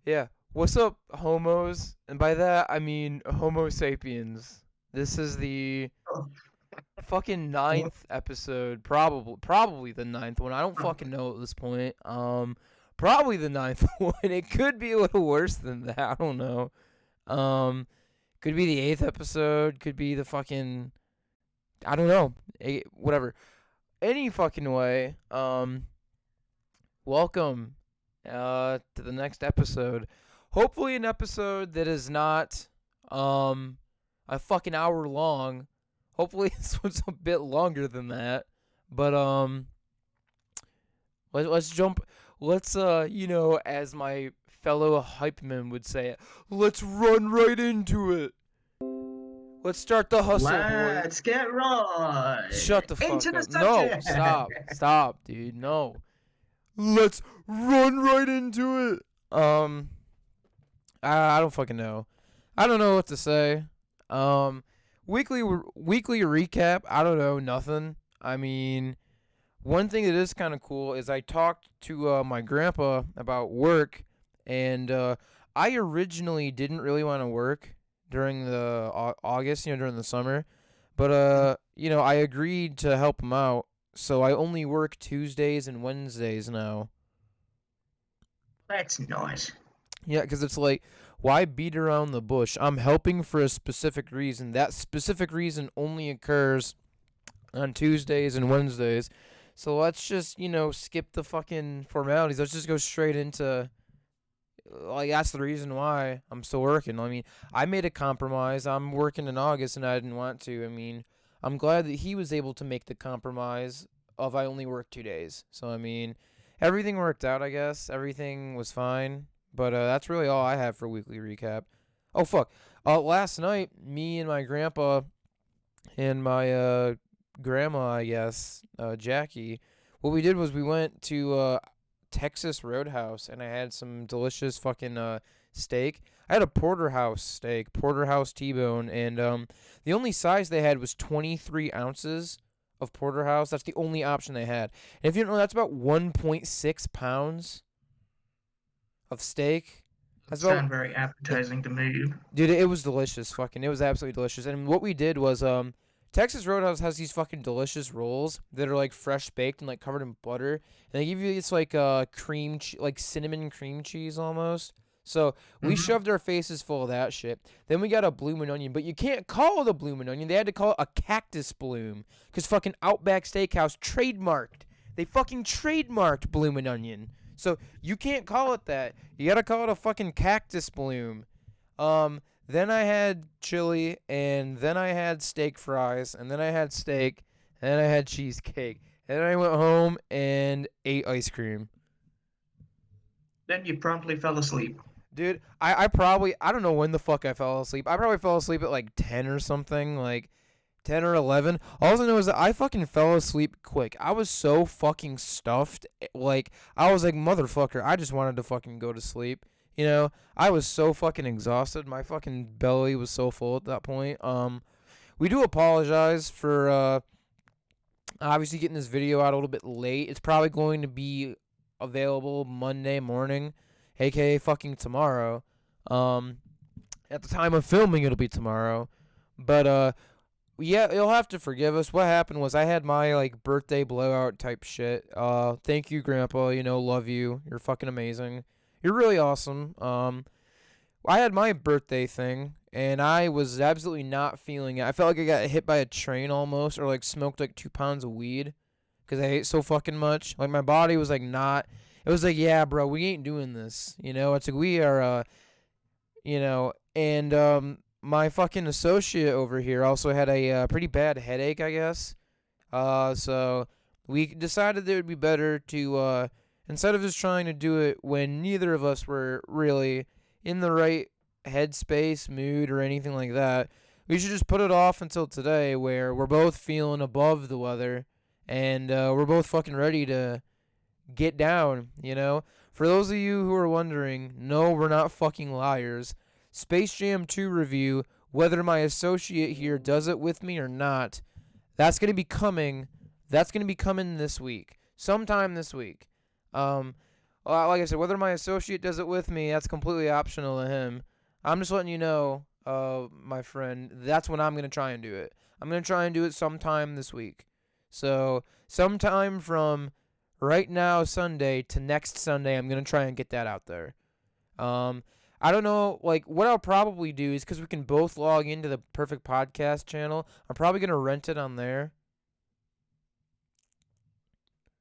Yeah. What's up, homos? And by that, I mean Homo sapiens. This is the Oh, fucking what? ninth episode, probably the ninth one. I don't fucking know at this point. Probably the ninth one. It could be a little worse than that. I don't know. Um, could be the eighth episode. Could be the fucking I don't know. Whatever. Any fucking way. Welcome to the next episode. Hopefully an episode that is not a fucking hour long. Hopefully this one's a bit longer than that. But let's jump, let's as my fellow hype man would say it, let's run right into it. Let's start the hustle, boys. Let's get right Shut the into fuck the up. No, subject. stop, dude. No. Let's run right into it. I don't fucking know. I don't know what to say. Um, weekly recap. I don't know nothing. I mean, one thing that is kind of cool is I talked to my grandpa about work, and I originally didn't really want to work during the August, during the summer, but I agreed to help him out, so I only work Tuesdays and Wednesdays now. That's nice. Yeah, because it's like, why beat around the bush? I'm helping for a specific reason. That specific reason only occurs on Tuesdays and Wednesdays. So let's just, skip the fucking formalities. Let's just go straight into, like, that's the reason why I'm still working. I mean, I made a compromise. I'm working in August and I didn't want to. I mean, I'm glad that he was able to make the compromise of I only work 2 days. So, I mean, everything worked out, I guess. Everything was fine. But that's really all I have for weekly recap. Oh, fuck. Last night, me and my grandpa and my grandma, I guess, Jackie, what we did was we went to Texas Roadhouse and I had some delicious fucking steak. I had a porterhouse steak, porterhouse T-bone, and the only size they had was 23 ounces of porterhouse. That's the only option they had. And if you don't know, that's about 1.6 pounds of steak. That's about Sound very appetizing to me. Dude, it was delicious. Fucking, it was absolutely delicious. And what we did was, Texas Roadhouse has these fucking delicious rolls that are like fresh baked and like covered in butter, and they give you this like like cinnamon cream cheese almost. So we Mhm. shoved our faces full of that shit. Then we got a bloomin' onion, but you can't call it a bloomin' onion. They had to call it a cactus bloom because fucking Outback Steakhouse trademarked. They fucking trademarked bloomin' onion. So you can't call it that. You gotta call it a fucking cactus bloom. Then I had chili, and then I had steak fries, and then I had steak, and then I had cheesecake. And then I went home and ate ice cream. Then you promptly fell asleep. Dude, I don't know when the fuck I fell asleep. I probably fell asleep at like 10 or something, like 10 or 11. All I know is that I fucking fell asleep quick. I was so fucking stuffed. Like, I was like, motherfucker, I just wanted to fucking go to sleep. I was so fucking exhausted. My fucking belly was so full at that point. We do apologize for obviously getting this video out a little bit late. It's probably going to be available Monday morning, aka fucking tomorrow. Um, at the time of filming, it'll be tomorrow. But yeah, you'll have to forgive us. What happened was I had my like birthday blowout type shit. Thank you, Grandpa. Love you. You're fucking amazing. You're really awesome. I had my birthday thing, and I was absolutely not feeling it. I felt like I got hit by a train almost, or like smoked like 2 pounds of weed, because I ate so fucking much. Like my body was like not. It was like, yeah, bro, we ain't doing this. It's like we are. And my fucking associate over here also had a pretty bad headache, I guess. So we decided that it would be better to instead of just trying to do it when neither of us were really in the right headspace, mood, or anything like that, we should just put it off until today, where we're both feeling above the weather and we're both fucking ready to get down. For those of you who are wondering, no, we're not fucking liars. Space Jam 2 review, whether my associate here does it with me or not, that's going to be coming. That's going to be coming this week. Sometime this week. Um, Like I said, whether my associate does it with me, that's completely optional to him. I'm just letting you know, my friend, that's when I'm going to try and do it. I'm going to try and do it sometime this week. So, sometime from right now, Sunday, to next Sunday, I'm going to try and get that out there. Um, I don't know, like, what I'll probably do is because we can both log into the Purrfect Pawdcast channel, I'm probably going to rent it on there.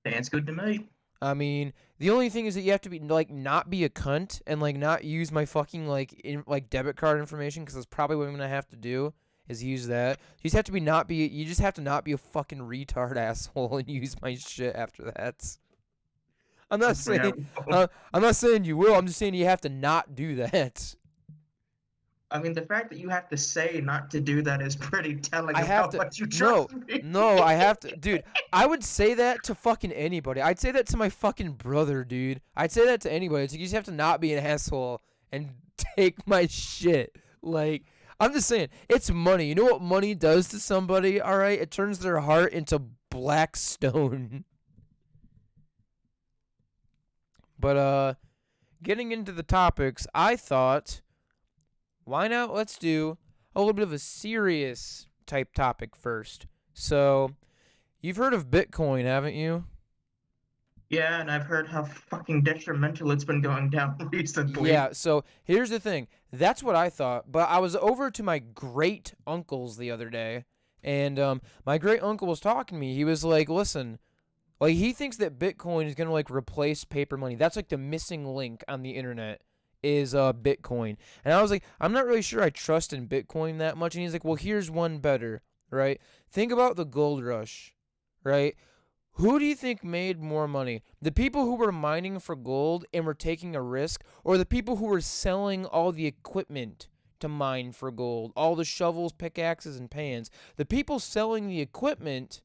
Sounds good to me. I mean, the only thing is that you have to be like not be a cunt and like not use my fucking like debit card information because that's probably what I'm gonna have to do is use that. You just have to be not be you just have to not be a fucking retard asshole and use my shit after that. I'm not saying I'm not saying you will. I'm just saying you have to not do that. I mean, the fact that you have to say not to do that is pretty telling I of have how to much you trust me. no, I have to dude, I would say that to fucking anybody. I'd say that to my fucking brother, dude. I'd say that to anybody. It's like you just have to not be an asshole and take my shit. Like, I'm just saying, it's money. You know what money does to somebody, alright? It turns their heart into black stone. But getting into the topics, I thought, why not let's do a little bit of a serious type topic first. So, you've heard of Bitcoin, haven't you? Yeah, and I've heard how fucking detrimental it's been going down recently. Yeah, so here's the thing. That's what I thought, but I was over to my great uncle's the other day, and my great uncle was talking to me. He was like, listen, like he thinks that Bitcoin is gonna like replace paper money. That's like the missing link on the internet is Bitcoin. And I was like, I'm not really sure I trust in Bitcoin that much. And he's like, well, here's one better, right? Think about the gold rush, right? Who do you think made more money? The people who were mining for gold and were taking a risk, or the people who were selling all the equipment to mine for gold? All the shovels, pickaxes, and pans. The people selling the equipment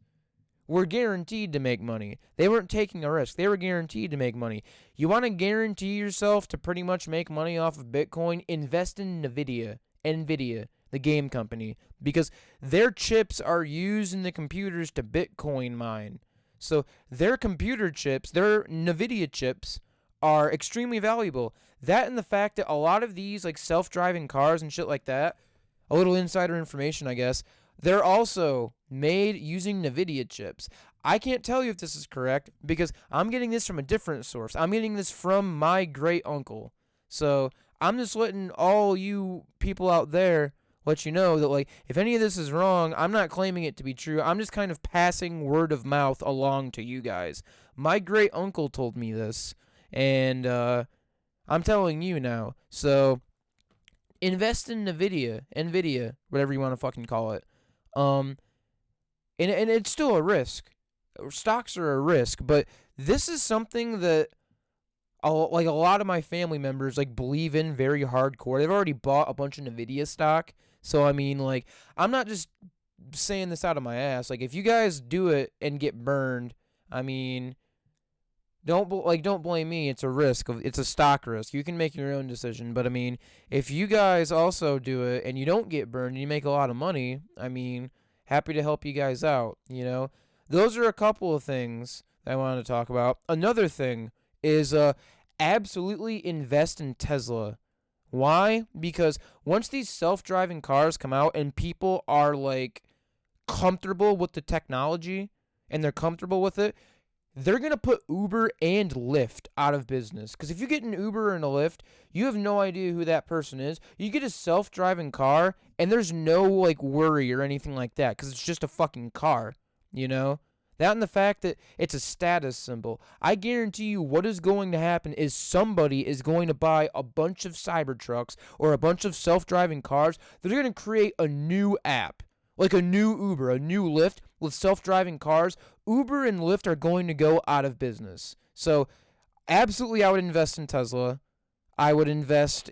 were guaranteed to make money. They weren't taking a risk. They were guaranteed to make money. You want to guarantee yourself to pretty much make money off of Bitcoin? Invest in Nvidia, the game company, because their chips are used in the computers to Bitcoin mine. So their computer chips, their Nvidia chips, are extremely valuable. That and the fact that a lot of these like self-driving cars and shit like that, a little insider information, I guess, they're also made using Nvidia chips. I can't tell you if this is correct because I'm getting this from a different source. I'm getting this from my great uncle. So I'm just letting all you people out there let you know that, like, if any of this is wrong, I'm not claiming it to be true. I'm just kind of passing word of mouth along to you guys. My great uncle told me this, and I'm telling you now. So invest in Nvidia, whatever you want to fucking call it. And it's still a risk. Stocks are a risk, but this is something that like a lot of my family members like believe in very hardcore. They've already bought a bunch of Nvidia stock. So I mean, like, I'm not just saying this out of my ass. Like, if you guys do it and get burned, I mean, don't blame me. It's a risk. It's a stock risk. You can make your own decision. But I mean, if you guys also do it and you don't get burned and you make a lot of money, I mean, happy to help you guys out. You know, those are a couple of things that I wanted to talk about. Another thing is absolutely invest in Tesla. Why? Because once these self-driving cars come out and people are like comfortable with the technology and they're comfortable with it, they're going to put Uber and Lyft out of business. Because if you get an Uber and a Lyft, you have no idea who that person is. You get a self-driving car and there's no like worry or anything like that because it's just a fucking car, you know? That and the fact that it's a status symbol. I guarantee you what is going to happen is somebody is going to buy a bunch of Cybertrucks or a bunch of self-driving cars. They're going to create a new app, like a new Uber, a new Lyft with self-driving cars. Uber and Lyft are going to go out of business. So absolutely I would invest in Tesla. I would invest,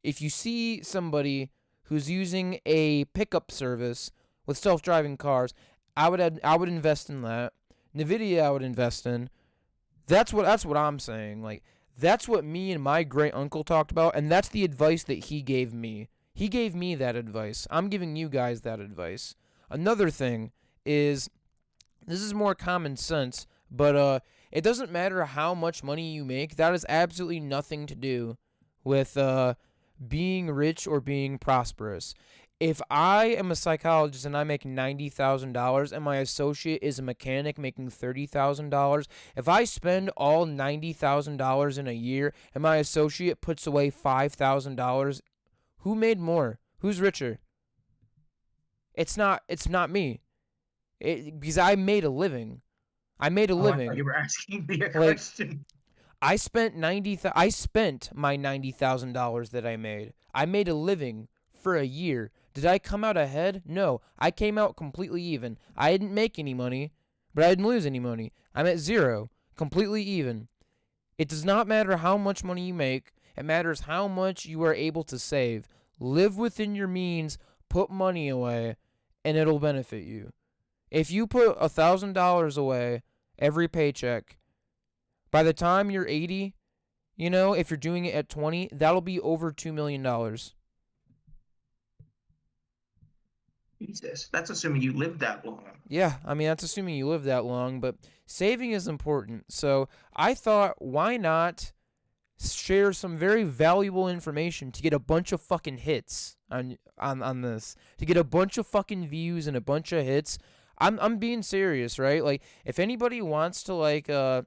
if you see somebody who's using a pickup service with self-driving cars, I would invest in that. Nvidia I would invest in. That's what I'm saying. Like, that's what me and my great uncle talked about, and that's the advice that he gave me. He gave me that advice. I'm giving you guys that advice. Another thing is, this is more common sense, but It doesn't matter how much money you make. That has absolutely nothing to do with being rich or being prosperous. If I am a psychologist and I make $90,000 and my associate is a mechanic making $30,000, if I spend all $90,000 in a year and my associate puts away $5,000, who made more? Who's richer? It's not me. Because I made a living. I made a I living. thought you were asking me a Like, question. I spent I spent my $90,000 that I made. I made a living for a year. Did I come out ahead? No. I came out completely even. I didn't make any money, but I didn't lose any money. I'm at zero, completely even. It does not matter how much money you make. It matters how much you are able to save. Live within your means, put money away, and it'll benefit you. If you put $1,000 away every paycheck, by the time you're 80, if you're doing it at 20, that'll be over $2 million. Jesus, that's assuming you lived that long. Yeah, I mean, that's assuming you live that long, but saving is important. So I thought, why not share some very valuable information to get a bunch of fucking hits on this, to get a bunch of fucking views and a bunch of hits. I'm being serious, right? Like, if anybody wants to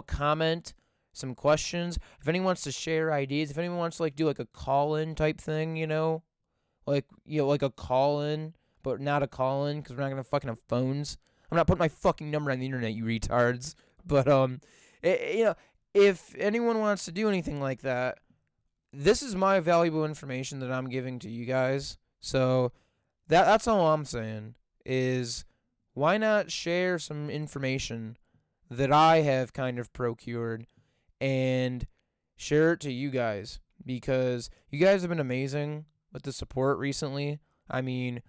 comment some questions, if anyone wants to share ideas, if anyone wants to do like a call-in type thing, like a call-in, but not a call-in because we're not gonna fucking have phones. I'm not putting my fucking number on the internet, you retards. But if anyone wants to do anything like that, this is my valuable information that I'm giving to you guys. So that's all I'm saying is, why not share some information that I have kind of procured and share it to you guys, because you guys have been amazing with the support recently. I mean,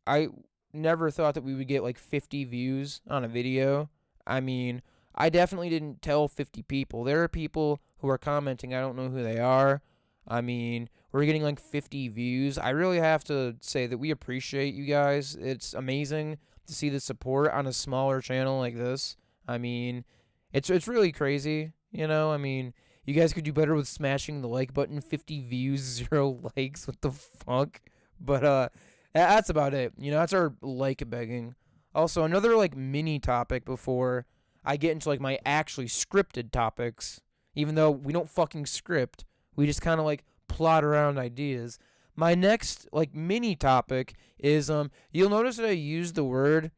I never thought that we would get like 50 views on a video. I mean, I definitely didn't tell 50 people. There are people who are commenting, I don't know who they are. I mean, we're getting like 50 views. I really have to say that we appreciate you guys. It's amazing to see the support on a smaller channel like this. I mean, it's really crazy, I mean, you guys could do better with smashing the like button. 50 views, 0 likes. What the fuck? But that's about it. That's our like begging. Also, another mini topic before I get into my actually scripted topics. Even though we don't fucking script, we just kind of plot around ideas. My next mini topic is you'll notice that I used the word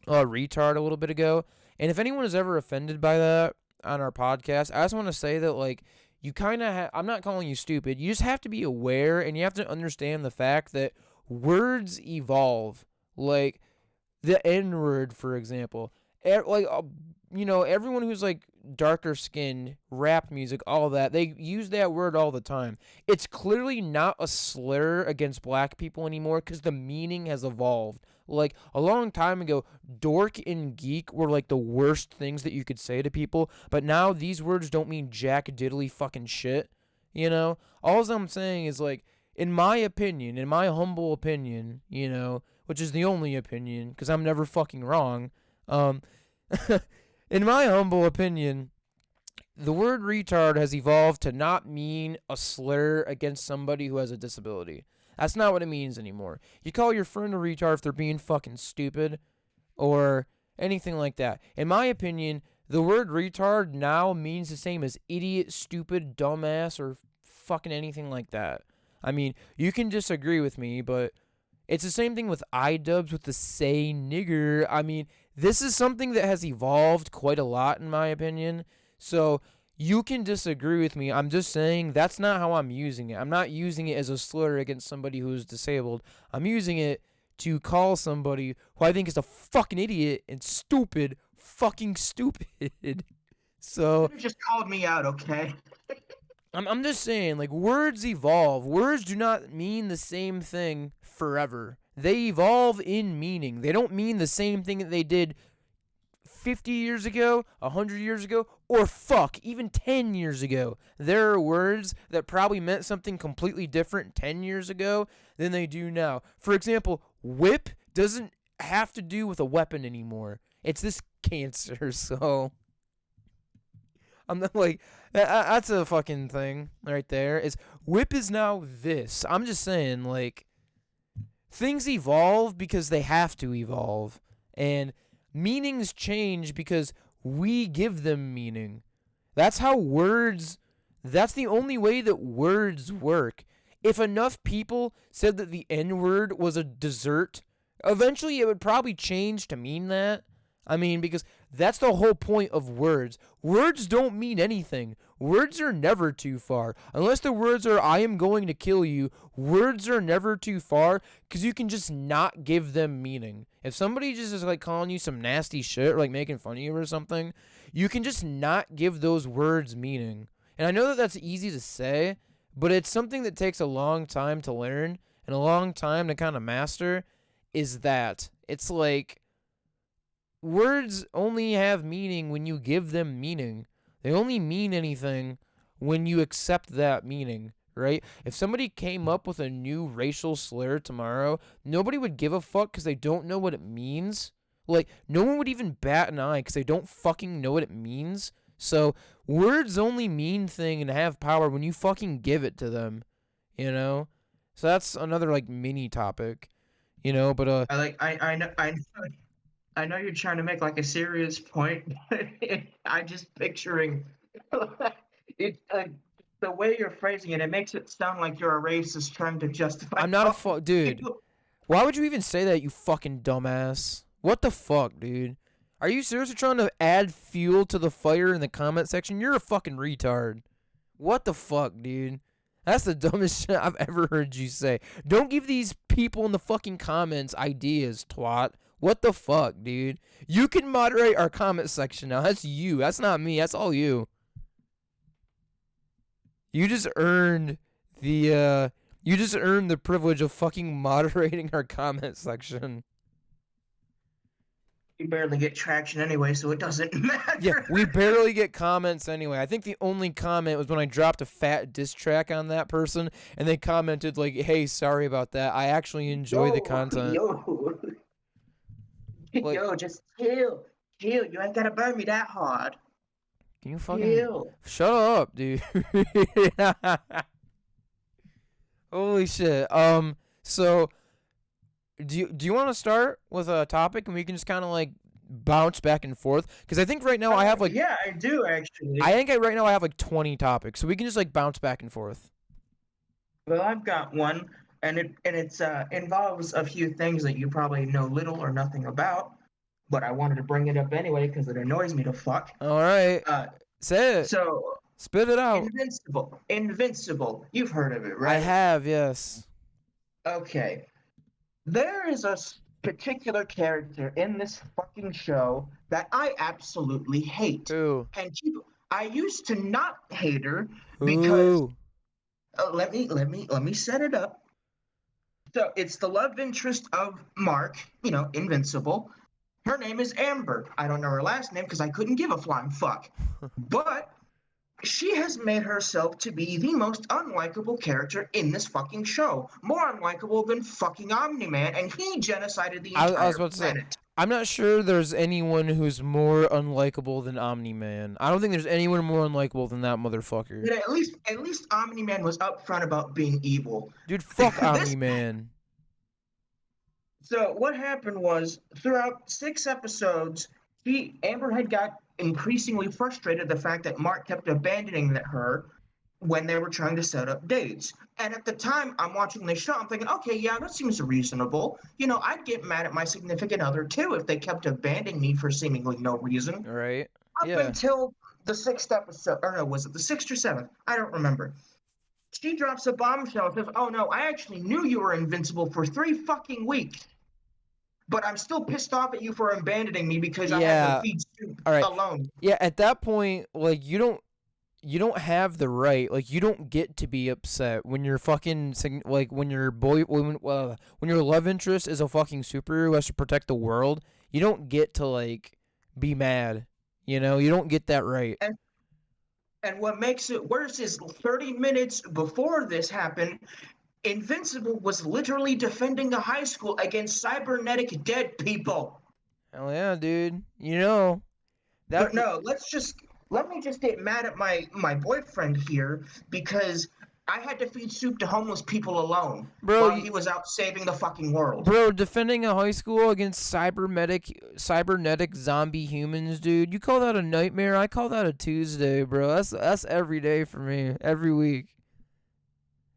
retard a little bit ago. And if anyone is ever offended by that on our podcast, I just want to say that, you kind of I'm not calling you stupid. You just have to be aware, and you have to understand the fact that words evolve. Like, the N-word, for example. Everyone who's, darker skinned, rap music, all that, they use that word all the time. It's clearly not a slur against black people anymore because the meaning has evolved. A long time ago, dork and geek were the worst things that you could say to people, but now these words don't mean jack diddly fucking shit. All I'm saying is in my opinion, in my humble opinion, which is the only opinion because I'm never fucking wrong. In my humble opinion, the word retard has evolved to not mean a slur against somebody who has a disability. That's not what it means anymore. You call your friend a retard if they're being fucking stupid or anything like that. In my opinion, the word retard now means the same as idiot, stupid, dumbass, or fucking anything like that. I mean, you can disagree with me, but it's the same thing with iDubbbz with the say nigger. I mean, this is something that has evolved quite a lot in my opinion. So you can disagree with me. I'm just saying that's not how I'm using it. I'm not using it as a slur against somebody who is disabled. I'm using it to call somebody who I think is a fucking idiot and stupid, fucking stupid. So You just called me out, okay? I'm just saying, words evolve. Words do not mean the same thing forever. They evolve in meaning. They don't mean the same thing that they did 50 years ago, 100 years ago, or even 10 years ago. There are words that probably meant something completely different 10 years ago than they do now. For example, whip doesn't have to do with a weapon anymore. It's this cancer, so I'm not like that's a fucking thing right there. Is whip is now this. I'm just saying, like, things evolve because they have to evolve, and meanings change because we give them meaning. That's how words. That's the only way that words work. If enough people said that the N word was a dessert, eventually it would probably change to mean that. I mean, because that's the whole point of words. Words don't mean anything. Words are never too far. Unless the words are, I am going to kill you, words are never too far because you can just not give them meaning. If somebody just is like calling you some nasty shit or like making fun of you or something, you can just not give those words meaning. And I know that that's easy to say, but it's something that takes a long time to learn and a long time to kind of master. Is that it's like words only have meaning when you give them meaning. They only mean anything when you accept that meaning, right? If somebody came up with a new racial slur tomorrow, nobody would give a fuck because they don't know what it means. Like, no one would even bat an eye because they don't fucking know what it means. So, words only mean thing and have power when you fucking give it to them, you know? So that's another, like, mini topic, but, I know you're trying to make like a serious point, but I just picturing it. The way you're phrasing it, it makes it sound like you're a racist trying to justify I'm not a calling dude. people. Why would you even say that, you fucking dumbass? What the fuck, dude? Are you seriously trying to add fuel to the fire in the comment section? You're a fucking retard. What the fuck, dude? That's the dumbest shit I've ever heard you say. Don't give these people in the fucking comments ideas, twat. What the fuck, dude? You can moderate our comment section now. That's you. That's not me. That's all you. You just earned the privilege of fucking moderating our comment section. You barely get traction anyway, so it doesn't matter. Yeah, we barely get comments anyway. I think the only comment was when I dropped a fat diss track on that person, and they commented like, "Hey, sorry about that. I actually enjoy the content." Like, Yo, just chill. You ain't gotta burn me that hard. can you fucking Chill. shut up, dude? Holy shit. So do you want to start with a topic and we can just kind of like bounce back and forth? Because I think right now I have like Yeah, I do actually. right now I have like 20 topics, so we can just like bounce back and forth. Well, I've got one, and it's involves a few things that you probably know little or nothing about, but I wanted to bring it up anyway because it annoys me to fuck. All right, Uh, say it, so spit it out. Invincible. You've heard of it, I right? have, yes. Okay. There is a particular character in this fucking show that I absolutely hate, Who? and I used to not hate her because Who? let me set it up. So it's the love interest of Mark, Invincible. Her name is Amber. I don't know her last name because I couldn't give a flying fuck. But she has made herself to be the most unlikable character in this fucking show. More unlikable than fucking Omni-Man, and he genocided the I was entire about to say, planet. I'm not sure there's anyone who's more unlikable than Omni-Man. I don't think there's anyone more unlikable than that motherfucker. But at least Omni-Man was upfront about being evil. Dude, fuck This Omni-Man. So what happened was throughout 6 episodes, Amber had got increasingly frustrated the fact that Mark kept abandoning her when they were trying to set up dates. And at the time I'm watching the show, I'm thinking, okay, yeah, that seems reasonable. I'd get mad at my significant other too if they kept abandoning me for seemingly no reason. All right. Up Yeah. until the 6th episode, or no, was it the 6th or 7th? I don't remember. She drops a bombshell and says, oh no, I actually knew you were invincible for 3 fucking weeks. But I'm still pissed off at you for abandoning me because I have to Yeah. feed soup All right. alone. Yeah, at that point, like you don't have the right, like you don't get to be upset when your fucking like when your when your love interest is a fucking superhero who has to protect the world. You don't get to like be mad. You don't get that right. And what makes it worse is 30 minutes before this happened, Invincible was literally defending a high school against cybernetic dead people. Hell yeah, dude. You know that, But no, let me just get mad at my boyfriend here because I had to feed soup to homeless people alone bro. while he was out saving the fucking world. Bro, defending a high school against cybernetic zombie humans, dude. You call that a nightmare? I call that a Tuesday, bro. That's every day for me, every week.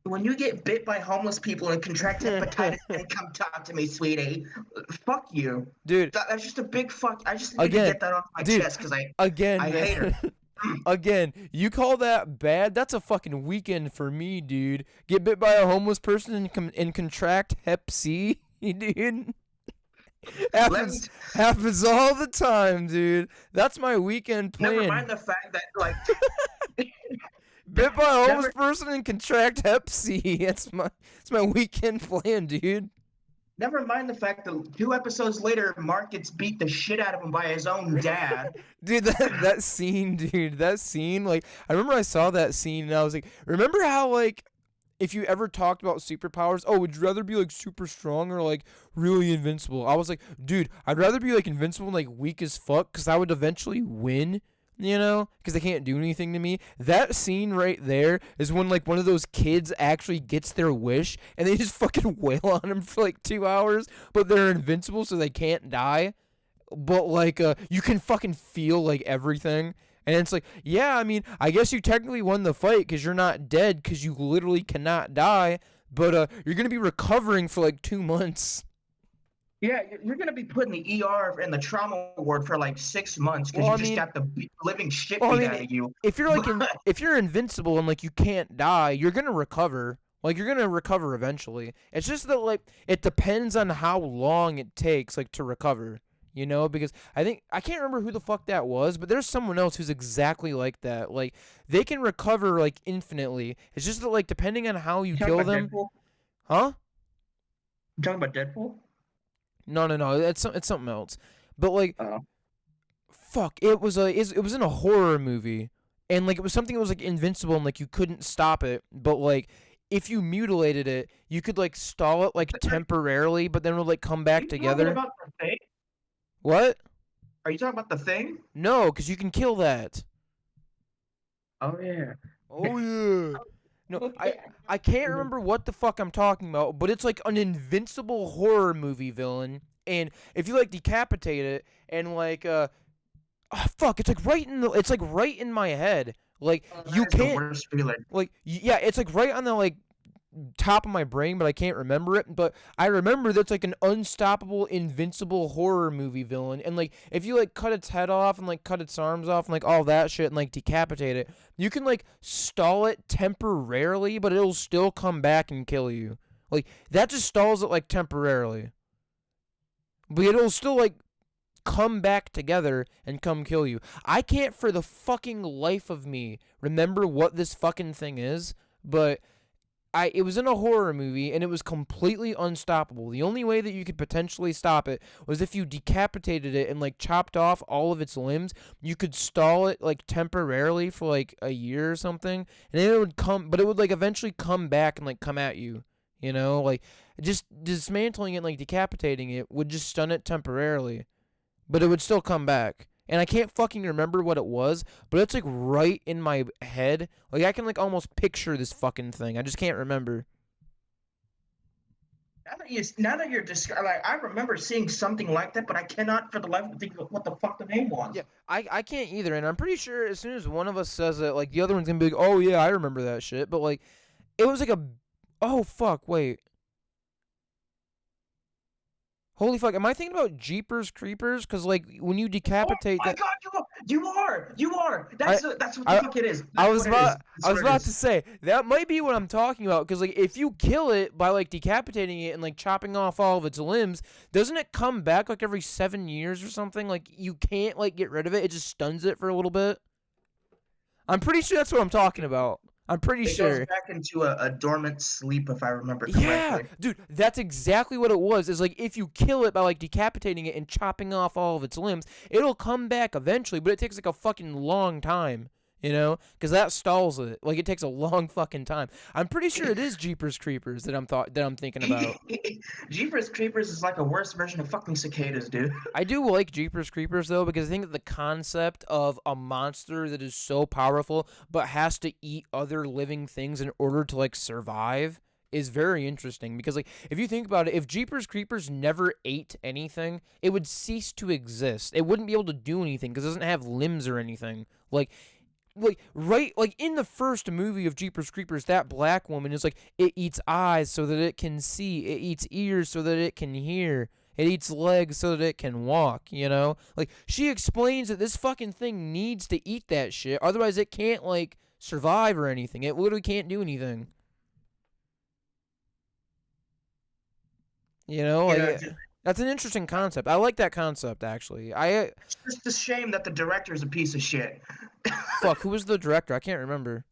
When you get bit by homeless people and contract hepatitis, then come talk to me, sweetie. Fuck you. Dude, That's just a big fuck. I just need to again, get that off my dude, chest because again, I hate her. man. Again, you call that bad? That's a fucking weekend for me, dude. Get bit by a homeless person and contract Hep C, dude. Happens all the time, dude. That's my weekend plan. Never mind the fact that like bit by a homeless person and contract Hep C. It's my weekend plan, dude. Never mind the fact that 2 episodes later, Mark gets beat the shit out of him by his own dad. Dude, that scene, dude, like, I remember I saw that scene and I was like, remember how, like, if you ever talked about superpowers, oh, would you rather be, like, super strong or, like, really invincible? I was like, dude, I'd rather be, like, invincible and, like, weak as fuck because I would eventually win. You know, because they can't do anything to me. That scene right there is when, like, one of those kids actually gets their wish and they just fucking wail on him for, like, 2 hours, but they're invincible so they can't die. But, like, you can fucking feel, like, everything. And it's like, yeah, I mean, I guess you technically won the fight because you're not dead because you literally cannot die, but you're going to be recovering for, like, 2 months. Yeah, you're gonna be put in the ER and the trauma ward for like 6 months because you just got the living shit beat out of you. If you're like, if you're invincible and like you can't die, you're gonna recover. Like you're gonna recover eventually. It's just that like it depends on how long it takes like to recover. You know, because I can't remember who the fuck that was, but there's someone else who's exactly like that. Like they can recover like infinitely. It's just that like depending on how you kill them. Deadpool? Huh? You talking about Deadpool? No. It's something else. But like, fuck, it was in a horror movie, and like it was something that was like invincible and like you couldn't stop it. But like, if you mutilated it, you could like stall it like temporarily, but then it would like come back together. Are you talking about The Thing? What? Are you talking about The Thing? No, because you can kill that. Oh yeah. Oh yeah. No, I can't remember what the fuck I'm talking about, but it's like an invincible horror movie villain, and if you like decapitate it and like fuck, it's like right in my head. Like you can't the worst feeling. like yeah, it's like right on the like top of my brain, but I can't remember it. But I remember that's like an unstoppable, invincible horror movie villain. And like if you like cut its head off and like cut its arms off and like all that shit and like decapitate it, you can like stall it temporarily, but it'll still come back and kill you. Like that just stalls it like temporarily. But it'll still like come back together and come kill you. I can't for the fucking life of me remember what this fucking thing is, but it was in a horror movie, and it was completely unstoppable. The only way that you could potentially stop it was if you decapitated it and, like, chopped off all of its limbs. You could stall it, like, temporarily for, like, a year or something, and then it would come, but it would, like, eventually come back and, like, come at you, you know? Like, just dismantling it and, like, decapitating it would just stun it temporarily, but it would still come back. And I can't fucking remember what it was, but it's like right in my head. Like I can like almost picture this fucking thing. I just can't remember. Now that you're describing, like, I remember seeing something like that, but I cannot for the life of me think of what the fuck the name was. Yeah, I can't either, and I'm pretty sure as soon as one of us says it, like the other one's gonna be like, oh yeah, I remember that shit. But like, it was like oh fuck, wait. Holy fuck, am I thinking about Jeepers Creepers? Because, like, when you decapitate that... Oh my god, you are! That's what the fuck it is. I was about to say, that might be what I'm talking about, because, like, if you kill it by, like, decapitating it and, like, chopping off all of its limbs, doesn't it come back, like, every 7 years or something? Like, you can't, like, get rid of it, it just stuns it for a little bit? I'm pretty sure that's what I'm talking about. I'm pretty sure. It goes back into a dormant sleep, if I remember correctly. Yeah, dude, that's exactly what it was. It's like if you kill it by like decapitating it and chopping off all of its limbs, it'll come back eventually, but it takes like a fucking long time. because that stalls it. Like, it takes a long fucking time. I'm pretty sure it is Jeepers Creepers that I'm thinking about. Jeepers Creepers is like a worse version of fucking cicadas, dude. I do like Jeepers Creepers though, because I think that the concept of a monster that is so powerful but has to eat other living things in order to like survive is very interesting. Because like, if you think about it, if Jeepers Creepers never ate anything, it would cease to exist. It wouldn't be able to do anything because it doesn't have limbs or anything. Like in the first movie of Jeepers Creepers, that black woman is like, it eats eyes so that it can see, it eats ears so that it can hear, it eats legs so that it can walk, Like, she explains that this fucking thing needs to eat that shit, otherwise it can't like survive or anything. It literally can't do anything. That's an interesting concept. I like that concept, actually. It's just a shame that the director's a piece of shit. Fuck, who was the director? I can't remember.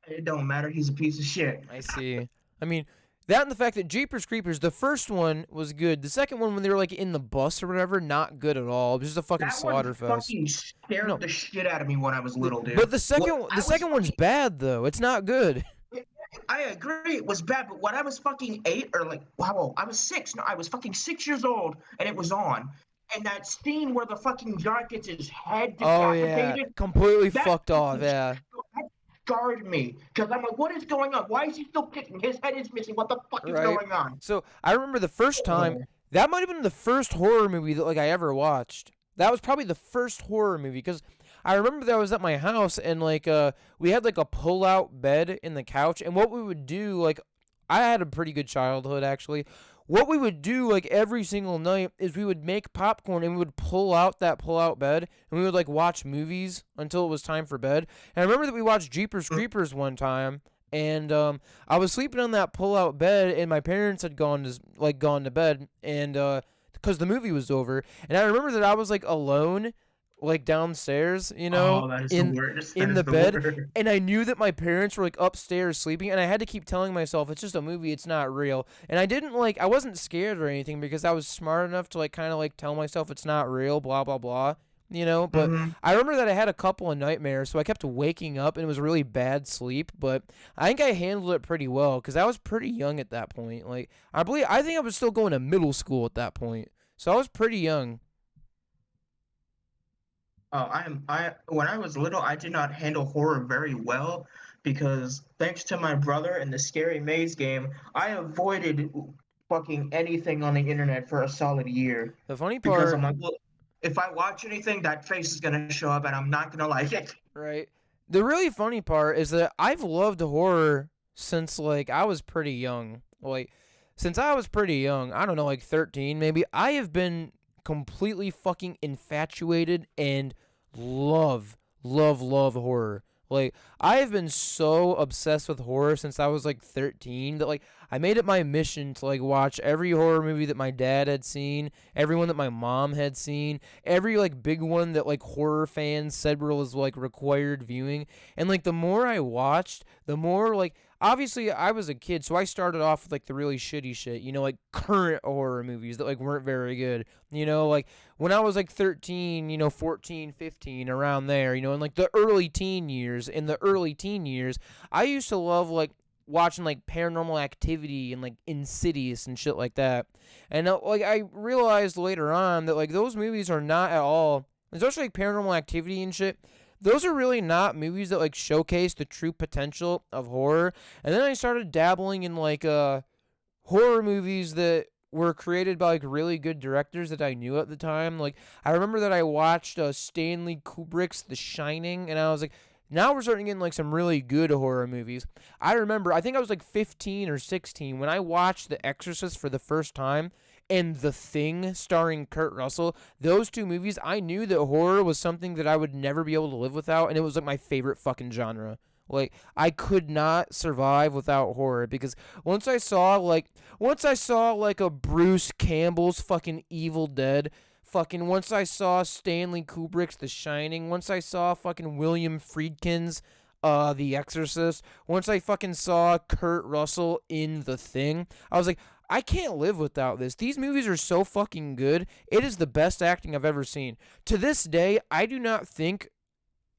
It don't matter. He's a piece of shit. I see. I mean, that and the fact that Jeepers Creepers, the first one was good. The second one, when they were like in the bus or whatever, not good at all. It was just a fucking slaughter fest. Fucking scared the shit out of me when I was little, dude. But the second one's bad though. It's not good. I agree, it was bad, but when I was fucking 8 or like, wow, I was 6. No, I was fucking 6 years old, and it was on. And that scene where the fucking guy gets his head decapitated. Oh yeah, completely fucked off. Yeah. That scarred me because I'm like, what is going on? Why is he still kicking? His head is missing. What the fuck is going on? So I remember the first time. That might have been the first horror movie that like I ever watched. That was probably the first horror movie because I remember that I was at my house and like we had like a pull-out bed in the couch, and what we would do, like, I had a pretty good childhood actually. What we would do like every single night is we would make popcorn and we would pull out that pull-out bed and we would like watch movies until it was time for bed. And I remember that we watched Jeepers Creepers one time, and I was sleeping on that pull-out bed and my parents had gone to bed, and because the movie was over, and I remember that I was like alone, like downstairs, in the bed, and I knew that my parents were like upstairs sleeping, and I had to keep telling myself it's just a movie, it's not real. And I wasn't scared or anything because I was smart enough to like kind of like tell myself it's not real, blah blah blah, but I remember that I had a couple of nightmares, so I kept waking up and it was really bad sleep, but I think I handled it pretty well because I was pretty young at that point. Like, I think I was still going to middle school at that point, so I was pretty young. When I was little, I did not handle horror very well because thanks to my brother and the Scary Maze game, I avoided fucking anything on the internet for a solid year. The funny part, because I'm like, well, if I watch anything, that face is gonna show up, and I'm not gonna like it. Right. The really funny part is that I've loved horror since like I was pretty young. Like, since I was pretty young, I don't know, like 13 maybe, I have been completely fucking infatuated and love horror. Like, I have been so obsessed with horror since I was like 13 that like I made it my mission to like watch every horror movie that my dad had seen, every one that my mom had seen, every like big one that like horror fans said was like required viewing. And like the more I watched, the more like, obviously I was a kid, so I started off with like the really shitty shit, like current horror movies that like weren't very good. Like when I was like 13, 14, 15, around there, in like the early teen years, I used to love like watching like Paranormal Activity and like Insidious and shit like that. And like I realized later on that like those movies are not at all, especially like Paranormal Activity and shit, those are really not movies that like showcase the true potential of horror. And then I started dabbling in like horror movies that were created by like really good directors that I knew at the time. Like, I remember that I watched Stanley Kubrick's The Shining, and I was like, now we're starting getting like some really good horror movies. I remember, I think I was like 15 or 16 when I watched The Exorcist for the first time, and The Thing starring Kurt Russell. Those two movies, I knew that horror was something that I would never be able to live without, and it was like my favorite fucking genre. Like, I could not survive without horror, because once I saw like a Bruce Campbell's fucking Evil Dead, fucking once I saw Stanley Kubrick's The Shining, once I saw fucking William Friedkin's The Exorcist, once I fucking saw Kurt Russell in The Thing, I was like, I can't live without this. These movies are so fucking good. It is the best acting I've ever seen. To this day, I do not think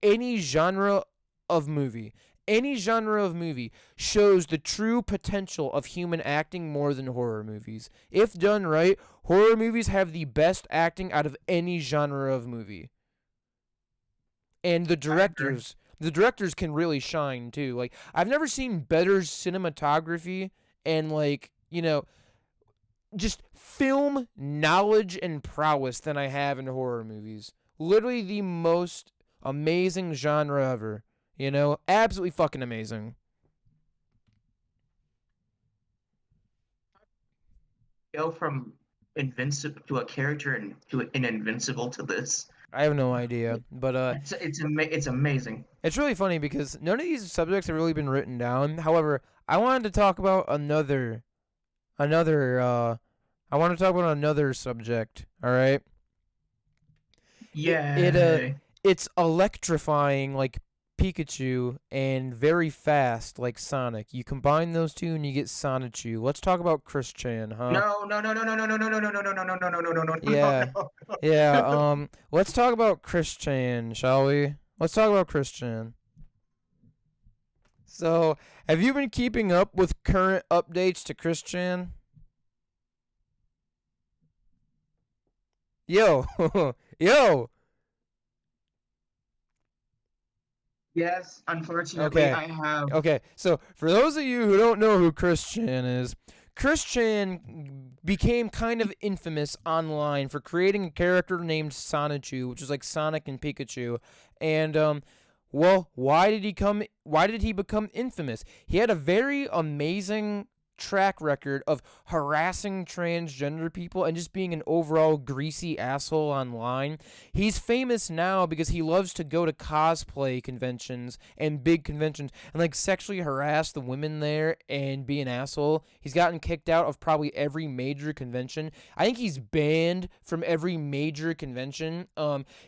any genre of movie. Any genre of movie shows the true potential of human acting more than horror movies. If done right, horror movies have the best acting out of any genre of movie. And the directors can really shine too. Like, I've never seen better cinematography and, like, just film knowledge and prowess than I have in horror movies. Literally the most amazing genre ever. Absolutely fucking amazing. Go from invincible to a character and to an invincible to this. I have no idea, but It's amazing. it's really funny because none of these subjects have really been written down. However, I wanted to talk about I want to talk about another subject. All right. Yay. It's electrifying like Pikachu and very fast like Sonic. You combine those two and you get Sonichu. Let's talk about Chris Chan, huh? No, no, no, no, no, no, no, no, no, no, no, no, no, no, no, no, no, no, Yeah. no. Yeah, let's talk about Chris Chan, shall we? Let's talk about Chris Chan. So, have you been keeping up with current updates to Chris Chan? Yo, yo. Yes, unfortunately, Okay. I have. Okay, so for those of you who don't know who Chris Chan is, Chris Chan became kind of infamous online for creating a character named Sonichu, which is like Sonic and Pikachu. And well, why did he become infamous? He had a very amazing track record of harassing transgender people and just being an overall greasy asshole online. He's famous now because he loves to go to cosplay conventions and big conventions and like sexually harass the women there and be an asshole. He's gotten kicked out of probably every major convention. I think he's banned from every major convention.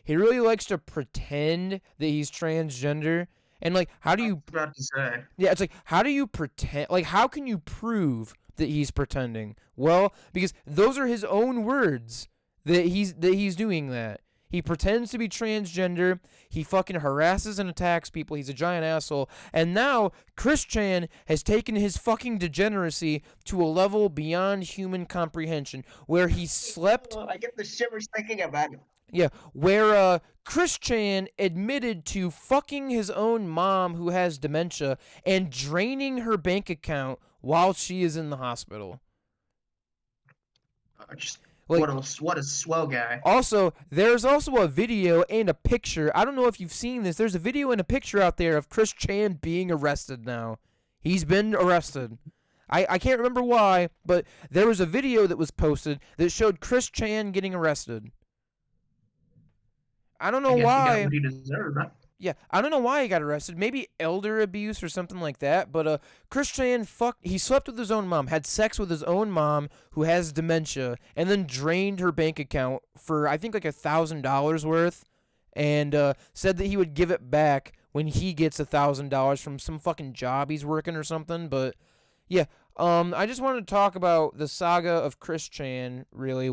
He really likes to pretend that he's transgender. And like, how do I you? was about to say. Yeah, it's like, how do you pretend? Like, how can you prove that he's pretending? Well, because those are his own words that he's doing that. He pretends to be transgender. He fucking harasses and attacks people. He's a giant asshole. And now Chris Chan has taken his fucking degeneracy to a level beyond human comprehension, where he slept. I get the shivers thinking about it. Yeah, where Chris Chan admitted to fucking his own mom who has dementia and draining her bank account while she is in the hospital. Just Like, what a swell guy. also, there's also a video and a picture. I don't know if you've seen this. There's a video and a picture out there of Chris Chan being arrested now. He's been arrested. I can't remember why, but there was a video that was posted that showed Chris Chan getting arrested. I don't know I guess why. he got what he deserved, huh? Yeah, I don't know why he got arrested. Maybe elder abuse or something like that. But Chris Chan he slept with his own mom, had sex with his own mom who has dementia, and then drained her bank account for I think like $1,000 worth, and said that he would give it back when he gets $1,000 from some fucking job he's working or something. But yeah, I just wanted to talk about the saga of Chris Chan really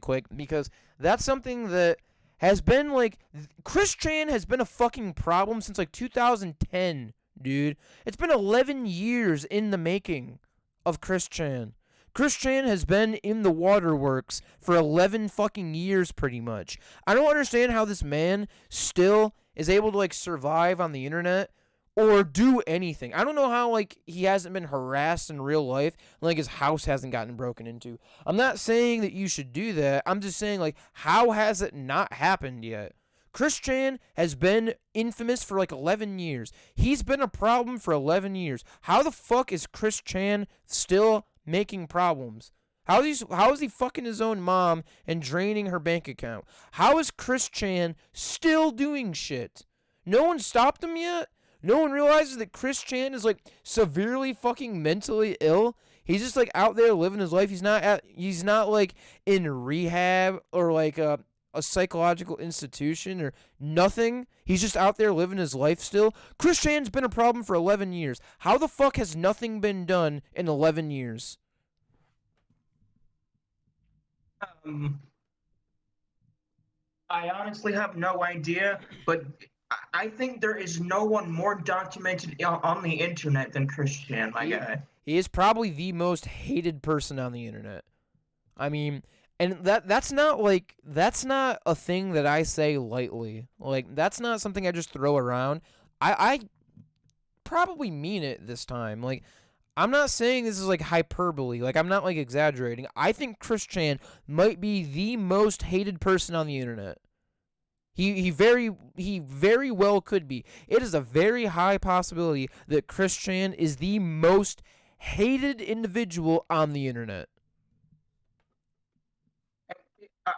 quick, because that's something that has been like, Chris Chan has been a fucking problem since like 2010, dude. It's been 11 years in the making of Chris Chan. Chris Chan has been in the waterworks for 11 fucking years pretty much. I don't understand how this man still is able to like survive on the internet or do anything. I don't know how like he hasn't been harassed in real life, like his house hasn't gotten broken into. I'm not saying that you should do that. I'm just saying, like, how has it not happened yet? Chris Chan has been infamous for like 11 years. He's been a problem for 11 years. How the fuck is Chris Chan still making problems? How is he fucking his own mom and draining her bank account? How is Chris Chan still doing shit? No one stopped him yet? No one realizes that Chris Chan is like severely fucking mentally ill. He's just like out there living his life. He's not like in rehab or like a psychological institution or nothing. He's just out there living his life still. Chris Chan's been a problem for 11 years. How the fuck has nothing been done in 11 years? Um, I honestly have no idea, but I think there is no one more documented on the internet than Christian, my He guy. he is probably the most hated person on the internet. I mean, and that's not a thing that I say lightly. Like that's not something I just throw around. I probably mean it this time. Like I'm not saying this is like hyperbole. Like I'm not like exaggerating. I think Christian might be the most hated person on the internet. He very well could be. It is a very high possibility that Christian is the most hated individual on the internet.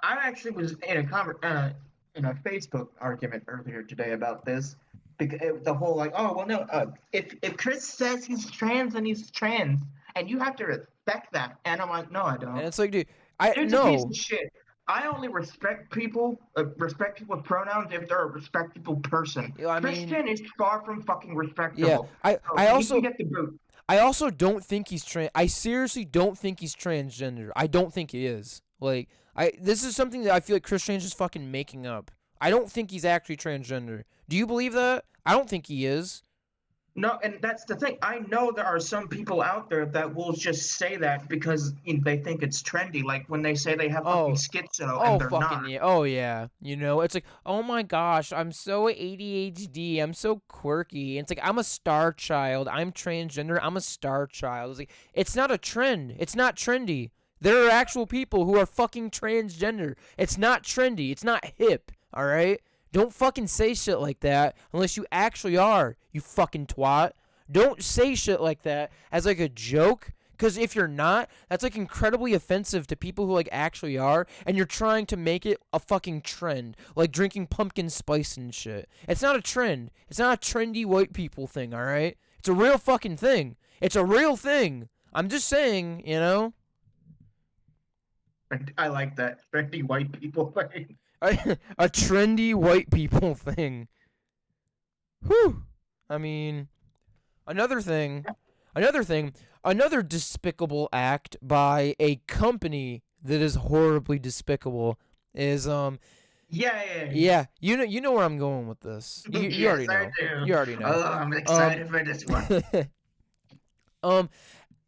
I actually was in a Facebook argument earlier today about this. Because the whole like, oh well, no, if Chris says he's trans, then he's trans, and you have to respect that. And I'm like, no, I And don't. it's like, dude, I Dude's a piece no. of shit. I only respect people's pronouns if they're a respectable person. I mean, Christian is far from fucking yeah. respectable. I So I he can also get the boot. I also don't think he's trans. I seriously don't think he's transgender. I don't think he is. Like, this is something that I feel like Christian's just fucking making up. I don't think he's actually transgender. Do you believe that? I don't think he is. No, and that's the thing. I know there are some people out there that will just say that because they think it's trendy. Like when they say they have fucking Oh, schizo and oh they're not. fucking yeah. Oh yeah. You know, it's like, oh my gosh, I'm so ADHD. I'm so quirky. And it's like I'm a star child. I'm transgender. I'm a star child. It's like it's not a trend. It's not trendy. There are actual people who are fucking transgender. It's not trendy. It's not hip. All right? Don't fucking say shit like that unless you actually are, you fucking twat. Don't say shit like that as like a joke. Because if you're not, that's like incredibly offensive to people who like actually are, and you're trying to make it a fucking trend, like drinking pumpkin spice and shit. It's not a trend. It's not a trendy white people thing, all right? It's a real fucking thing. It's a real thing. I'm just saying, you know? I like that trendy white people thing. A trendy white people thing. Whew. I mean, another thing, another despicable act by a company that is horribly despicable is Yay! yeah, you know where I'm going with this. You Yes, already I know. do. You already know. Oh, I'm excited for this one. um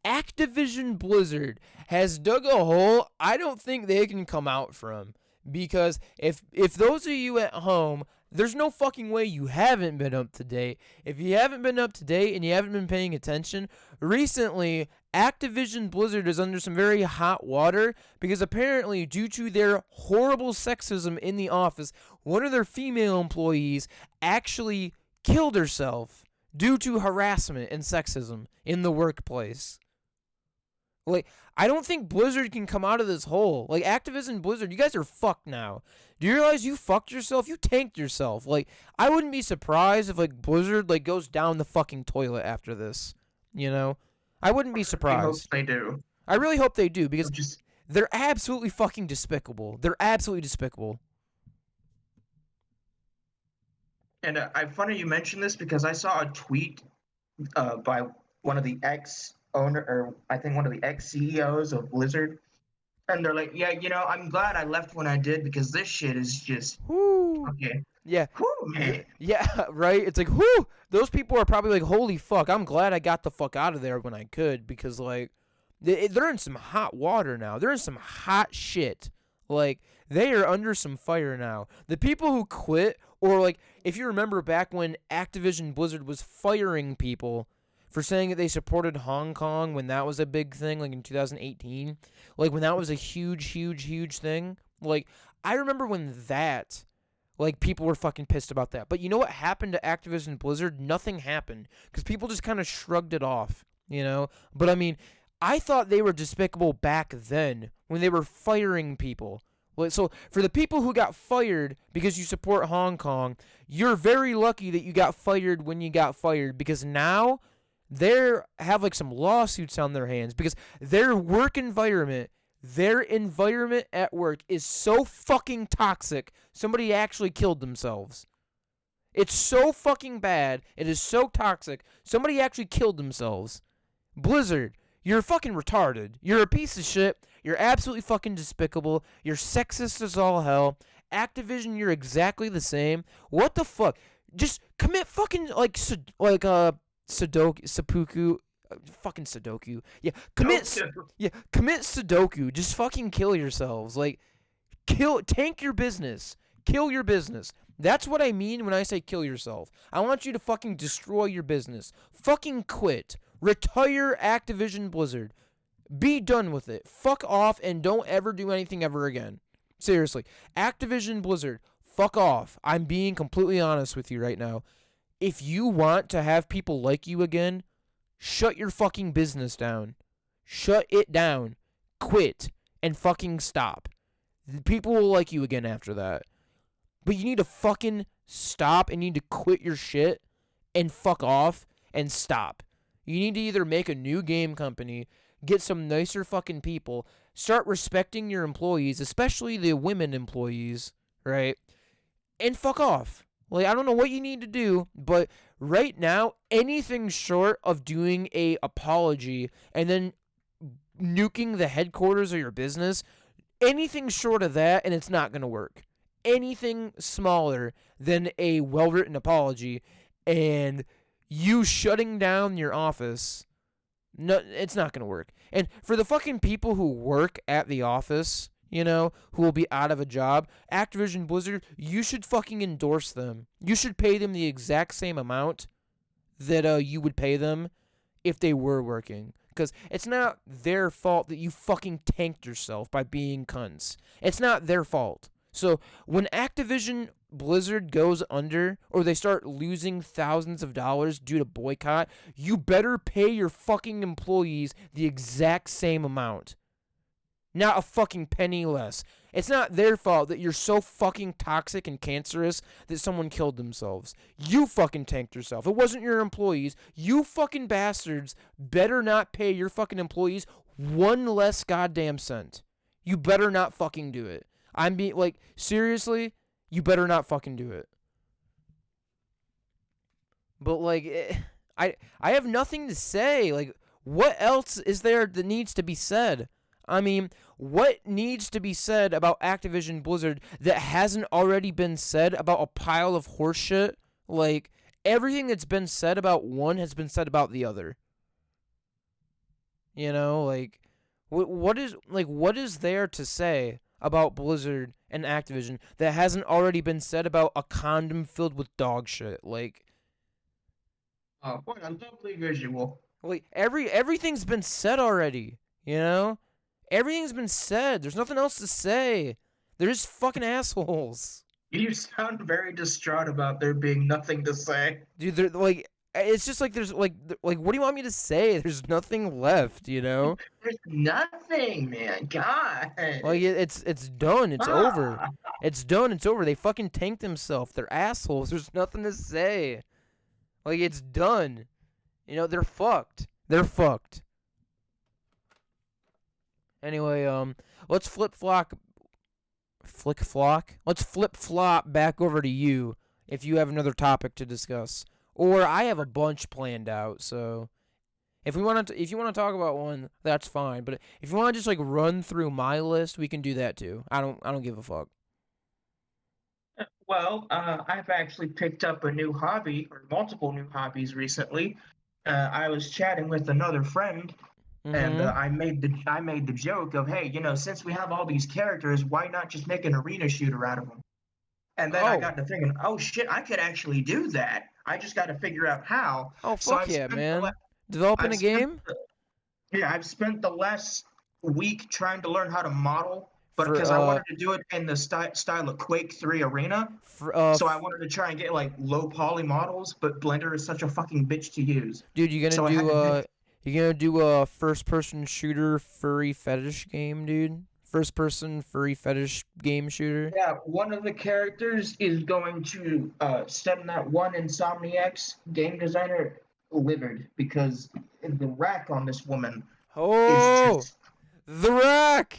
Activision Blizzard has dug a hole I don't think they can come out from. Because if those of you at home, there's no fucking way you haven't been up to date. If you haven't been up to date and you haven't been paying attention, recently Activision Blizzard is under some very hot water because apparently due to their horrible sexism in the office, one of their female employees actually killed herself due to harassment and sexism in the workplace. Like, I don't think Blizzard can come out of this hole. Like, Activision Blizzard, you guys are fucked now. Do you realize you fucked yourself? You tanked yourself. Like, I wouldn't be surprised if, like, Blizzard, like, goes down the fucking toilet after this. You know? I wouldn't be I hope surprised. they do. I really hope they do, because Just they're absolutely fucking despicable. They're absolutely despicable. and funny you mentioned this because I saw a tweet by one of the ex owner, or I think one of the ex CEOs of Blizzard, and they're like, yeah, I'm glad I left when I did because this shit is just Whoo. okay. Yeah. Whew, man. Yeah, right? It's like, whoo! Those people are probably like, holy fuck, I'm glad I got the fuck out of there when I could, because, like, they're in some hot water now. They're in some hot shit. Like, they are under some fire now. The people who quit, or, like, if you remember back when Activision Blizzard was firing people for saying that they supported Hong Kong when that was a big thing, like in 2018, like when that was a huge, huge, huge thing. Like, I remember when that, like, people were fucking pissed about that. But you know what happened to Activision Blizzard? Nothing happened. Because people just kind of shrugged it off, you know? But, I mean, I thought they were despicable back then when they were firing people. So, for the people who got fired because you support Hong Kong, you're very lucky that you got fired when you got fired. Because now they have, like, some lawsuits on their hands. Because their work environment... Their environment at work is so fucking toxic, somebody actually killed themselves. It's so fucking bad, it is so toxic, somebody actually killed themselves. Blizzard, you're fucking retarded. You're a piece of shit. You're absolutely fucking despicable. You're sexist as all hell. Activision, you're exactly the same. What the fuck? Just commit fucking Sudoku, seppuku, fucking Sudoku. Yeah, commit Sudoku. Just fucking kill yourselves. Like, tank your business. Kill your business. That's what I mean when I say kill yourself. I want you to fucking destroy your business. Fucking quit. Retire Activision Blizzard. Be done with it. Fuck off and don't ever do anything ever again. Seriously. Activision Blizzard, fuck off. I'm being completely honest with you right now. If you want to have people like you again, shut your fucking business down. Shut it down. Quit. And fucking stop. People will like you again after that. But you need to fucking stop and you need to quit your shit and fuck off and stop. You need to either make a new game company, get some nicer fucking people, start respecting your employees, especially the women employees, right? And fuck off. Like, I don't know what you need to do, but right now, anything short of doing a apology and then nuking the headquarters of your business, anything short of that, and it's not going to work. Anything smaller than a well-written apology and you shutting down your office, no, it's not going to work. And for the fucking people who work at the office, you know, who will be out of a job, Activision Blizzard, you should fucking endorse them. You should pay them the exact same amount that you would pay them if they were working. Because it's not their fault that you fucking tanked yourself by being cunts. It's not their fault. So when Activision Blizzard goes under or they start losing thousands of dollars due to boycott, you better pay your fucking employees the exact same amount. Not a fucking penny less. It's not their fault that you're so fucking toxic and cancerous that someone killed themselves. You fucking tanked yourself. It wasn't your employees. You fucking bastards better not pay your fucking employees one less goddamn cent. You better not fucking do it. I'm being, like, seriously, you better not fucking do it. But, like, I have nothing to say. Like, what else is there that needs to be said? I mean, what needs to be said about Activision Blizzard that hasn't already been said about a pile of horseshit? Like, everything that's been said about one has been said about the other. You know, like, what is there to say about Blizzard and Activision that hasn't already been said about a condom filled with dog shit? Like, oh, what a lovely visual. Like, everything's been said already, you know? Everything's been said. There's nothing else to say. They're just fucking assholes. You sound very distraught about there being nothing to say. Dude, they're like, it's just like there's like what do you want me to say? There's nothing left, you know? There's nothing, man. God. Like, it's done. It's over. It's done. It's over. They fucking tanked themselves. They're assholes. There's nothing to say. Like, it's done. You know, they're fucked. They're fucked. Anyway, let's flip-flop. Let's flip-flop back over to you if you have another topic to discuss. Or I have a bunch planned out, so if you want to talk about one, that's fine. But if you want to just like run through my list, we can do that too. I don't give a fuck. Well, I've actually picked up a new hobby or multiple new hobbies recently. I was chatting with another friend, and I made the joke of, hey, you know, since we have all these characters, why not just make an arena shooter out of them? And then I got to thinking, oh shit, I could actually do that. I just got to figure out how. Oh fuck yeah, man! Developing a game? I've spent the last week trying to learn how to model, but because I wanted to do it in the style of Quake 3 Arena, so I wanted to try and get like low poly models. But Blender is such a fucking bitch to use. Dude, you gonna do a first person shooter furry fetish game, dude? First person furry fetish game shooter? Yeah, one of the characters is going to stem that one Insomniac's game designer livid because the rack on this woman is just... the rack!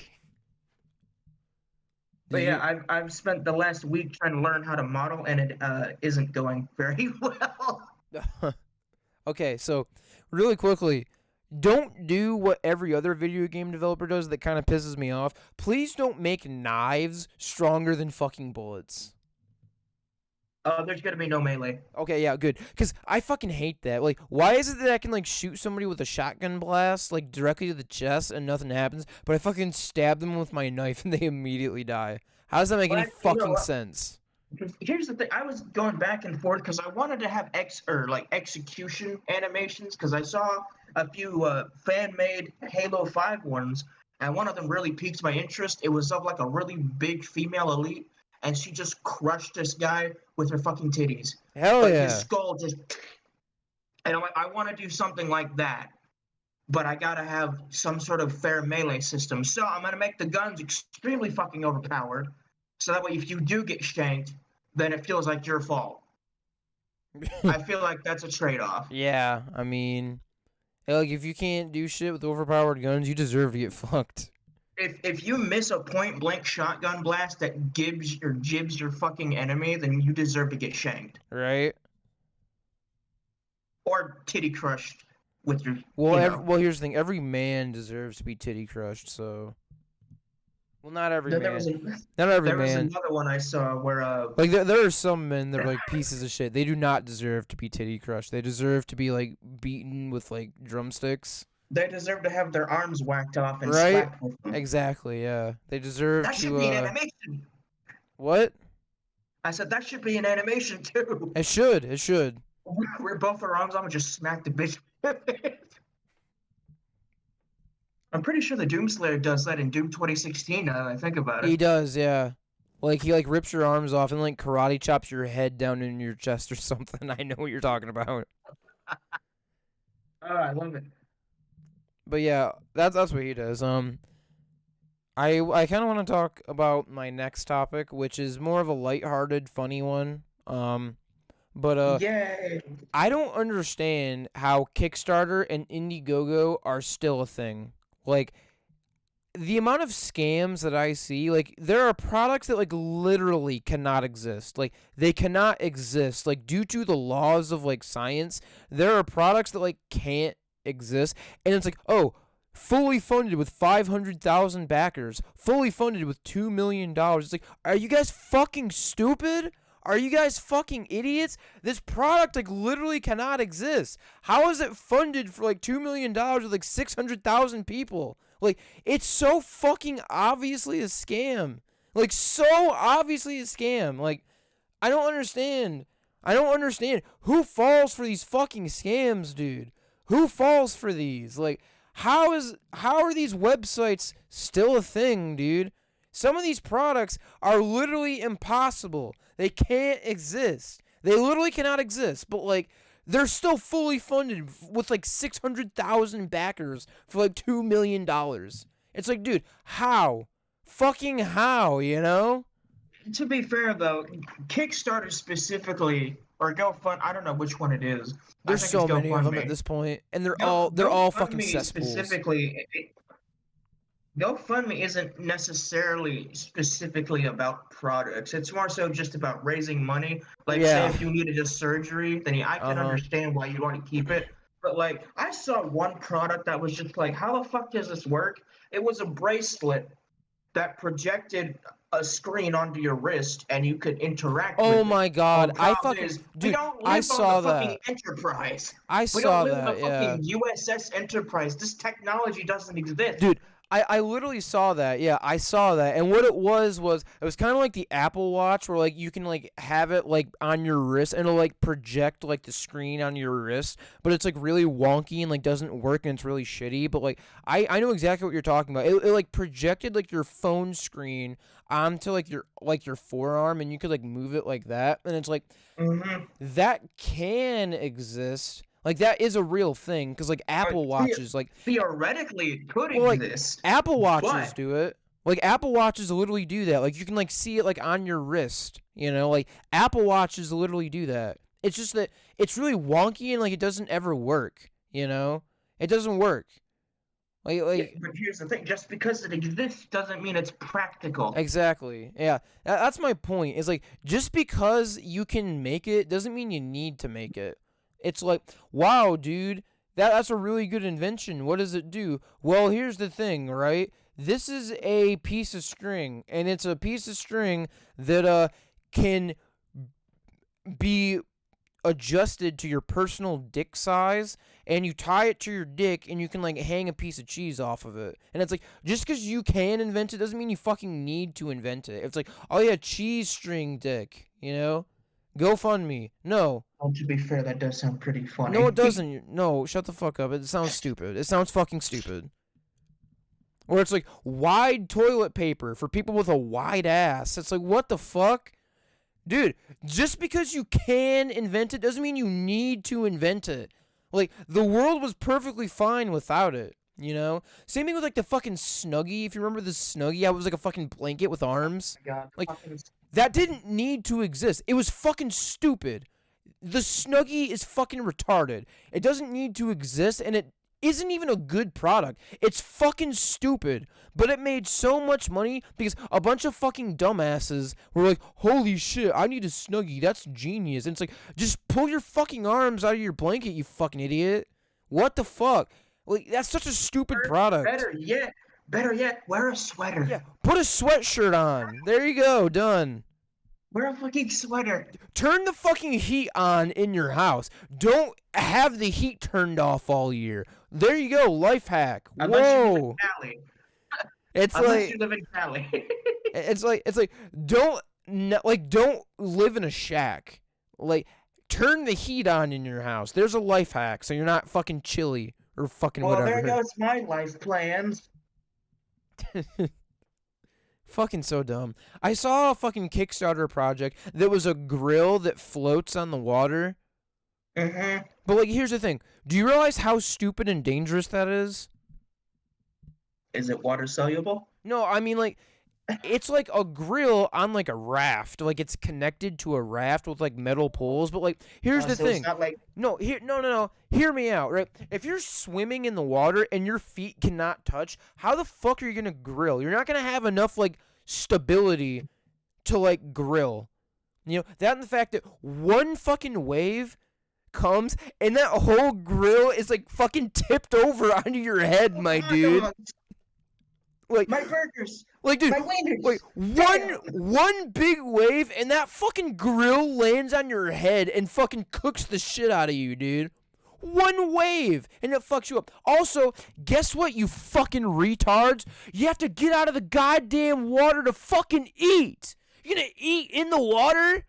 But yeah, I've spent the last week trying to learn how to model, and it isn't going very well. Okay, so really quickly, don't do what every other video game developer does that kind of pisses me off. Please don't make knives stronger than fucking bullets. There's gonna be no melee. Okay, yeah, good. Because I fucking hate that. Like, why is it that I can, like, shoot somebody with a shotgun blast, like, directly to the chest and nothing happens, but I fucking stab them with my knife and they immediately die? How does that make any fucking sense? Here's the thing. I was going back and forth because I wanted to have execution animations because I saw a few fan-made Halo 5 ones, and one of them really piqued my interest. It was of like a really big female elite, and she just crushed this guy with her fucking titties. Hell like yeah. His skull just. And I'm like, I want to do something like that, but I gotta have some sort of fair melee system. So I'm gonna make the guns extremely fucking overpowered, so that way if you do get shanked, then it feels like your fault. I feel like that's a trade-off. Yeah, I mean, like, if you can't do shit with overpowered guns, you deserve to get fucked. If you miss a point-blank shotgun blast that jibs your fucking enemy, then you deserve to get shanked. Right? Or titty crushed with your. Well, here's the thing. Every man deserves to be titty crushed, so. Well, not every man. Not every man. There was another one I saw where like there are some men that are like pieces of shit. They do not deserve to be titty crushed. They deserve to be like beaten with like drumsticks. They deserve to have their arms whacked off and slapped with them. Exactly, yeah. They deserve that to. That should be an animation. What? I said that should be an animation too. It should. It should. Where both our arms, I'm gonna just smack the bitch. I'm pretty sure the Doomslayer does that in Doom 2016. Now that I think about it. He does, yeah. Like he like rips your arms off and like karate chops your head down in your chest or something. I know what you're talking about. Oh, I love it. But yeah, that's what he does. I kind of want to talk about my next topic, which is more of a lighthearted, funny one. But Yay. I don't understand how Kickstarter and Indiegogo are still a thing. Like, the amount of scams that I see, like, there are products that, like, literally cannot exist. Like, they cannot exist. Like, due to the laws of, like, science, there are products that, like, can't exist. And it's like, oh, fully funded with 500,000 backers. Fully funded with $2 million. It's like, are you guys fucking stupid? Are you guys fucking idiots? This product, like, literally cannot exist. How is it funded for, like, $2 million with, like, 600,000 people? Like, it's so fucking obviously a scam. Like, so obviously a scam. Like, I don't understand. Who falls for these fucking scams, dude? Who falls for these? Like, how are these websites still a thing, dude? Some of these products are literally impossible. They can't exist. They literally cannot exist. But, like, they're still fully funded with, like, 600,000 backers for, like, $2 million. It's like, dude, how? Fucking how, you know? To be fair, though, Kickstarter specifically, or GoFundMe, I don't know which one it is. There's so many of them at this point, and they're all fucking cesspools. Specifically, GoFundMe isn't necessarily specifically about products. It's more so just about raising money. Like, say if you needed a surgery, then I can understand why you want to keep it. But, like, I saw one product that was just like, how the fuck does this work? It was a bracelet that projected a screen onto your wrist, and you could interact with it. Oh my god, I fucking... Dude, I saw that. Fucking Enterprise. I saw that, We don't live on the fucking USS Enterprise. This technology doesn't exist. Dude, I literally saw that. Yeah, I saw that. And what it was it was kind of like the Apple Watch where, like, you can, like, have it, like, on your wrist and it'll, like, project, like, the screen on your wrist. But it's, like, really wonky and, like, doesn't work and it's really shitty. But, like, I know exactly what you're talking about. It like, projected, like, your phone screen onto, like, your forearm and you could, like, move it like that. And it's, like, that can exist. Like, that is a real thing, because, like, Apple Watches, like... Theoretically, it could exist. Like, Apple Watches do it. Like, Apple Watches literally do that. Like, you can, like, see it, like, on your wrist, you know? Like, Apple Watches literally do that. It's just that it's really wonky and, like, it doesn't ever work, you know? It doesn't work. Like, yeah, but here's the thing. Just because it exists doesn't mean it's practical. Exactly. Yeah. That's my point. It's like, just because you can make it doesn't mean you need to make it. It's like, wow, dude, That's a really good invention. What does it do? Well, here's the thing, right? This is a piece of string, and it's a piece of string that can be adjusted to your personal dick size, and you tie it to your dick, and you can like hang a piece of cheese off of it. And it's like, just because you can invent it doesn't mean you fucking need to invent it. It's like, oh yeah, cheese string dick, you know? GoFundMe. No. Well, to be fair, that does sound pretty funny. No, it doesn't. No, shut the fuck up. It sounds stupid. It sounds fucking stupid. Or it's like wide toilet paper for people with a wide ass. It's like, what the fuck? Dude, just because you can invent it doesn't mean you need to invent it. Like, the world was perfectly fine without it, you know? Same thing with, like, the fucking Snuggie. If you remember the Snuggie, it was like a fucking blanket with arms. Oh my God, like, that didn't need to exist. It was fucking stupid. The Snuggie is fucking retarded. It doesn't need to exist, and it isn't even a good product. It's fucking stupid. But it made so much money because a bunch of fucking dumbasses were like, holy shit, I need a Snuggie. That's genius. And it's like, just pull your fucking arms out of your blanket, you fucking idiot. What the fuck? Like, that's such a stupid product. Better yet, wear a sweater. Yeah, put a sweatshirt on. There you go, done. Wear a fucking sweater. Turn the fucking heat on in your house. Don't have the heat turned off all year. There you go, life hack. Unless you live in Whoa. Cali. It's Unless like you live in Cali. it's like don't live in a shack. Like, turn the heat on in your house. There's a life hack, so you're not fucking chilly or fucking Well, whatever. there goes my life plans. Fucking so dumb. I saw a fucking Kickstarter project that was a grill that floats on the water. Mm-hmm. But, like, here's the thing. Do you realize how stupid and dangerous that is? Is it water soluble? No, I mean, like, it's like a grill on, like, a raft. Like, it's connected to a raft with, like, metal poles. But, like, here's the So thing. It's not like... No. Hear me out, right? If you're swimming in the water and your feet cannot touch, how the fuck are you gonna grill? You're not gonna have enough, like, stability to, like, grill. You know, that and the fact that one fucking wave comes and that whole grill is, like, fucking tipped over onto your head, my dude. Like, my burgers. Like, dude, my wieners. like, one big wave and that fucking grill lands on your head and fucking cooks the shit out of you, dude. One wave and it fucks you up. Also, guess what, you fucking retards? You have to get out of the goddamn water to fucking eat. You're gonna eat in the water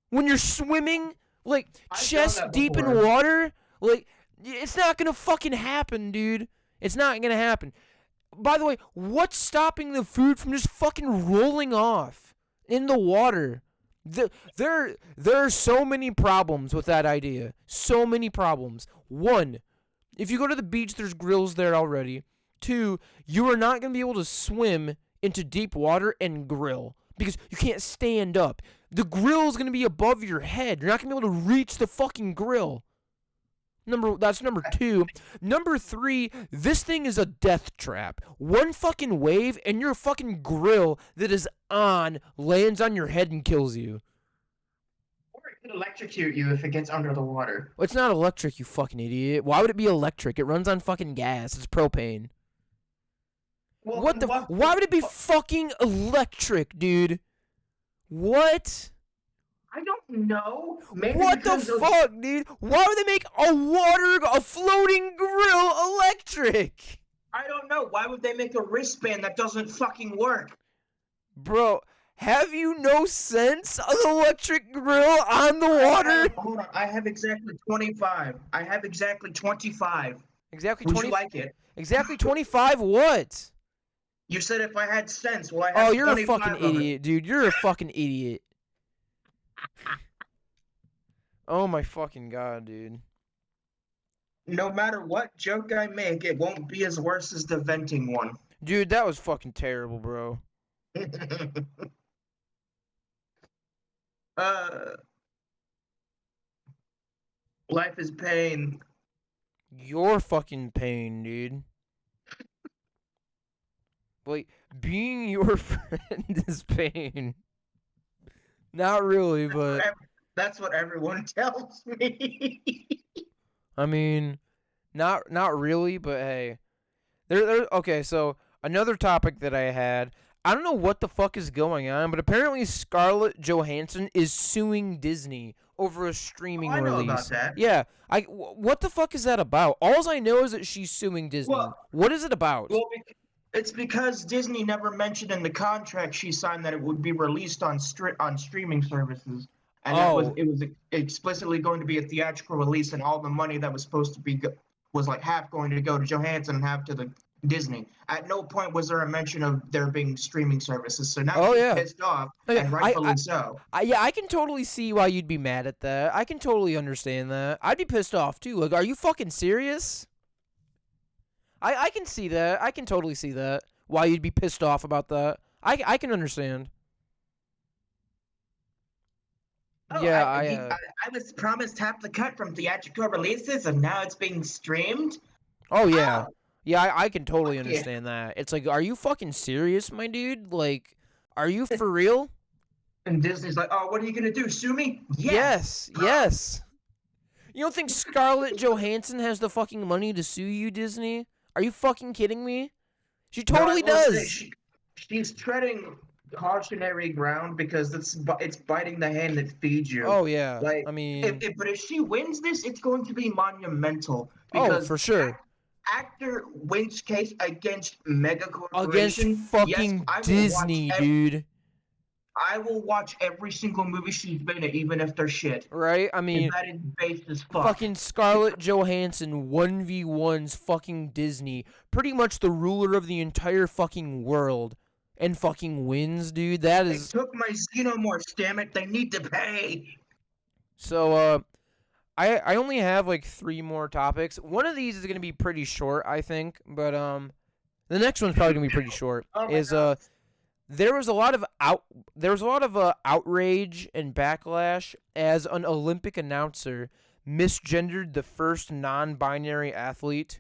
when you're swimming, like, chest deep in water? Like, it's not gonna fucking happen, dude. It's not gonna happen. By the way, what's stopping the food from just fucking rolling off in the water? There are so many problems with that idea. So many problems. One, if you go to the beach, there's grills there already. Two, you are not going to be able to swim into deep water and grill because you can't stand up. The grill is going to be above your head. You're not going to be able to reach the fucking grill. That's number two. Number three, this thing is a death trap. One fucking wave and your fucking grill that is on lands on your head and kills you. Or it could electrocute you if it gets under the water. Well, it's not electric, you fucking idiot. Why would it be electric? It runs on fucking gas. It's propane. Well, Why would it be fucking electric, dude? What? I don't know. Maybe what the fuck, dude? Why would they make a floating grill electric? I don't know. Why would they make a wristband that doesn't fucking work? Bro, have you no sense? An electric grill on the water? Hold on. I have exactly 25. Exactly 25. Exactly 20. Would you like it? Exactly 25 what? You said if I had sense. Well, I have you're a fucking idiot, dude. You're a fucking idiot. Oh my fucking god, dude. No matter what joke I make, it won't be as worse as the venting one. Dude, that was fucking terrible, bro. Life is pain. You're fucking pain, dude. Like, being your friend is pain. Not really, but... That's what everyone tells me. I mean, Not really, but hey. Okay, so another topic that I had, I don't know what the fuck is going on, but apparently Scarlett Johansson is suing Disney over a Oh, streaming I know about release. that. Yeah, what the fuck is that about? All I know is that she's suing Disney. Well, What is it about? well, it's because Disney never mentioned in the contract she signed that it would be released on streaming services, and that Oh, it was explicitly going to be a theatrical release, and all the money that was supposed to be was like half going to go to Johansson and half to the Disney. At no point was there a mention of there being streaming services, so now oh she's yeah. pissed off, Okay, and rightfully so. yeah, I can totally see why you'd be mad at that. I can totally understand that. I'd be pissed off too. Like, are you fucking serious? I can see that. I can totally see that. Why you'd be pissed off about that. I can understand. Oh, Yeah, I was promised half the cut from theatrical releases, and now it's being streamed. oh yeah. Oh, Yeah, I can totally fuck yeah. understand that. It's like, are you fucking serious, my dude? Like, are you for real? And Disney's like, oh, what are you gonna do? Sue me? Yes, yes. You don't think Scarlett Johansson has the fucking money to sue you, Disney? Are you fucking kidding me? She No, I totally will say does. she's treading cautionary ground because it's biting the hand that feeds you. Oh yeah. Like, I mean, but if she wins this, it's going to be monumental oh, because for sure. actor wins case against mega Against corporation. Yes, fucking Disney, dude. I will watch every single movie she's been in, even if they're shit. Right? I And mean, that is based as fuck. fucking Scarlett Johansson 1v1's fucking Disney. Pretty much the ruler of the entire fucking world. And fucking wins, dude. That They is... took my Xenomorphs, damn it. They need to pay. So, I only have like 3 more topics. One of these is going to be pretty short, I think. But, the next one's probably going to be pretty short. Oh my God. There was a lot of outrage and backlash as an Olympic announcer misgendered the first non-binary athlete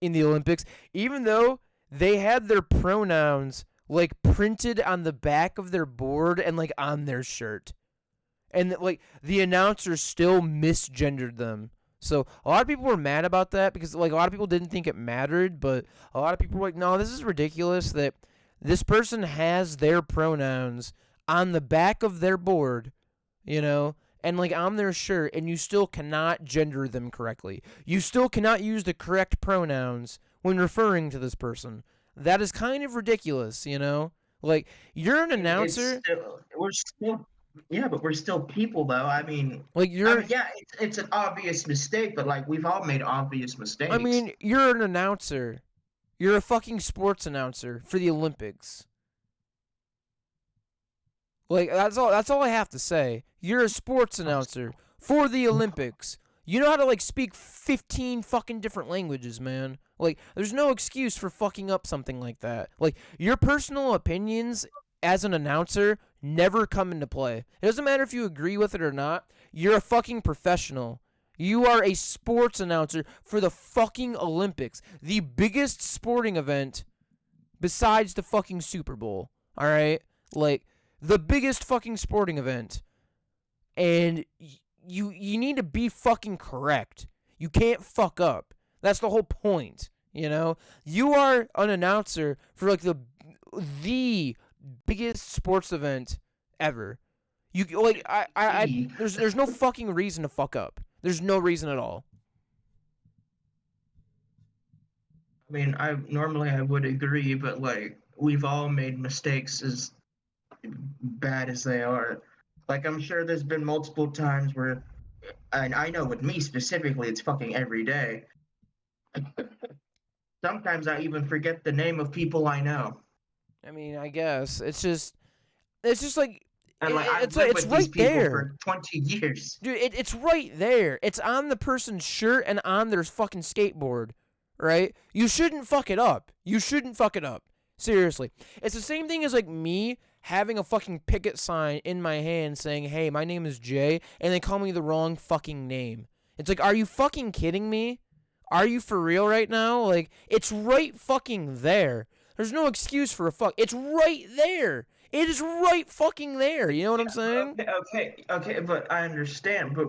in the Olympics, even though they had their pronouns like printed on the back of their board and like on their shirt, and like the announcer still misgendered them. So a lot of people were mad about that because like a lot of people didn't think it mattered, but a lot of people were like, no, this is ridiculous that this person has their pronouns on the back of their board, you know, and like on their shirt, and you still cannot gender them correctly. You still cannot use the correct pronouns when referring to this person. That is kind of ridiculous, you know? Like, you're an announcer. But we're still people, though. I mean, Like, yeah, it's an obvious mistake, but like we've all made obvious mistakes. I mean, you're an announcer. You're a fucking sports announcer for the Olympics. Like, that's all I have to say. You're a sports announcer for the Olympics. You know how to like speak 15 fucking different languages, man. Like, there's no excuse for fucking up something like that. Like, your personal opinions as an announcer never come into play. It doesn't matter if you agree with it or not. You're a fucking professional. You are a sports announcer for the fucking Olympics, the biggest sporting event besides the fucking Super Bowl. All right? Like, the biggest fucking sporting event. And you need to be fucking correct. You can't fuck up. That's the whole point, you know? You are an announcer for like the biggest sports event ever. You like there's no fucking reason to fuck up. There's no reason at all. I mean, I would agree, but like we've all made mistakes as bad as they are. Like I'm sure there's been multiple times where, and I know with me specifically, it's fucking every day. Sometimes I even forget the name of people I know. I mean, I guess it's just like And like I've it's lived like it's with right these people there, for 20 years. dude. It's right there. It's on the person's shirt and on their fucking skateboard, right? You shouldn't fuck it up. You shouldn't fuck it up. Seriously, it's the same thing as like me having a fucking picket sign in my hand saying, "Hey, my name is Jay," and they call me the wrong fucking name. It's like, are you fucking kidding me? Are you for real right now? Like, it's right fucking there. There's no excuse for a fuck. It's right there. It is right fucking there. You know what I'm saying? Okay, but I understand. But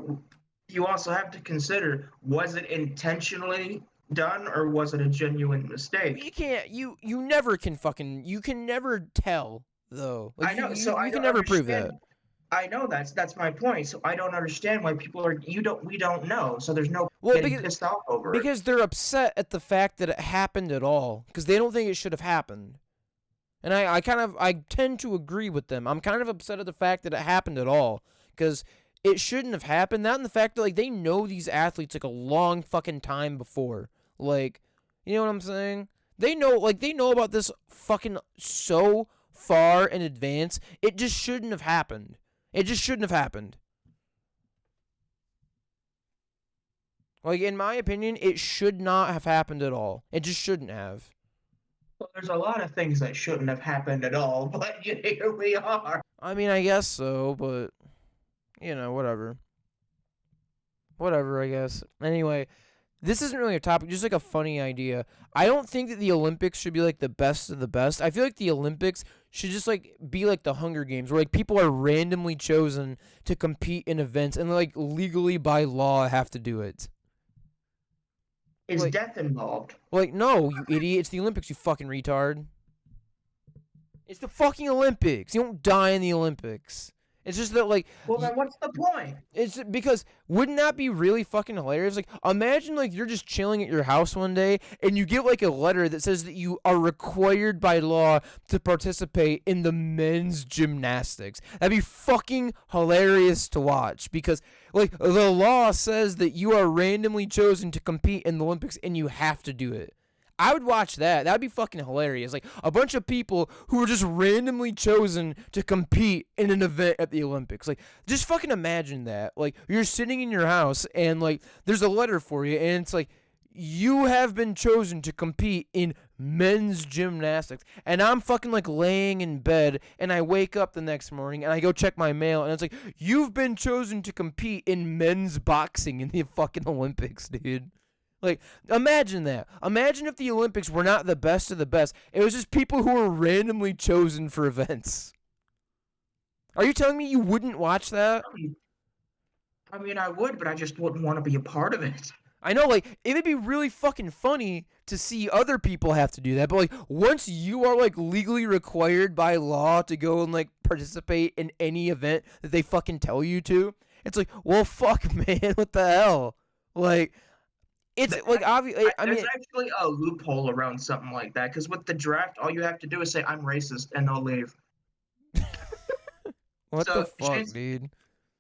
you also have to consider, was it intentionally done or was it a genuine mistake? You can't. You never can fucking. You can never tell though. Like I you know, so you, I you can don't never prove understand. that. I know that's my point. So I don't understand why people are we don't know. So there's no Well, getting pissed off over it. because they're upset at the fact that it happened at all because they don't think it should have happened. And I tend to agree with them. I'm kind of upset at the fact that it happened at all because it shouldn't have happened. Not in the fact that like they know these athletes like a long fucking time before. Like, you know what I'm saying? They know about this fucking so far in advance. It just shouldn't have happened. It just shouldn't have happened. Like in my opinion, it should not have happened at all. It just shouldn't have. Well, there's a lot of things that shouldn't have happened at all, but here we are. I mean, I guess so, but you know, whatever. Whatever, I guess. Anyway, this isn't really a topic, just like a funny idea. I don't think that the Olympics should be like the best of the best. I feel like the Olympics should just like be like the Hunger Games, where like people are randomly chosen to compete in events and like legally by law have to do it. Is Like, death involved? like no, you idiot! It's the Olympics, you fucking retard. It's the fucking Olympics. You don't die in the Olympics. It's just that like Well, then what's the point? it's because wouldn't that be really fucking hilarious? Like imagine like you're just chilling at your house one day and you get like a letter that says that you are required by law to participate in the men's gymnastics. That'd be fucking hilarious to watch because like the law says that you are randomly chosen to compete in the Olympics and you have to do it. I would watch that. That'd be fucking hilarious. Like a bunch of people who were just randomly chosen to compete in an event at the Olympics. Like just fucking imagine that. Like you're sitting in your house and like there's a letter for you and it's like you have been chosen to compete in men's gymnastics. And I'm fucking like laying in bed and I wake up the next morning and I go check my mail and it's like you've been chosen to compete in men's boxing in the fucking Olympics, dude. Like, imagine that. Imagine if the Olympics were not the best of the best. It was just people who were randomly chosen for events. Are you telling me you wouldn't watch that? I mean, I would, but I just wouldn't want to be a part of it. I know, like, it'd be really fucking funny to see other people have to do that. But, like, once you are, like, legally required by law to go and, like, participate in any event that they fucking tell you to, it's like, well, fuck, man, what the hell? Like, it's like obviously. I mean, There's actually a loophole around something like that because with the draft, all you have to do is say I'm racist, and they'll leave. what the So fuck, dude?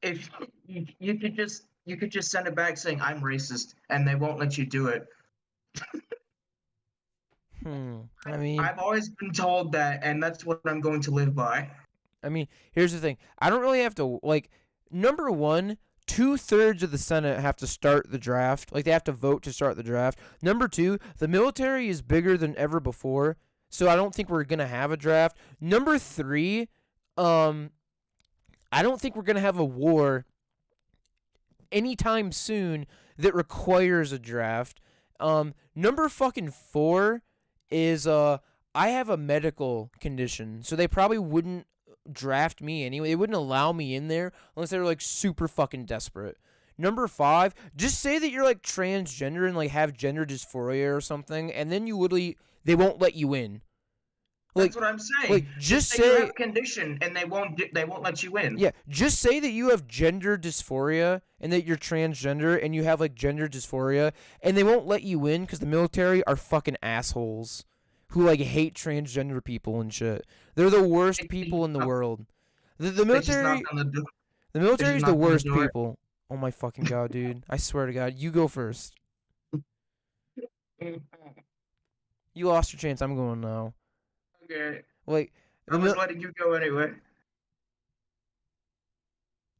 if you could just send it back saying I'm racist, and they won't let you do it. I mean, I've always been told that, and that's what I'm going to live by. I mean, here's the thing. I don't really have to like. Number one, 2/3 of the Senate have to start the draft. Like they have to vote to start the draft. Number two, the military is bigger than ever before, so I don't think we're gonna have a draft. Number three, I don't think we're gonna have a war anytime soon that requires a draft. Number fucking four is I have a medical condition, so they probably wouldn't draft me anyway. They wouldn't allow me in there unless they were like super fucking desperate. Number five, just say that you're like transgender and like have gender dysphoria or something, and then you literally they won't let you in. That's what I'm saying. Like just say you say have a condition, and they won't let you in. yeah, just say that you have gender dysphoria and that you're transgender and you have like gender dysphoria, and they won't let you in because the military are fucking assholes who like hate transgender people and shit. They're the worst people in the world. The military, the military is the worst people. Oh my fucking god, dude! I swear to God, you go first. You lost your chance. I'm going now. Okay. Like I was letting you go anyway.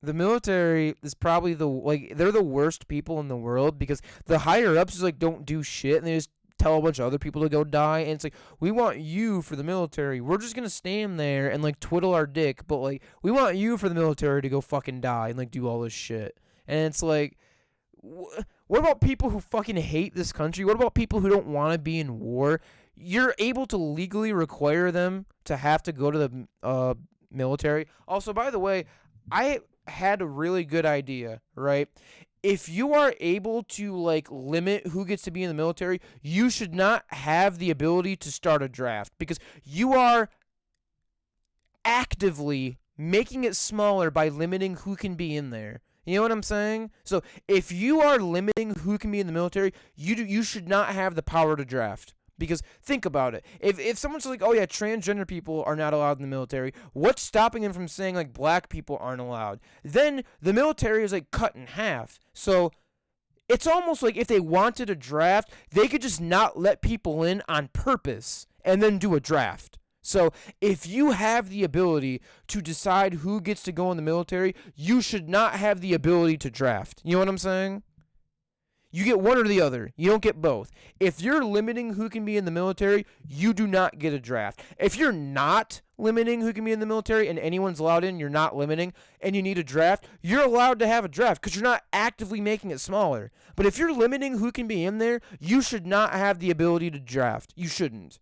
the military is probably they're the worst people in the world because the higher ups just like don't do shit and they just tell a bunch of other people to go die, and it's like we want you for the military. We're just gonna stand there and like twiddle our dick, but like we want you for the military to go fucking die and like do all this shit. And it's like, what about people who fucking hate this country? What about people who don't want to be in war? You're able to legally require them to have to go to the military. Also, by the way, I had a really good idea, right? if you are able to like limit who gets to be in the military, you should not have the ability to start a draft because you are actively making it smaller by limiting who can be in there. You know what I'm saying? So if you are limiting who can be in the military, you should not have the power to draft. Because think about it. If someone's like, oh yeah, transgender people are not allowed in the military, what's stopping them from saying like black people aren't allowed? Then the military is like cut in half. So it's almost like if they wanted a draft, they could just not let people in on purpose and then do a draft. So if you have the ability to decide who gets to go in the military, you should not have the ability to draft. You know what I'm saying? You get one or the other. You don't get both. If you're limiting who can be in the military, you do not get a draft. If you're not limiting who can be in the military and anyone's allowed in, you're not limiting, and you need a draft, you're allowed to have a draft because you're not actively making it smaller. But if you're limiting who can be in there, you should not have the ability to draft. You shouldn't.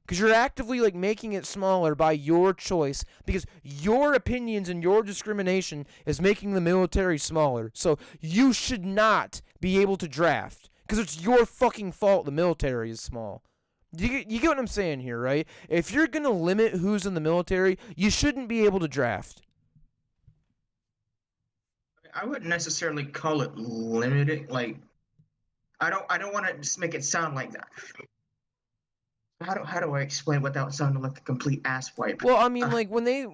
Because you're actively like making it smaller by your choice. Because your opinions and your discrimination is making the military smaller. So you should not be able to draft. Because it's your fucking fault the military is small. You get what I'm saying here, right? If you're going to limit who's in the military, you shouldn't be able to draft. I wouldn't necessarily call it limited. Like, I don't want to just make it sound like that. How do I explain without sounding like a complete asswipe? Well, I mean, when they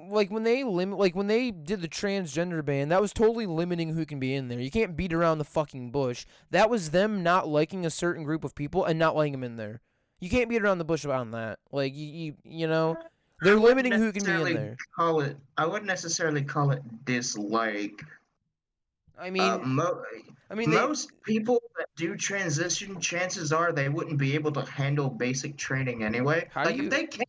did the transgender ban, that was totally limiting who can be in there. You can't beat around the fucking bush. That was them not liking a certain group of people and not letting them in there. You can't beat around the bush about that. Like you know, they're limiting who can be in there. I wouldn't necessarily call it dislike. I mean, most people that do transition, chances are they wouldn't be able to handle basic training anyway. If they can,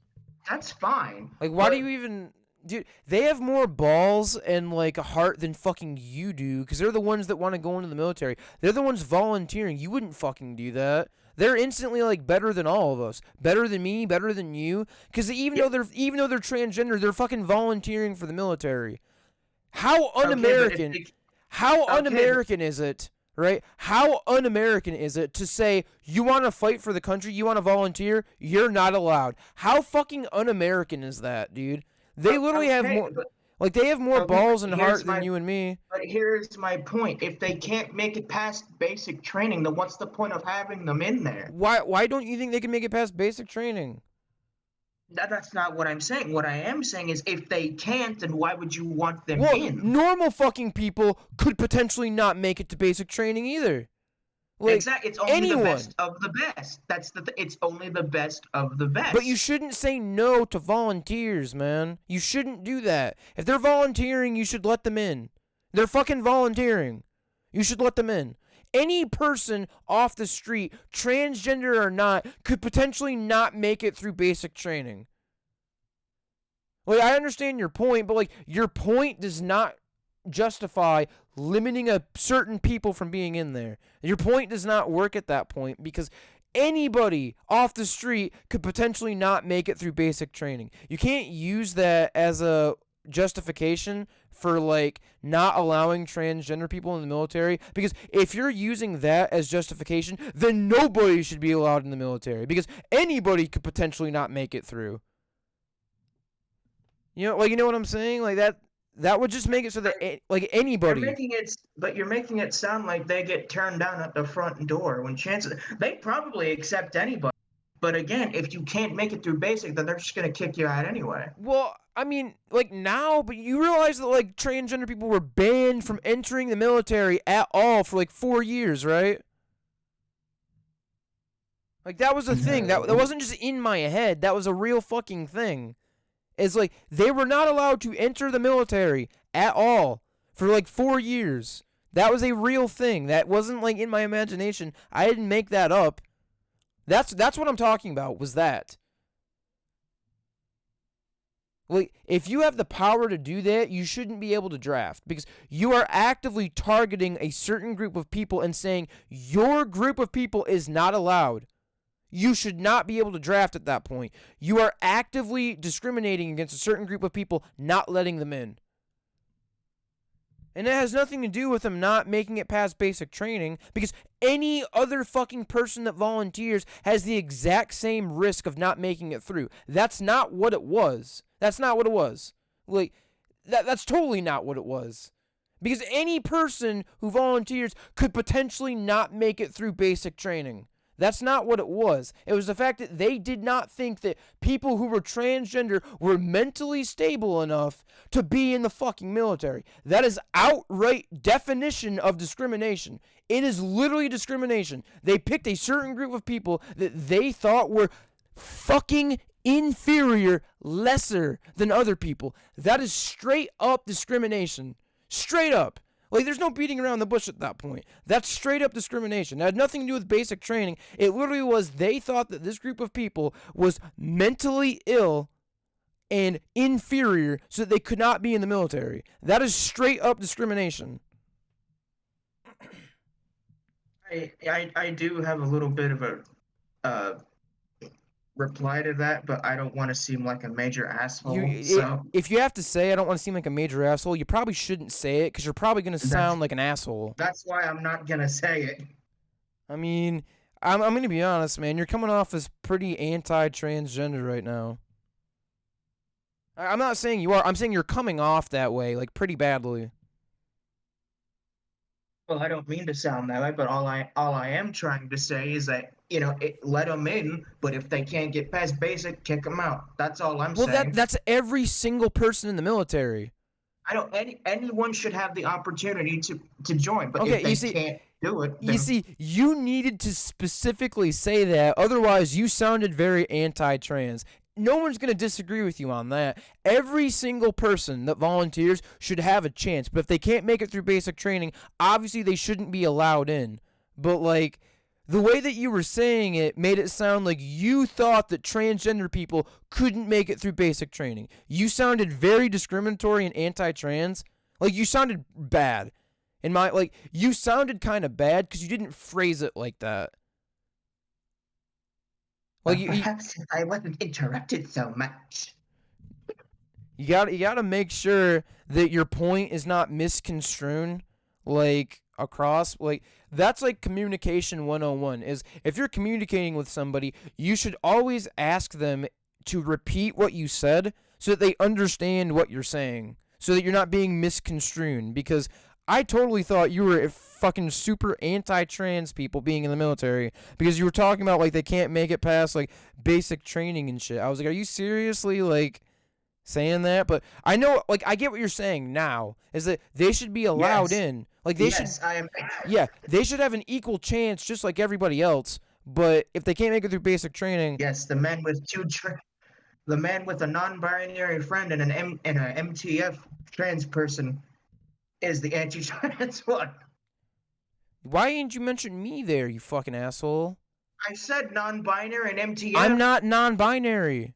that's fine. Like, why do you even... Dude, they have more balls and, like, a heart than fucking you do, because they're the ones that want to go into the military. They're the ones volunteering. You wouldn't fucking do that. They're instantly, like, better than all of us. Better than me, better than you. Because even though they're transgender, they're fucking volunteering for the military. How un-American... How un-American is it, right? How un-American is it to say, you want to fight for the country, you want to volunteer, you're not allowed? How fucking un-American is that, dude? They literally have more... Like, they have more balls and heart than you and me. But here's my point. If they can't make it past basic training, then what's the point of having them in there? Why don't you think they can make it past basic training? That's not what I'm saying. What I am saying is if they can't, then why would you want them in? Normal fucking people could potentially not make it to basic training either. Like, exactly. It's only the best of the best. It's only the best of the best. But you shouldn't say no to volunteers, man. You shouldn't do that. If they're volunteering, you should let them in. They're fucking volunteering. You should let them in. Any person off the street, transgender or not, could potentially not make it through basic training. Like, I understand your point, but, like, your point does not justify limiting a certain people from being in there. Your point does not work at that point because anybody off the street could potentially not make it through basic training. You can't use that as a justification for like not allowing transgender people in the military, because if you're using that as justification, then nobody should be allowed in the military because anybody could potentially not make it through. You know, like, you know what I'm saying? Like that would just make it so that like anybody. You're making it sound like they get turned down at the front door when chances they probably accept anybody. But again, if you can't make it through basic, then they're just gonna kick you out anyway. Well, I mean, like now, but you realize that like transgender people were banned from entering the military at all for like 4 years, right? Like that was a thing. That wasn't just in my head. That was a real fucking thing. It's like they were not allowed to enter the military at all for like 4 years. That was a real thing. That wasn't like in my imagination. I didn't make that up. That's what I'm talking about, was that. Like, if you have the power to do that, you shouldn't be able to draft because you are actively targeting a certain group of people and saying your group of people is not allowed. You should not be able to draft at that point. You are actively discriminating against a certain group of people, not letting them in. And it has nothing to do with them not making it past basic training, because any other fucking person that volunteers has the exact same risk of not making it through. That's not what it was. That's not what it was. Like, that's totally not what it was. Because any person who volunteers could potentially not make it through basic training. That's not what it was. It was the fact that they did not think that people who were transgender were mentally stable enough to be in the fucking military. That is outright definition of discrimination. It is literally discrimination. They picked a certain group of people that they thought were fucking inferior, lesser than other people. That is straight up discrimination. Straight up. Like, there's no beating around the bush at that point. That's straight up discrimination. It had nothing to do with basic training. It literally was they thought that this group of people was mentally ill and inferior so that they could not be in the military. That is straight up discrimination. I do have a little bit of a reply to that, but I don't want to seem like a major asshole. If you have to say I don't want to seem like a major asshole, you probably shouldn't say it because you're probably going to sound like an asshole. That's why I'm not going to say it. I mean, I'm going to be honest, man. You're coming off as pretty anti-transgender right now. I'm not saying you are. I'm saying you're coming off that way, like, pretty badly. Well, I don't mean to sound that way, but all I am trying to say is that, let them in, but if they can't get past basic, kick them out. That's all I'm saying. Well, that's every single person in the military. Anyone should have the opportunity to join, but okay, if they can't do it, then... You see, you needed to specifically say that, otherwise you sounded very anti-trans. No one's going to disagree with you on that. Every single person that volunteers should have a chance, but if they can't make it through basic training, obviously they shouldn't be allowed in. But, like, the way that you were saying it made it sound like you thought that transgender people couldn't make it through basic training. You sounded very discriminatory and anti-trans. Like, you sounded bad. You sounded kind of bad because you didn't phrase it like that. Like, perhaps if I wasn't interrupted so much. You gotta make sure that your point is not misconstrued, like, across. Like, that's like communication 101, is if you're communicating with somebody, you should always ask them to repeat what you said so that they understand what you're saying, so that you're not being misconstrued, because I totally thought you were fucking super anti-trans people being in the military because you were talking about, like, they can't make it past, like, basic training and shit. I was like, are you seriously, like, saying that? But I know, like, I get what you're saying now, is that they should be allowed in. Like, they should... I am... Yeah, they should have an equal chance just like everybody else, but if they can't make it through basic training... Yes, the man with the man with a non-binary friend and an MTF trans person is the anti-trans one. Why didn't you mention me there, you fucking asshole? I said non-binary and MTF. I'm not non-binary.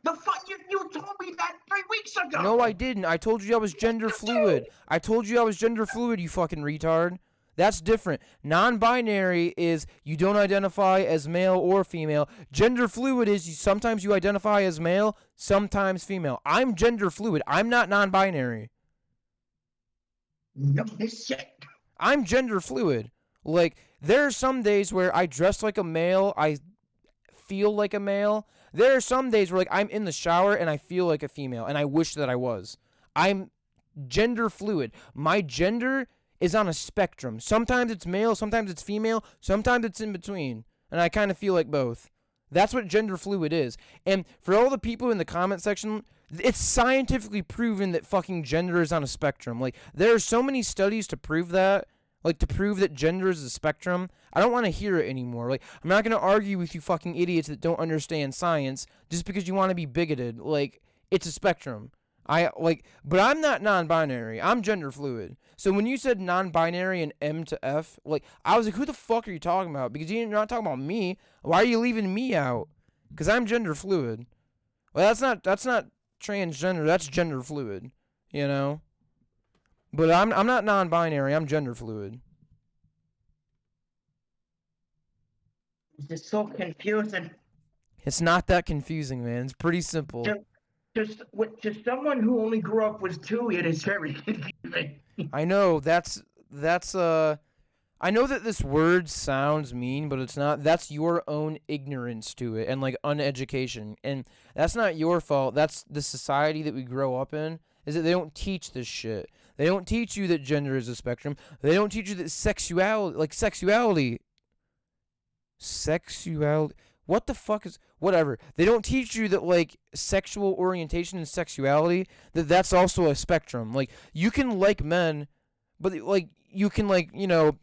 The fuck? You told me that 3 weeks ago. No, I didn't. I told you I was gender fluid. I told you I was gender fluid, you fucking retard. That's different. Non-binary is you don't identify as male or female. Gender fluid is sometimes you identify as male, sometimes female. I'm gender fluid. I'm not non-binary. No, this shit. I'm gender fluid. Like, there are some days where I dress like a male, I feel like a male. There are some days where, like, I'm in the shower and I feel like a female, and I wish that I was. I'm gender fluid. My gender is on a spectrum. Sometimes it's male, sometimes it's female, sometimes it's in between. And I kind of feel like both. That's what gender fluid is. And for all the people in the comment section, it's scientifically proven that fucking gender is on a spectrum. Like, there are so many studies to prove that. Like, to prove that gender is a spectrum. I don't want to hear it anymore. Like, I'm not going to argue with you fucking idiots that don't understand science just because you want to be bigoted. Like, it's a spectrum. But I'm not non-binary. I'm gender fluid. So when you said non-binary and M to F, like, I was like, who the fuck are you talking about? Because you're not talking about me. Why are you leaving me out? Because I'm gender fluid. Well, that's not transgender. That's gender fluid. You know? But I'm not non-binary. I'm gender fluid. It's just so confusing. It's not that confusing, man. It's pretty simple. Just someone who only grew up with two, it is very confusing. I know that's I know that this word sounds mean, but it's not. That's your own ignorance to it and like uneducation. And that's not your fault. That's the society that we grow up in. Is that they don't teach this shit. They don't teach you that gender is a spectrum. They don't teach you that sexuality. What the fuck is whatever? They don't teach you that like sexual orientation and sexuality that's also a spectrum. Like you can like men, but like you can like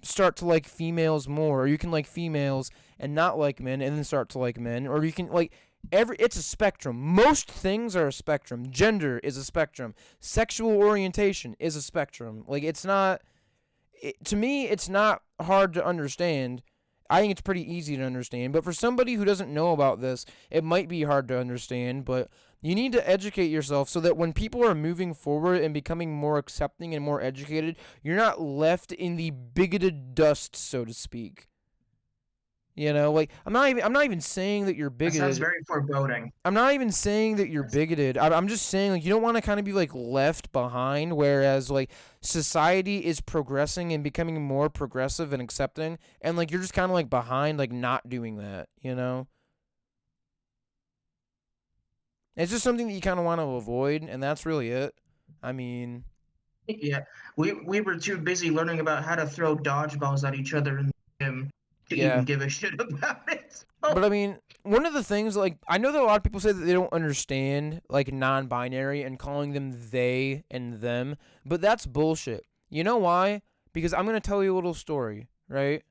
start to like females more, or you can like females and not like men and then start to like men, or you can like it's a spectrum. Most things are a spectrum. Gender is a spectrum. Sexual orientation is a spectrum. Like it's not to me it's not hard to understand. I think it's pretty easy to understand, but for somebody who doesn't know about this, it might be hard to understand, but you need to educate yourself so that when people are moving forward and becoming more accepting and more educated, you're not left in the bigoted dust, so to speak. Like I'm not even saying that you're That bigoted. sounds very foreboding. I'm not even saying that you're bigoted. I'm just saying like you don't want to kind of be like left behind, whereas like society is progressing and becoming more progressive and accepting, and like you're just kind of like behind, like not doing that. It's just something that you kind of want to avoid, and that's really it. I mean, Yeah, we were too busy learning about how to throw dodgeballs at each other in the gym to yeah. even give a shit about it. But I mean, one of the things, like, I know that a lot of people say that they don't understand, like, non-binary and calling them they and them, but that's bullshit. You know why? Because I'm going to tell you a little story, right?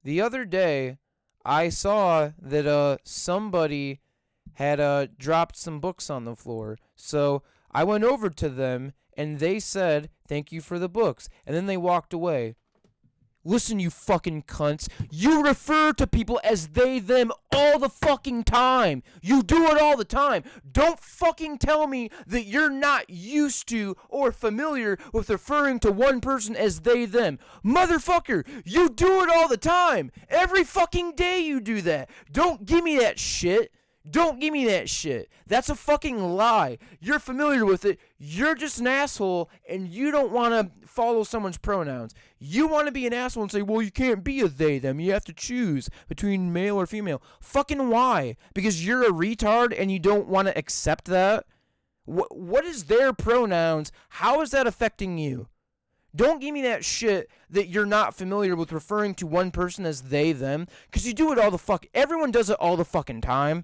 The other day, I saw that somebody had dropped some books on the floor. So I went over to them, and they said, "Thank you for the books." And then they walked away. Listen, you fucking cunts. You refer to people as they, them all the fucking time. You do it all the time. Don't fucking tell me that you're not used to or familiar with referring to one person as they, them. Motherfucker, you do it all the time. Every fucking day you do that. Don't give me that shit. Don't give me that shit. That's a fucking lie. You're familiar with it. You're just an asshole, and you don't want to follow someone's pronouns. You want to be an asshole and say, well, you can't be a they, them. You have to choose between male or female. Fucking why? Because you're a retard and you don't want to accept that? What is their pronouns? How is that affecting you? Don't give me that shit that you're not familiar with referring to one person as they, them, because you do it all the fuck. Everyone does it all the fucking time.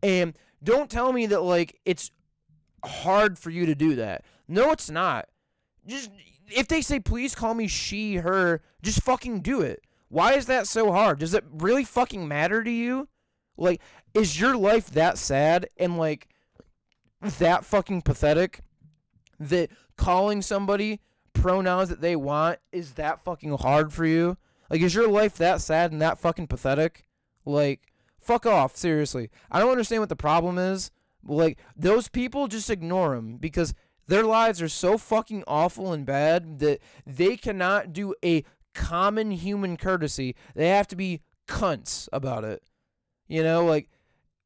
And don't tell me that, like, it's hard for you to do that. No, it's not. Just, if they say, please call me she, her, just fucking do it. Why is that so hard? Does it really fucking matter to you? Like, is your life that sad and, like, that fucking pathetic that calling somebody pronouns that they want is that fucking hard for you? Like, is your life that sad and that fucking pathetic? Like, fuck off, seriously. I don't understand what the problem is. Like, those people, just ignore them because their lives are so fucking awful and bad that they cannot do a common human courtesy. They have to be cunts about it. Like,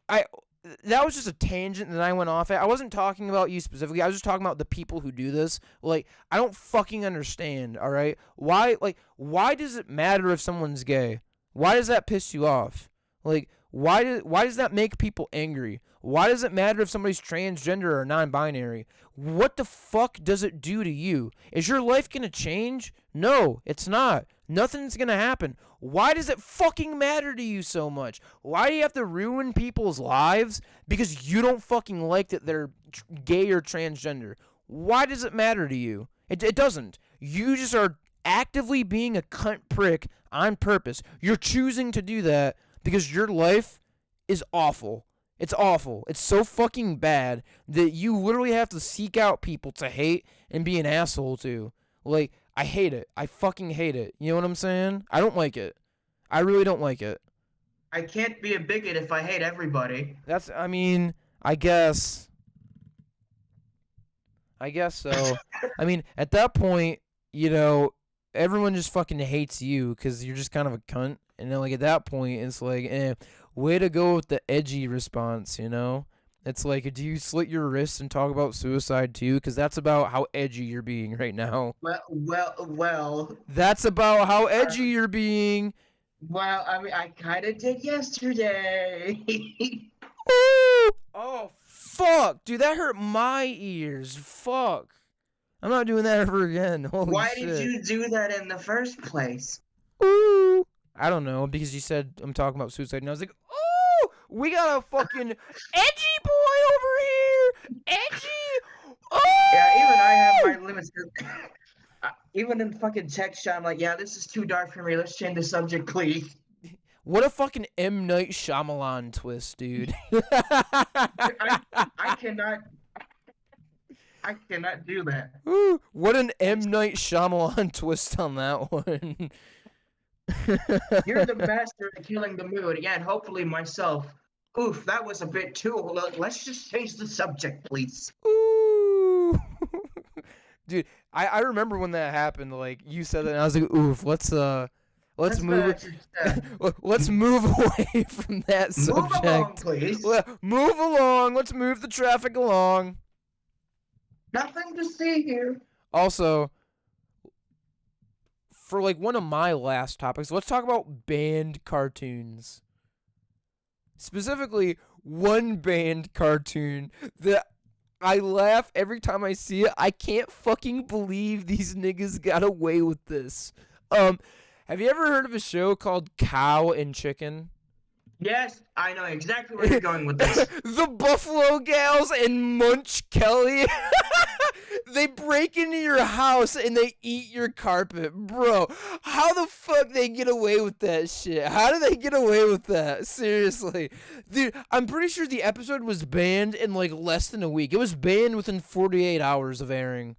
that was just a tangent that I went off at. I wasn't talking about you specifically. I was just talking about the people who do this. Like, I don't fucking understand, all right? Why does it matter if someone's gay? Why does that piss you off? Like, why does that make people angry? Why does it matter if somebody's transgender or non-binary? What the fuck does it do to you? Is your life gonna change? No, it's not. Nothing's gonna happen. Why does it fucking matter to you so much? Why do you have to ruin people's lives because you don't fucking like that they're gay or transgender? Why does it matter to you? It doesn't. You just are actively being a cunt prick on purpose. You're choosing to do that because your life is awful. It's awful. It's so fucking bad that you literally have to seek out people to hate and be an asshole to. Like, I hate it. I fucking hate it. You know what I'm saying? I don't like it. I really don't like it. I can't be a bigot if I hate everybody. I guess so. At that point, everyone just fucking hates you because you're just kind of a cunt. And then, like, at that point, it's like, way to go with the edgy response, It's like, do you slit your wrists and talk about suicide too? Because that's about how edgy you're being right now. Well. That's about how edgy you're being. Well, I mean, I kind of did yesterday. Ooh! Oh, fuck. Dude, that hurt my ears. Fuck. I'm not doing that ever again. Holy Why shit. did you do that in the first place? Ooh. I don't know, because you said I'm talking about suicide, and I was like, ooh, we got a fucking edgy boy over here. Edgy. Oh! Yeah, even I have my limits. Even in fucking text chat, I'm like, yeah, this is too dark for me. Let's change the subject, please. What a fucking M. Night Shyamalan twist, dude. I cannot do that. Ooh, what an M. Night Shyamalan twist on that one. You're the master of killing the mood. Yeah, and hopefully myself. Oof, that was a bit too. Let's just change the subject, please. Ooh. Dude, I remember when that happened. Like, you said that, and I was like, oof, let's move let's move away from that subject. Move along, please. Move along. Let's move the traffic along. Nothing to see here. Also, for like one of my last topics, let's talk about banned cartoons. Specifically, one banned cartoon that I laugh every time I see it. I can't fucking believe these niggas got away with this. Have you ever heard of a show called Cow and Chicken? Yes, I know exactly where you're going with this. The Buffalo Gals and Munch Kelly. They break into your house and they eat your carpet. Bro, how the fuck they get away with that shit? How do they get away with that? Seriously. Dude, I'm pretty sure the episode was banned in like less than a week. It was banned within 48 hours of airing.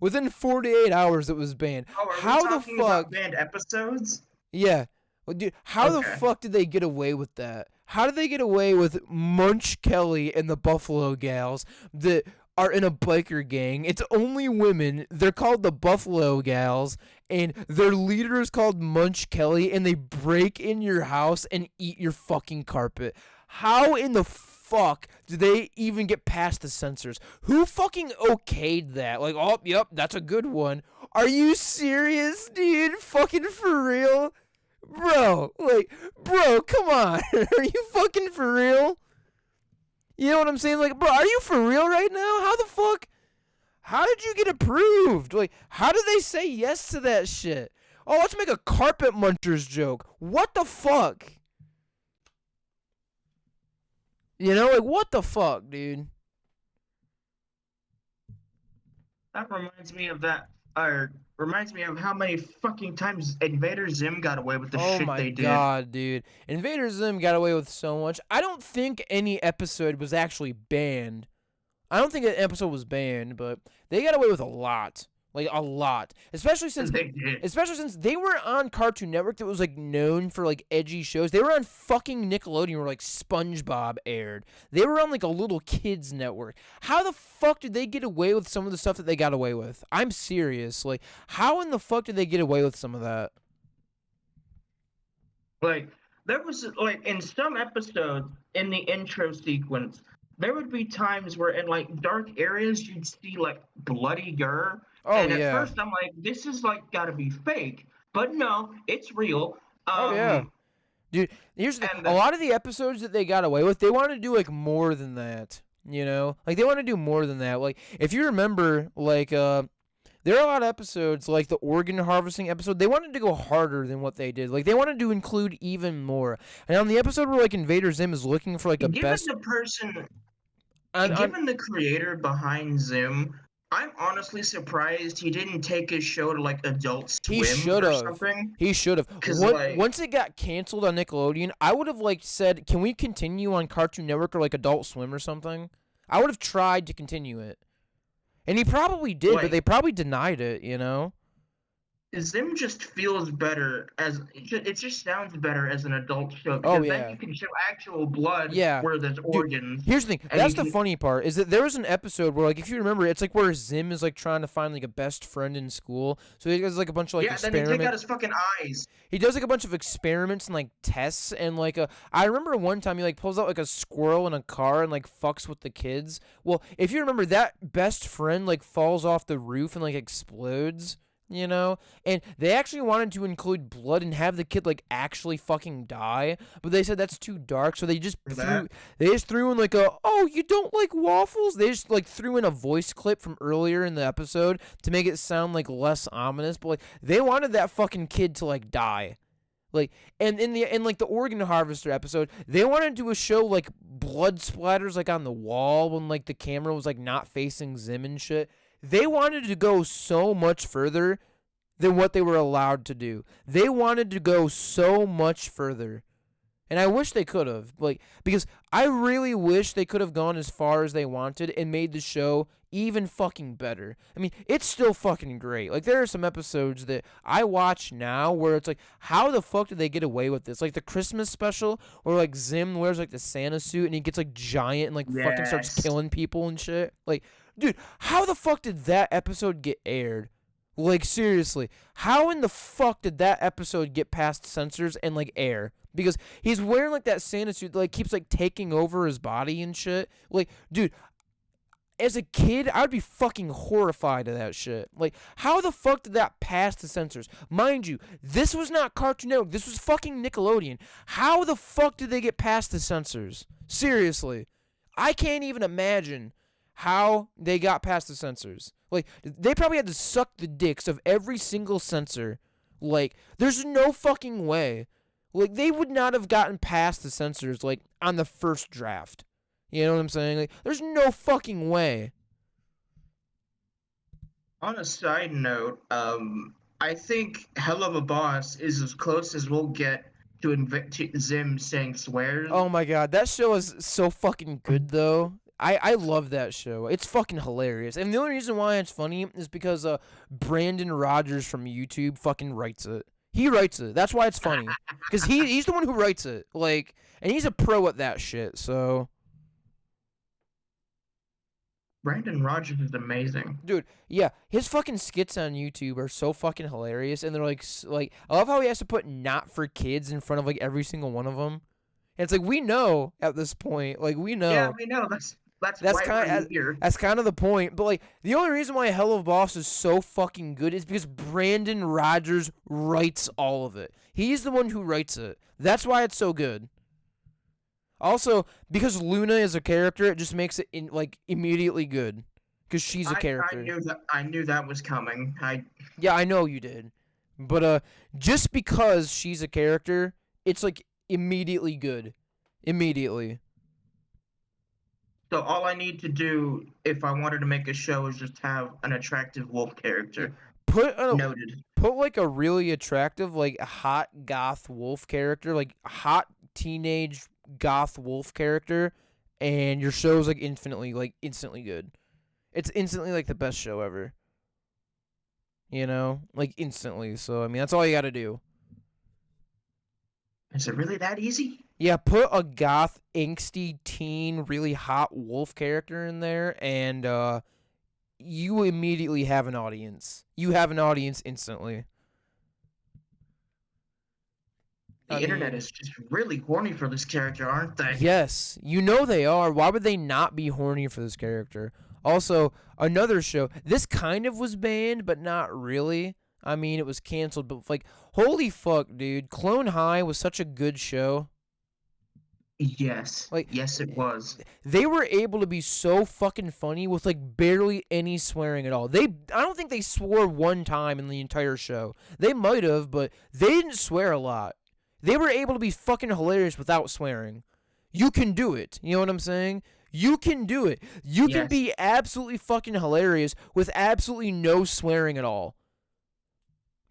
Within 48 hours it was banned. Oh, are how we the talking fuck? about banned episodes? Yeah. Well, dude, how the Okay. fuck did they get away with that? How did they get away with Munch Kelly and the Buffalo Gals that are in a biker gang? It's only women. They're called the Buffalo Gals, and their leader is called Munch Kelly, and they break in your house and eat your fucking carpet. How in the fuck do they even get past the censors? Who fucking okayed that? Like, oh, yep, that's a good one. Are you serious, dude? Fucking for real? Bro, come on. Are you fucking for real? You know what I'm saying? Like, bro, are you for real right now? How the fuck? How did you get approved? Like, how did they say yes to that shit? Oh, let's make a carpet munchers joke. What the fuck? You know, like, what the fuck, dude? That reminds me of that. Reminds me of how many fucking times Invader Zim got away with the shit they did. Oh my god, dude. Invader Zim got away with so much. I don't think any episode was actually banned. I don't think an episode was banned, but they got away with a lot. Like, a lot. Especially since they were on Cartoon Network that was, like, known for, like, edgy shows. They were on fucking Nickelodeon where, like, SpongeBob aired. They were on, like, a little kids network. How the fuck did they get away with some of the stuff that they got away with? I'm serious. Like, how in the fuck did they get away with some of that? Like, there was, like, in some episodes, in the intro sequence, there would be times where in, like, dark areas, you'd see, like, bloody gore. Oh, and yeah. at first, I'm like, this is, like, gotta be fake. But no, it's real. Oh, yeah. Dude, here's the thing. A lot of the episodes that they got away with, they want to do, like, more than that. You know? Like, they want to do more than that. Like, if you remember, like, there are a lot of episodes, like the organ harvesting episode, they wanted to go harder than what they did. Like, they wanted to include even more. And on the episode where, like, Invader Zim is looking for, like, given the creator behind Zim, I'm honestly surprised he didn't take his show to, like, Adult Swim or something. He should have. Once it got canceled on Nickelodeon, I would have, like, said, can we continue on Cartoon Network or, like, Adult Swim or something? I would have tried to continue it. And he probably did, but they probably denied it, you know? Zim just feels better it just sounds better as an adult show Oh because then yeah. you can show actual blood Yeah. where there's Dude, organs, here's the thing. and you That's the can funny part is that there was an episode where, like, if you remember, it's like where Zim is like trying to find like a best friend in school. So he does like a bunch of like yeah. Then they take out experiment. his fucking eyes. He does like a bunch of experiments and like tests and like I remember one time he like pulls out like a squirrel in a car and like fucks with the kids. Well, if you remember, that best friend like falls off the roof and like explodes. You know, and they actually wanted to include blood and have the kid like actually fucking die, but they said that's too dark, so For that. they just threw in like a, oh, you don't like waffles? They just like threw in a voice clip from earlier in the episode to make it sound like less ominous, but like they wanted that fucking kid to like die. Like, and in like the organ harvester episode, they wanted to do a show like blood splatters like on the wall when like the camera was like not facing Zim and shit. They wanted to go so much further than what they were allowed to do. They wanted to go so much further. And I wish they could have. Like, because I really wish they could have gone as far as they wanted and made the show even fucking better. I mean, it's still fucking great. Like, there are some episodes that I watch now where it's like, how the fuck did they get away with this? Like the Christmas special where like Zim wears like the Santa suit and he gets like giant and like fucking starts Yes. killing people and shit. Like, dude, how the fuck did that episode get aired? Like, seriously, how in the fuck did that episode get past censors and like air? Because he's wearing like that Santa suit that like keeps like taking over his body and shit. Like, dude, as a kid, I'd be fucking horrified of that shit. Like, how the fuck did that pass the censors? Mind you, this was not Cartoon Network. This was fucking Nickelodeon. How the fuck did they get past the censors? Seriously. I can't even imagine how they got past the censors. Like, they probably had to suck the dicks of every single censor. Like, there's no fucking way. Like, they would not have gotten past the censors, like, on the first draft. You know what I'm saying? Like, there's no fucking way. On a side note, I think Hell of a Boss is as close as we'll get to Zim saying swears. Oh my god, that show is so fucking good, though. I love that show. It's fucking hilarious. And the only reason why it's funny is because Brandon Rogers from YouTube fucking writes it. He writes it. That's why it's funny. Because he's the one who writes it. Like, and he's a pro at that shit, so... Brandon Rogers is amazing. Dude, yeah, his fucking skits on YouTube are so fucking hilarious, and they're like, I love how he has to put "not for kids" in front of like every single one of them. And it's like we know at this point, like we know. Yeah, we know that's why we're here. That's kind of the point. But like the only reason why Hell of Boss is so fucking good is because Brandon Rogers writes all of it. He's the one who writes it. That's why it's so good. Also, because Luna is a character, it just makes it immediately good. Because she's a character. I knew that was coming. Yeah, I know you did. But just because she's a character, it's like immediately good. Immediately. So all I need to do if I wanted to make a show is just have an attractive wolf character. Noted. Put like a really attractive, like hot goth wolf character, like hot teenage goth wolf character, and your show's like instantly good. It's instantly like the best show ever. You know? Like instantly. So I mean that's all you gotta do. Is it really that easy? Yeah, put a goth, angsty teen, really hot wolf character in there, and you immediately have an audience. You have an audience instantly. The internet is just really horny for this character, aren't they? Yes, you know they are. Why would they not be horny for this character? Also, another show. This kind of was banned, but not really. I mean, it was canceled, but like, holy fuck, dude. Clone High was such a good show. Yes. Like, yes, it was. They were able to be so fucking funny with like barely any swearing at all. I don't think they swore one time in the entire show. They might have, but they didn't swear a lot. They were able to be fucking hilarious without swearing. You can do it. You know what I'm saying? You can do it. You can be absolutely fucking hilarious with absolutely no swearing at all.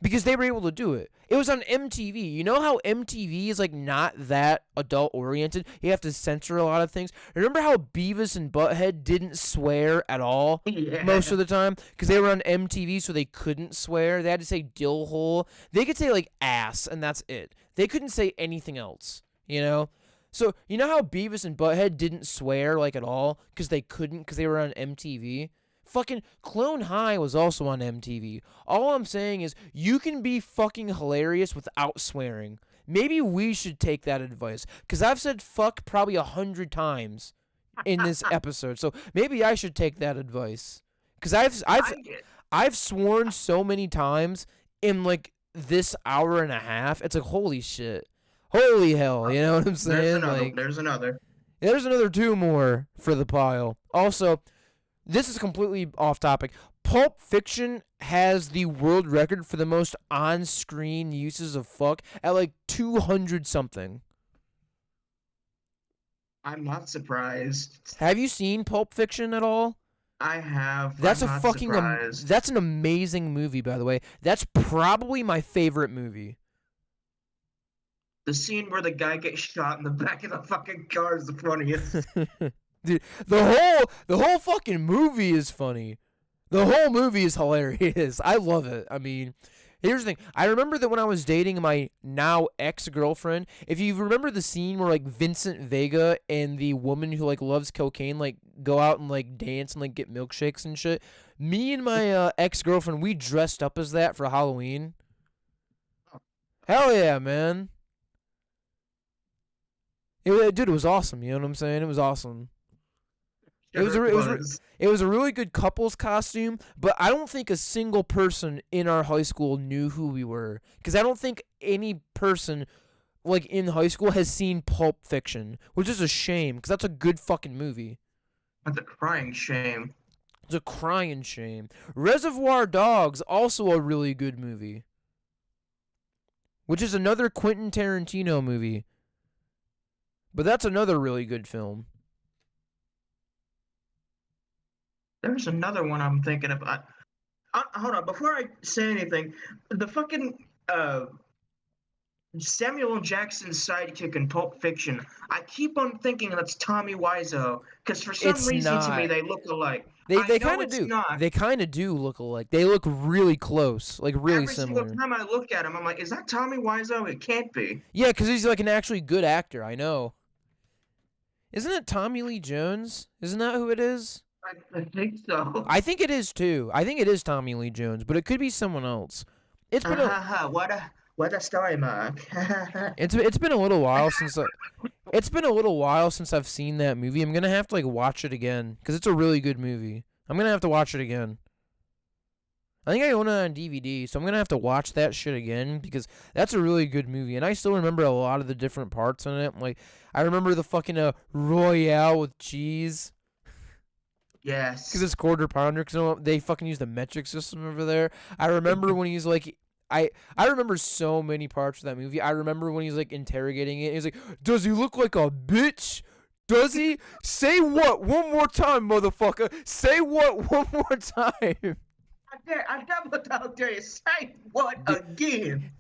because they were able to do it. It was on MTV. You know how MTV is like not that adult oriented? You have to censor a lot of things. Remember how Beavis and Butthead didn't swear at all Yeah. most of the time because they were on MTV, so they couldn't swear. They had to say dill hole. They could say like ass, and that's it. They couldn't say anything else. You know. So you know how Beavis and Butthead didn't swear like at all because they couldn't because they were on MTV. Fucking Clone High was also on MTV. All I'm saying is you can be fucking hilarious without swearing. Maybe we should take that advice. Because I've said fuck probably 100 times in this episode. So maybe I should take that advice. Because I've sworn so many times in like this hour and a half. It's like holy shit. Holy hell. You know what I'm saying? There's another. There's another 2 more for the pile. Also, this is completely off topic. Pulp Fiction has the world record for the most on-screen uses of fuck at like 200 something. I'm not surprised. Have you seen Pulp Fiction at all? I have. That's I'm a not fucking surprised. that's an amazing movie, by the way. That's probably my favorite movie. The scene where the guy gets shot in the back of the fucking car is the funniest. Dude, the whole fucking movie is funny. The whole movie is hilarious. I love it. I mean, here's the thing. I remember that when I was dating my now ex-girlfriend, if you remember the scene where like Vincent Vega and the woman who like loves cocaine like go out and like dance and like get milkshakes and shit, me and my ex-girlfriend, we dressed up as that for Halloween. Hell yeah, man. Dude, it was awesome. You know what I'm saying? It was awesome. It was a really good couples costume, but I don't think a single person in our high school knew who we were, because I don't think any person like in high school has seen Pulp Fiction, which is a shame, because that's a good fucking movie. That's a crying shame. It's a crying shame. Reservoir Dogs, also a really good movie, which is another Quentin Tarantino movie, but that's another really good film. There's another one I'm thinking of. Hold on, before I say anything, the fucking Samuel L. Jackson's sidekick in Pulp Fiction, I keep on thinking that's Tommy Wiseau, because for some reason to me they look alike. They kind of do. Not. They kind of do look alike. They look really close, like really similar. Every single time I look at him, I'm like, is that Tommy Wiseau? It can't be. Yeah, because he's like an actually good actor. I know. Isn't it Tommy Lee Jones? Isn't that who it is? I think so. I think it is too. I think it is Tommy Lee Jones, but it could be someone else. It's been what a story, Mark. it's been a little while since I've seen that movie. I'm gonna have to like watch it again because it's a really good movie. I'm gonna have to watch it again. I think I own it on DVD, so I'm gonna have to watch that shit again because that's a really good movie, and I still remember a lot of the different parts in it. Like I remember the fucking Royale with cheese. Yes. Because it's quarter pounder. Because they fucking use the metric system over there. I remember when he's like, I remember so many parts of that movie. I remember when he's like interrogating it. He's like, "Does he look like a bitch? Does he? Say what? One more time, motherfucker. Say what? One more time." I'll dare you. Say what again?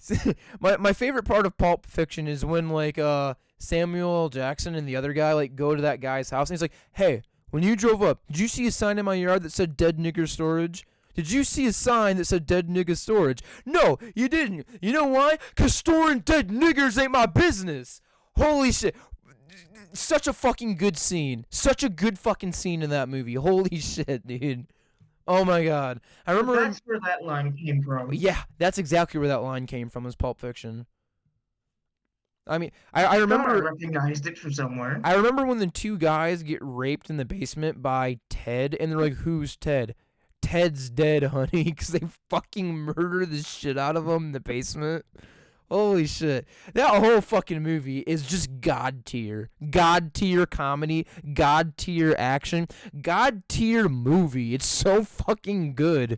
My favorite part of Pulp Fiction is when like Samuel L. Jackson and the other guy like go to that guy's house and he's like, "Hey, when you drove up, did you see a sign in my yard that said dead nigger storage? Did you see a sign that said dead nigger storage?" "No, you didn't. You know why? 'Cause storing dead niggers ain't my business." Holy shit. Such a fucking good scene. Such a good fucking scene in that movie. Holy shit, dude. Oh my god. I remember That's where that line came from. Yeah, that's exactly where that line came from, is Pulp Fiction. I mean, I remember. I recognized it from somewhere. I remember when the 2 guys get raped in the basement by Ted, and they're like, "Who's Ted?" "Ted's dead, honey," because they fucking murder the shit out of him in the basement. Holy shit. That whole fucking movie is just God tier. God tier comedy, God tier action, God tier movie. It's so fucking good.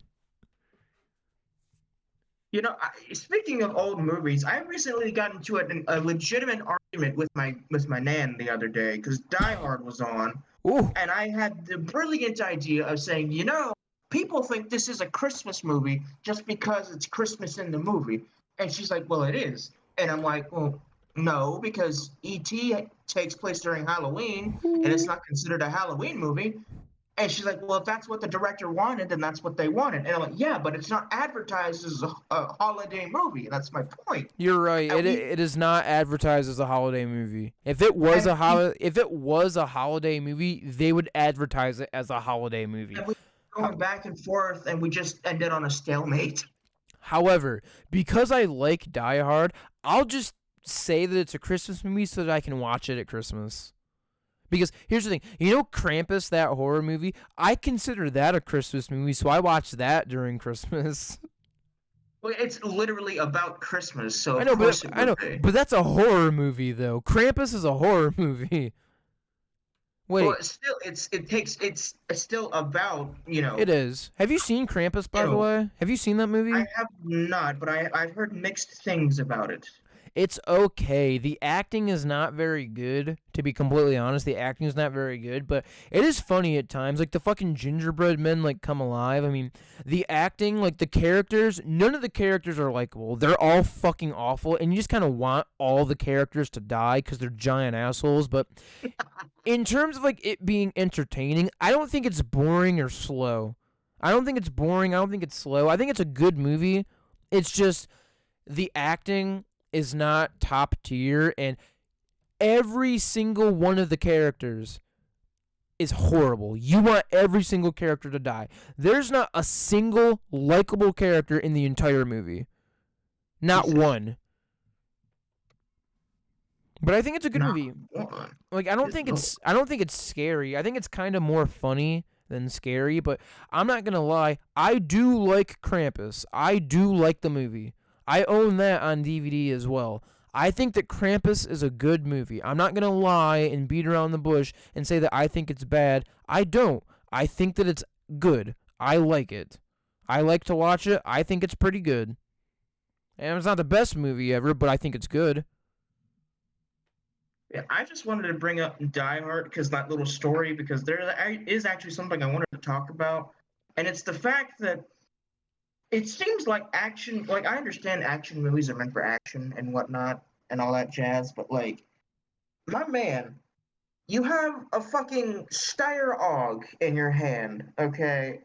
You know, speaking of old movies, I recently got into a legitimate argument with my nan the other day because Die Hard was on. Ooh. And I had the brilliant idea of saying, you know, people think this is a Christmas movie just because it's Christmas in the movie. And she's like, well, it is. And I'm like, well, no, because E.T. takes place during Halloween and it's not considered a Halloween movie. And she's like, well, if that's what the director wanted, then that's what they wanted. And I'm like, yeah, but it's not advertised as a holiday movie. That's my point. You're right. It is not advertised as a holiday movie. If it was a holiday movie, they would advertise it as a holiday movie. And we were going back and forth, and we just ended on a stalemate. However, because I like Die Hard, I'll just say that it's a Christmas movie so that I can watch it at Christmas. Because here's the thing, Krampus, that horror movie, I consider that a Christmas movie, so I watch that during Christmas. Well, it's literally about Christmas, so I know, but that's a horror movie though. Krampus is a horror movie. Wait. Well, still, it's still about, It is. Have you seen Krampus, by the way? Have you seen that movie? I have not, but I've heard mixed things about it. It's okay. The acting is not very good, to be completely honest. The acting is not very good, but it is funny at times. Like, the fucking gingerbread men, come alive. I mean, the acting, the characters, none of the characters are likable. They're all fucking awful, and you just kind of want all the characters to die because they're giant assholes. But in terms of, it being entertaining, I don't think it's boring or slow. I don't think it's boring. I don't think it's slow. I think it's a good movie. It's just the acting is not top tier, and every single one of the characters is horrible. You want every single character to die. There's not a single likable character in the entire movie. Not one. But I think it's a good movie. I don't think it's scary. I think it's kind of more funny than scary, but I'm not going to lie, I do like Krampus. I do like the movie. I own that on DVD as well. I think that Krampus is a good movie. I'm not going to lie and beat around the bush and say that I think it's bad. I don't. I think that it's good. I like it. I like to watch it. I think it's pretty good. And it's not the best movie ever, but I think it's good. Yeah, I just wanted to bring up Die Hard because that little story, because there is actually something I wanted to talk about. And it's the fact that it seems like action, I understand action movies are meant for action and whatnot and all that jazz, but my man, you have a fucking Steyr AUG in your hand, okay?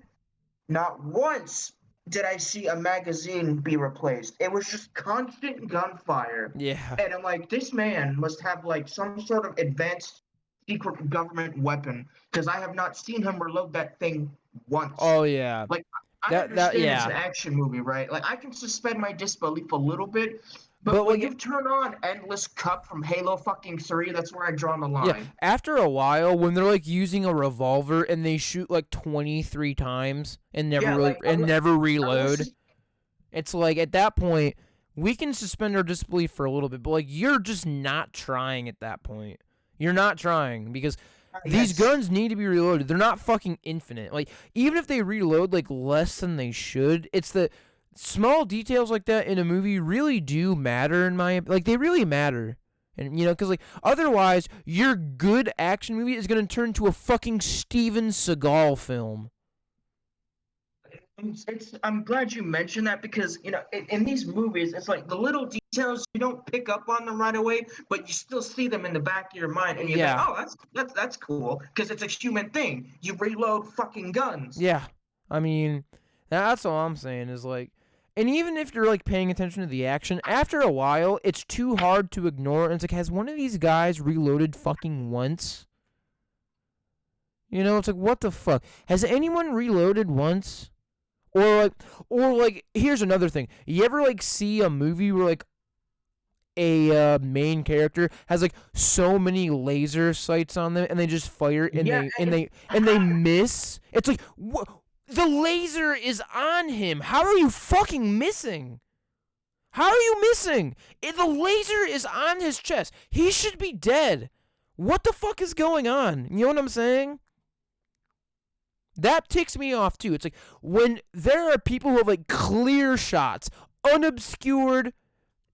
Not once did I see a magazine be replaced. It was just constant gunfire. Yeah. And I'm like, this man must have some sort of advanced secret government weapon, because I have not seen him reload that thing once. Oh, yeah. I understand it's an action movie, right? I can suspend my disbelief a little bit, but when you turn on Endless Cup from Halo fucking 3, that's where I draw the line. Yeah, after a while, when they're using a revolver and they shoot 23 times and never reload, it's at that point, we can suspend our disbelief for a little bit, but you're just not trying at that point. You're not trying because these guns need to be reloaded. They're not fucking infinite. Even if they reload less than they should, it's the small details like that in a movie really do matter in my they really matter. And because otherwise your good action movie is going to turn into a fucking Steven Seagal film. I'm glad you mentioned that because in these movies it's the little details you don't pick up on them right away, but you still see them in the back of your mind, and you think, oh, that's cool because it's a human thing. You reload fucking guns. Yeah, I mean, that's all I'm saying is and even if you're paying attention to the action, after a while it's too hard to ignore. And it's has one of these guys reloaded fucking once? It's what the fuck? Has anyone reloaded once? Or here's another thing. You ever see a movie where a main character has so many laser sights on them and they just fire and they miss? It's the laser is on him. How are you fucking missing? How are you missing? The laser is on his chest. He should be dead. What the fuck is going on? You know what I'm saying? That ticks me off, too. It's when there are people who have, clear shots, unobscured,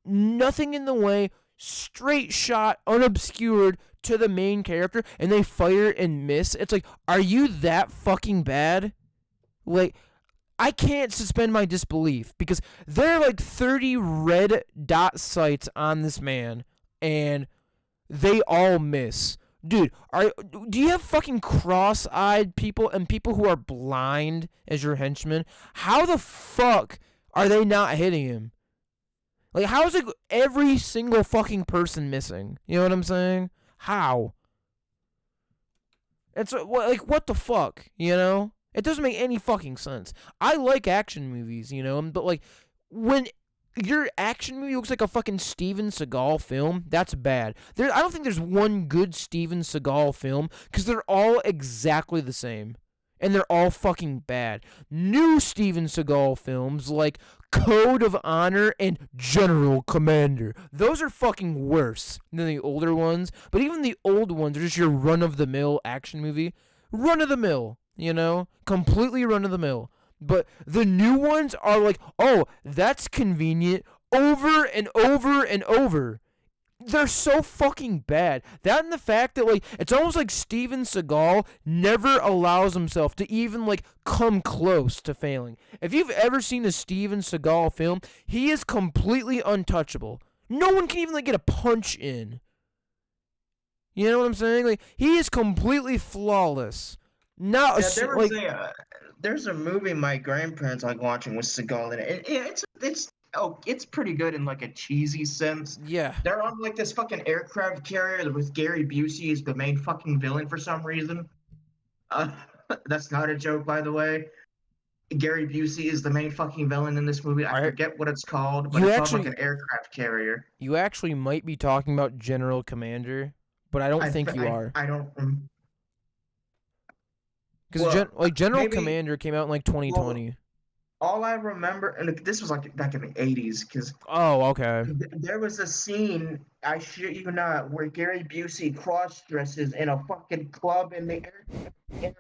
nothing in the way, straight shot, unobscured to the main character, and they fire and miss. It's are you that fucking bad? Like, I can't suspend my disbelief because there are like 30 red dot sights on this man, and they all miss. Dude, do you have fucking cross-eyed people and people who are blind as your henchmen? How the fuck are they not hitting him? Like, how is it every single fucking person missing? You know what I'm saying? How? It's like, what the fuck? You know? It doesn't make any fucking sense. I like action movies, you know, but like when your action movie looks like a fucking Steven Seagal film, that's bad. I don't think there's one good Steven Seagal film because they're all exactly the same. And they're all fucking bad. New Steven Seagal films like Code of Honor and General Commander, those are fucking worse than the older ones. But even the old ones are just your run-of-the-mill action movie. Run-of-the-mill, you know? Completely run-of-the-mill. But the new ones are like, oh, that's convenient, over and over and over. They're so fucking bad. That and the fact that, like, it's almost like Steven Seagal never allows himself to even, like, come close to failing. If you've ever seen a Steven Seagal film, he is completely untouchable. No one can even, like, get a punch in. You know what I'm saying? Like, he is completely flawless. Not there's a movie my grandparents like watching with Seagal in it. It's pretty good in like a cheesy sense. Yeah. They're on like this fucking aircraft carrier with Gary Busey as the main fucking villain for some reason. Uh, that's not a joke, by the way. Gary Busey is the main fucking villain in this movie. I forget what it's called, but it's on like an aircraft carrier. You actually might be talking about General Commander, but I don't think you are. I don't. Because General Commander came out in like 2020. Well, all I remember, and this was like back in the 80s, because okay. There was a scene, I shit you not, where Gary Busey cross dresses in a fucking club in the area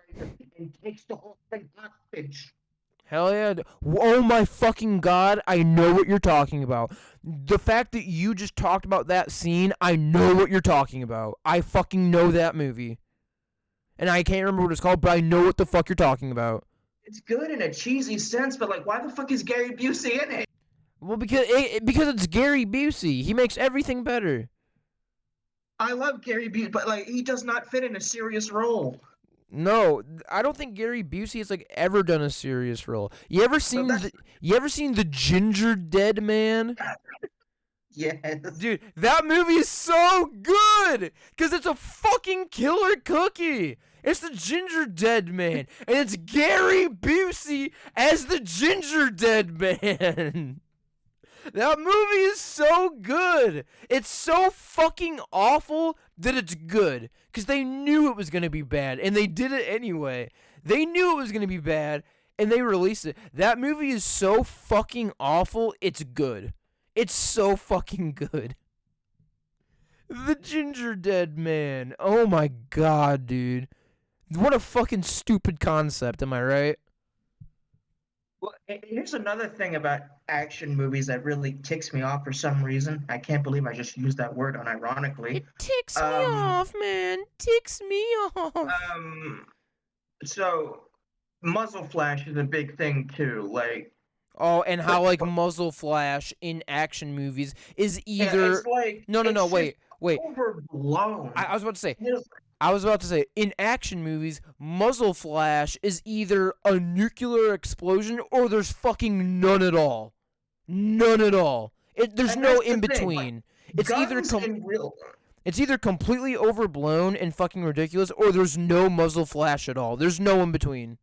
and takes the whole thing hostage. Hell yeah. Oh my fucking god, I know what you're talking about. The fact that you just talked about that scene, I know what you're talking about. I fucking know that movie. And I can't remember what it's called, but I know what the fuck you're talking about. It's good in a cheesy sense, but like, why the fuck is Gary Busey in it? Well, because it's Gary Busey. He makes everything better. I love Gary Busey, but like, he does not fit in a serious role. No, I don't think Gary Busey has like ever done a serious role. You ever seen the Ginger Dead Man? Yes. Dude, that movie is so good because it's a fucking killer cookie. It's the Ginger Dead Man, and it's Gary Busey as the Ginger Dead Man. That movie is so good. It's so fucking awful that it's good because they knew it was going to be bad, and they did it anyway. They knew it was going to be bad, and they released it. That movie is so fucking awful, it's good. It's so fucking good. The Ginger Dead Man. Oh my god, dude. What a fucking stupid concept, am I right? Well, here's another thing about action movies that really ticks me off for some reason. I can't believe I just used that word unironically. It ticks me off, man. Ticks me off. So muzzle flash is a big thing too. Like, oh, and how like muzzle flash in action movies is either it's like, no, wait. Overblown. I was about to say, in action movies, muzzle flash is either a nuclear explosion or there's fucking none at all. None at all. There's no in between. It's either completely overblown and fucking ridiculous, or there's no muzzle flash at all. There's no in between.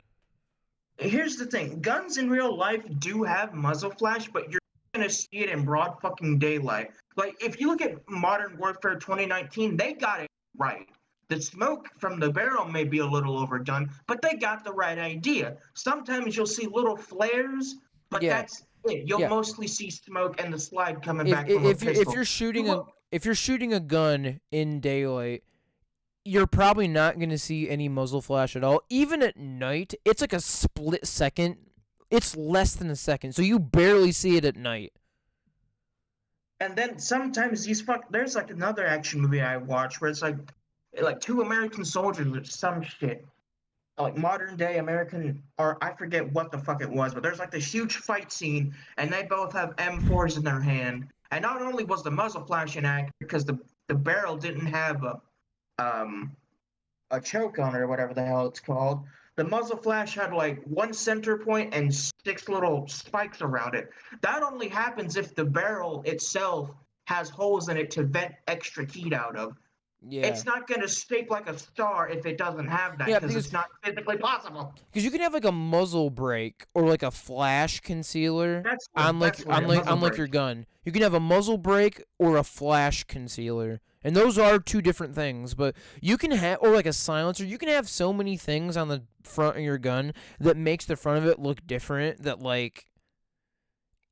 Here's the thing: guns in real life do have muzzle flash, but you're gonna see it in broad fucking daylight. Like, if you look at Modern Warfare 2019, they got it right. The smoke from the barrel may be a little overdone, but they got the right idea. Sometimes you'll see little flares, but that's it. You'll mostly see smoke and the slide coming back from a pistol. If you're shooting a gun in daylight, you're probably not going to see any muzzle flash at all. Even at night, it's like a split second. It's less than a second, so you barely see it at night. And then sometimes there's like another action movie I watch where it's like two American soldiers or some shit. like modern day American, or I forget what the fuck it was, but there's like this huge fight scene, and they both have M4s in their hand. And not only was the muzzle flash inaccurate because the barrel didn't have um a choke on it or whatever the hell it's called. The muzzle flash had like one center point and six little spikes around it. That only happens if the barrel itself has holes in it to vent extra heat out of. Yeah. It's not going to shape like a star if it doesn't have that Yeah, because it's not physically possible. because you can have like a muzzle brake or like a flash concealer That's what it muzzle on like brake. your gun. You can have a muzzle brake or a flash concealer. And those are two different things, but you can have, or like a silencer, you can have so many things on the front of your gun that makes the front of it look different that, like,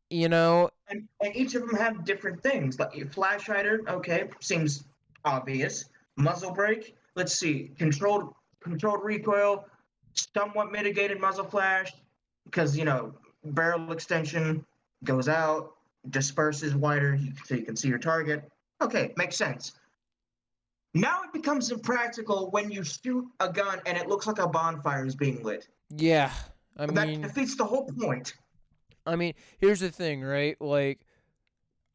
you know, And each of them have different things. Like your flash hider, okay, seems obvious. Muzzle brake, let's see, controlled recoil, somewhat mitigated muzzle flash, because barrel extension goes out, disperses wider, so you can see your target. Okay, makes sense. Now it becomes impractical when you shoot a gun and it looks like a bonfire is being lit. yeah. That defeats the whole point. I mean, here's the thing, right? Like,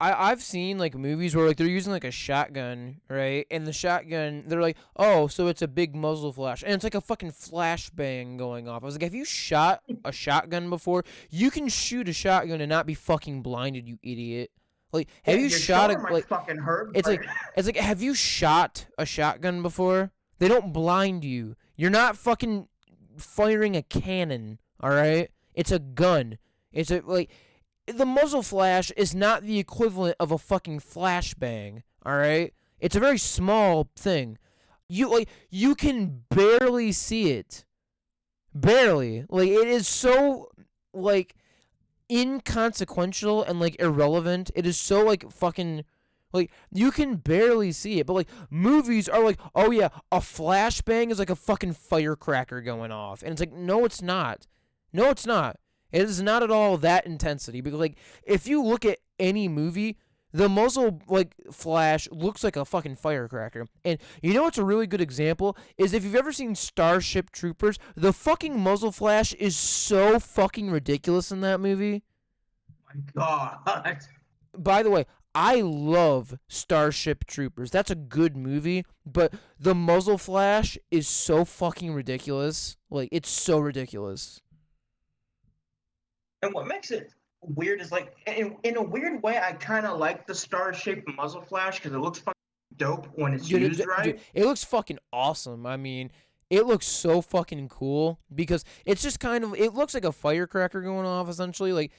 I've seen like movies where like they're using like a shotgun, right? And the shotgun, they're like, oh, so it's a big muzzle flash, and it's like a fucking flashbang going off. I was like, have you shot a shotgun before? You can shoot a shotgun and not be fucking blinded, you idiot. Like, have you Your shot a shoulder might like? fucking hurt. It's but- like it's like, have you shot a shotgun before? They don't blind you. You're not fucking firing a cannon, all right? It's a gun. It's a like the muzzle flash is not the equivalent of a fucking flashbang, all right? It's a very small thing. You can barely see it. Barely. Like it is so like inconsequential and like irrelevant. It is so like fucking like you can barely see it. But like movies are like, "Oh yeah, a flashbang is like a fucking firecracker going off." And it's like, "No, it's not. No, it's not. It is not at all that intensity." Because like if you look at any movie, the muzzle like flash looks like a fucking firecracker. And you know what's a really good example is if you've ever seen Starship Troopers, the fucking muzzle flash is so fucking ridiculous in that movie. My God. By the way, I love Starship Troopers. That's a good movie, but the muzzle flash is so fucking ridiculous. Like it's so ridiculous. And what makes it weird is like, in a weird way, I kind of like the star-shaped muzzle flash because it looks fucking dope when it's Dude, used right. dude, it looks fucking awesome. I mean, it looks so fucking cool because it's just kind of it looks like a firecracker going off essentially. Like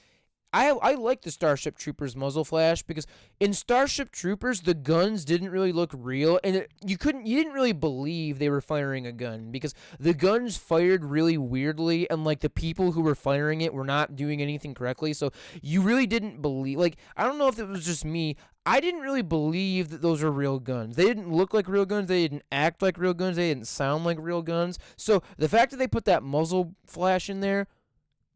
I like the Starship Troopers muzzle flash because in Starship Troopers the guns didn't really look real and you didn't really believe they were firing a gun because the guns fired really weirdly and like the people who were firing it were not doing anything correctly, so you really didn't believe. Like I don't know if it was just me, I didn't really believe that those are real guns. They didn't look like real guns, they didn't act like real guns, they didn't sound like real guns. So the fact that they put that muzzle flash in there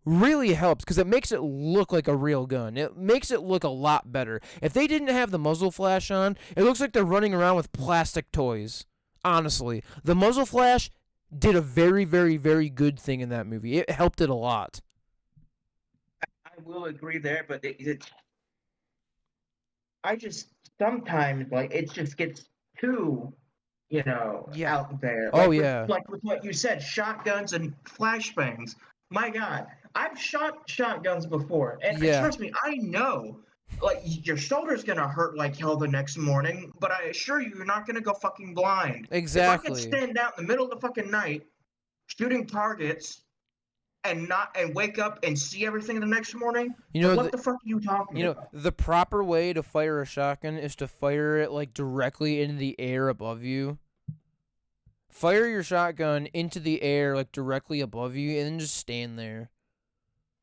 really helps because it makes it look like a real gun. It makes it look a lot better. If they didn't have the muzzle flash on, it looks like they're running around with plastic toys. Honestly, the muzzle flash did a very, very, very good thing in that movie. It helped it a lot. I will agree there, but I just sometimes like it just gets too, Yeah. out there. Oh, Like yeah. like with what you said, shotguns and flashbangs. My God, I've shot shotguns before, and Yeah. trust me, I know. Like your shoulder's gonna hurt like hell the next morning, but I assure you, you're not gonna go fucking blind. Exactly. If I could stand out in the middle of the fucking night, shooting targets, and wake up and see everything the next morning, what the fuck are you talking about? The proper way to fire a shotgun is to fire it like directly into the air above you. Fire your shotgun into the air like directly above you and then just stand there.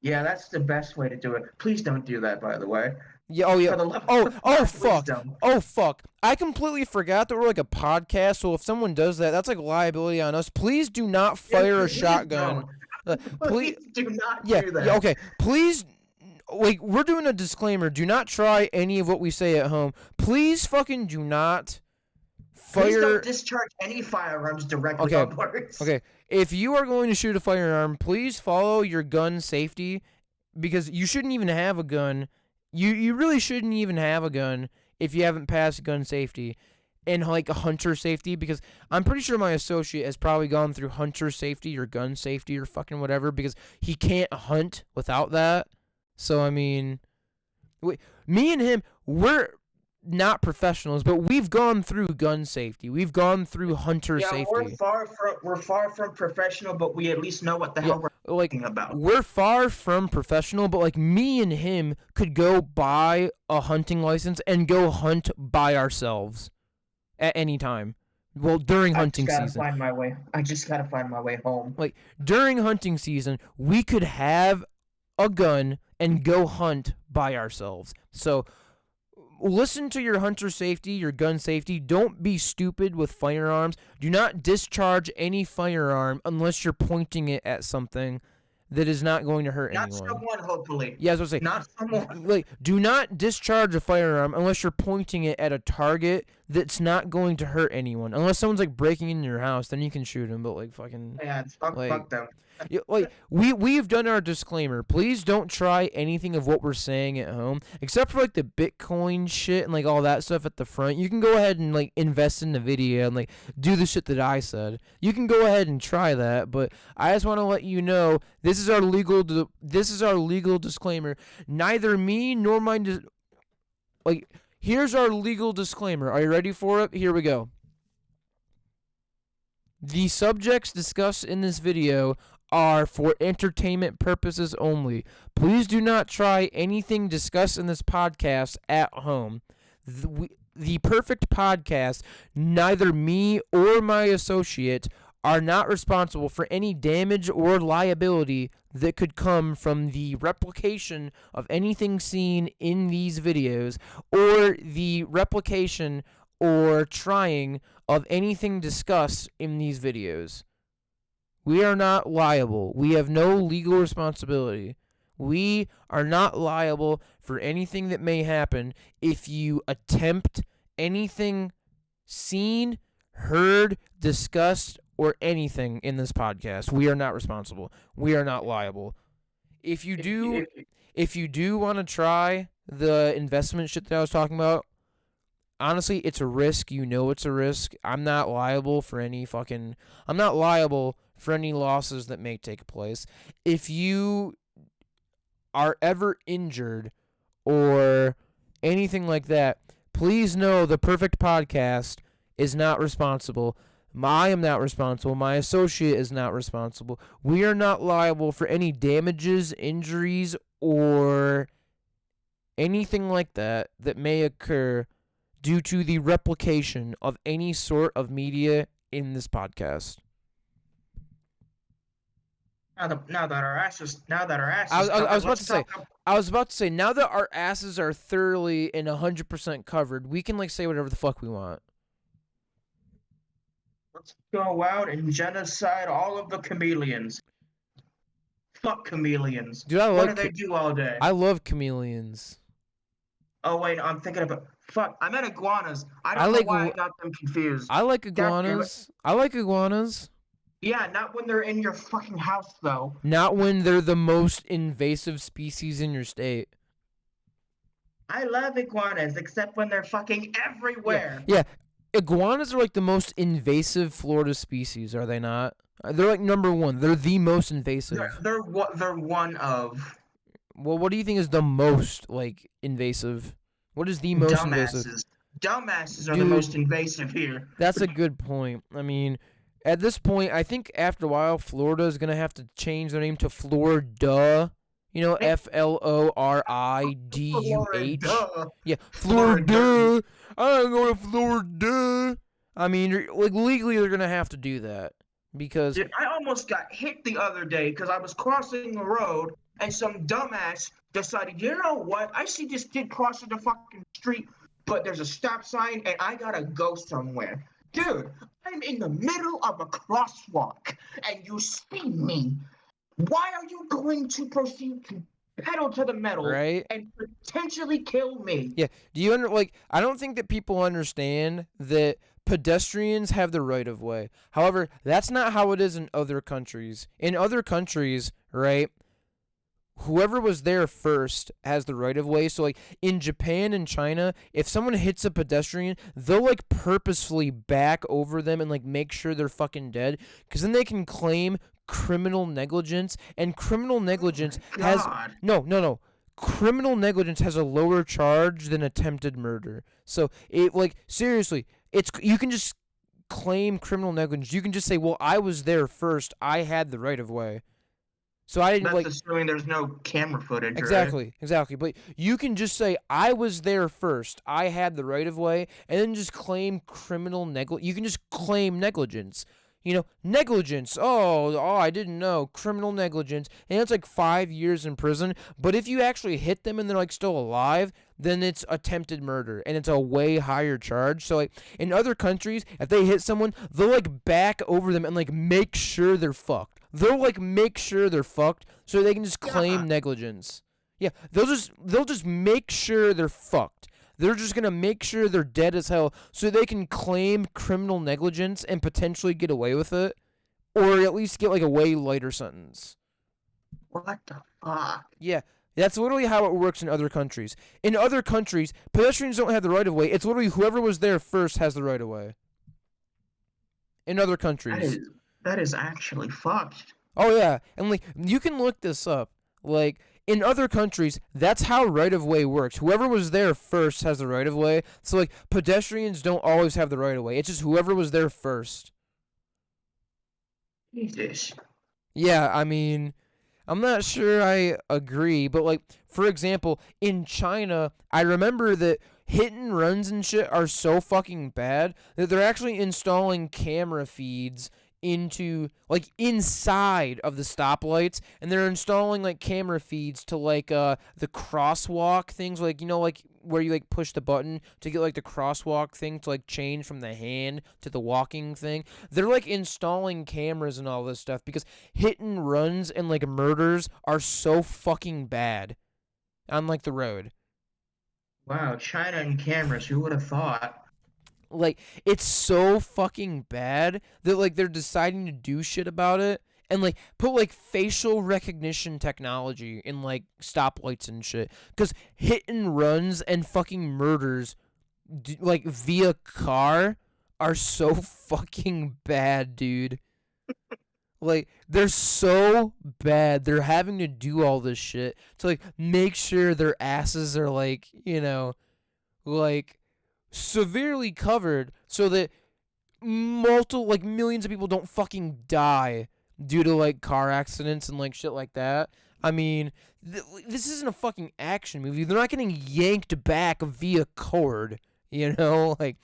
Yeah, that's the best way to do it. Please don't do that, by the way. Yeah, oh yeah. For the love Oh, of oh God, fuck. please don't. Oh fuck. I completely forgot that we're like a podcast, so if someone does that, that's like liability on us. Please do not fire a Please shotgun. Please do not Yeah, do that. yeah, okay. Please, like, we're doing a disclaimer. Do not try any of what we say at home. Please fucking do not Please don't fire. discharge any firearms directly Okay. upwards. Okay. If you are going to shoot a firearm, please follow your gun safety, because you shouldn't even have a gun. You really shouldn't even have a gun if you haven't passed gun safety and like a hunter safety, because I'm pretty sure my associate has probably gone through hunter safety or gun safety or fucking whatever, because he can't hunt without that. So I mean, me and him, we're not professionals, but we've gone through gun safety. We've gone through hunter safety. We're far from professional, but we at least know what the hell we're like talking about. we're far from professional, but like me and him could go buy a hunting license and go hunt by ourselves at any time. Well, during hunting season. I just gotta find my way home. Like during hunting season, we could have a gun and go hunt by ourselves. So listen to your hunter safety, your gun safety. Don't be stupid with firearms. Do not discharge any firearm unless you're pointing it at something that is not going to hurt anyone. Not someone, hopefully. Yeah, I was gonna say. Not someone. Like, do not discharge a firearm unless you're pointing it at a target that's not going to hurt anyone. Unless someone's like breaking into your house, then you can shoot them. But like fucking. Yeah, fuck them. Like we've done our disclaimer. Please don't try anything of what we're saying at home, except for like the Bitcoin shit and like all that stuff at the front. You can go ahead and like invest in the video and like do the shit that I said. You can go ahead and try that, but I just want to let you know this is our legal disclaimer. Neither me nor my here's our legal disclaimer. Are you ready for it? Here we go. The subjects discussed in this video are for entertainment purposes only. Please do not try anything discussed in this podcast at home. The Purrfect Pawdcast, neither me or my associate are not responsible for any damage or liability that could come from the replication of anything seen in these videos, or the replication or trying of anything discussed in these videos. We are not liable. We have no legal responsibility. We are not liable for anything that may happen if you attempt anything seen, heard, discussed, or anything in this podcast. We are not responsible. We are not liable. If you do want to try the investment shit that I was talking about, honestly, it's a risk. You know it's a risk. I'm not liable for any losses that may take place. If you are ever injured or anything like that, please know the Purrfect Pawdcast is not responsible. I am not responsible. My associate is not responsible. We are not liable for any damages, injuries, or anything like that that may occur due to the replication of any sort of media in this podcast. Now that our asses. I was about to say, now that our asses are thoroughly and 100% covered, we can like say whatever the fuck we want. Let's go out and genocide all of the chameleons. Fuck chameleons. Dude, what do they do all day? I love chameleons. Oh wait, I'm thinking about. Fuck, I meant iguanas. I don't know why I got them confused. I like iguanas. Yeah, not when they're in your fucking house, though. Not when they're the most invasive species in your state. I love iguanas, except when they're fucking everywhere. Yeah. Iguanas are like the most invasive Florida species, are they not? They're like number one. They're the most invasive. They're one of. Well, what do you think is the most like invasive? What is the most invasive? Dumbasses are the most invasive here. That's a good point. I mean, at this point, I think after a while, Florida is going to have to change their name to Florida. You know, FLORIDUH. Yeah, Florida. I'm going to Florida. I mean, like legally, they're going to have to do that because. Dude, I almost got hit the other day because I was crossing the road and some dumbass decided, you know what? I see this kid crossing the fucking street, but there's a stop sign and I gotta go somewhere. Dude, I'm in the middle of a crosswalk and you see me. Why are you going to proceed to pedal to the metal and potentially kill me? Yeah. Do you I don't think that people understand that pedestrians have the right of way. However, that's not how it is in other countries. In other countries, right, whoever was there first has the right of way. So, like, in Japan and China, if someone hits a pedestrian, they'll, like, purposefully back over them and, like, make sure they're fucking dead. Because then they can claim criminal negligence. And criminal negligence has... God. No. Criminal negligence has a lower charge than attempted murder. So, it, like, seriously, you can just claim criminal negligence. You can just say, well, I was there first. I had the right of way. So I didn't That's assuming there's no camera footage. exactly. Right? But you can just say I was there first. I had the right of way, and then just claim criminal negligence. You can just claim negligence. Negligence. Oh, I didn't know. Criminal negligence, and it's like 5 years in prison. But if you actually hit them and they're like still alive, then it's attempted murder, and it's a way higher charge. So like in other countries, if they hit someone, they'll like back over them and like make sure they're fucked. They'll like make sure they're fucked so they can just claim negligence. Yeah, they'll just make sure they're fucked. They're just gonna make sure they're dead as hell so they can claim criminal negligence and potentially get away with it, or at least get like a way lighter sentence. What the fuck? Yeah, that's literally how it works in other countries. In other countries, pedestrians don't have the right of way. It's literally whoever was there first has the right of way. In other countries. That is actually fucked. Oh yeah, and like you can look this up. Like in other countries, that's how right of way works. Whoever was there first has the right of way. So like pedestrians don't always have the right of way. It's just whoever was there first. Jesus. Yeah, I mean, I'm not sure I agree, but like for example, in China, I remember that hit and runs and shit are so fucking bad that they're actually installing camera feeds into like inside of the stoplights, and they're installing like camera feeds to like the crosswalk things, like like where you like push the button to get like the crosswalk thing to like change from the hand to the walking thing. They're like installing cameras and all this stuff because hit and runs and like murders are so fucking bad on like the road. Wow, China and cameras, who would have thought? Like, it's so fucking bad that, like, they're deciding to do shit about it and, like, put, like, facial recognition technology in, like, stoplights and shit. Because hit and runs and fucking murders, like, via car are so fucking bad, dude. Like, they're so bad. They're having to do all this shit to, like, make sure their asses are, like, like severely covered so that millions of people don't fucking die due to like car accidents and like shit like that. I mean, this isn't a fucking action movie. They're not getting yanked back via cord, like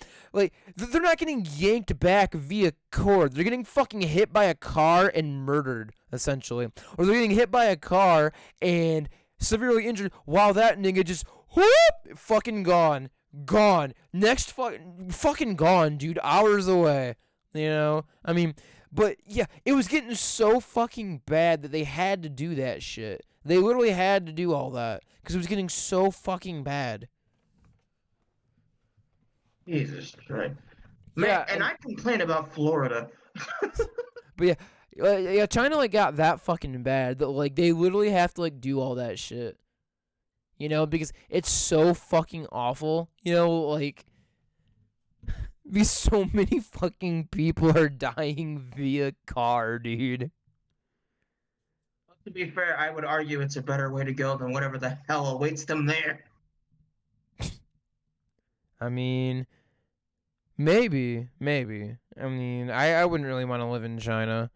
they're not getting yanked back via cord. They're getting fucking hit by a car and murdered, essentially. Or they're getting hit by a car and severely injured while that nigga just whoop, fucking gone. Next fucking gone, dude. Hours away. I mean, but yeah, it was getting so fucking bad that they had to do that shit. They literally had to do all that because it was getting so fucking bad. Jesus Christ. Man, Yeah, and I complain about Florida. But yeah, China like got that fucking bad that like they literally have to like do all that shit. Because it's so fucking awful. Like, because so many fucking people are dying via car, dude. To be fair, I would argue it's a better way to go than whatever the hell awaits them there. I mean, maybe. I mean, I wouldn't really want to live in China.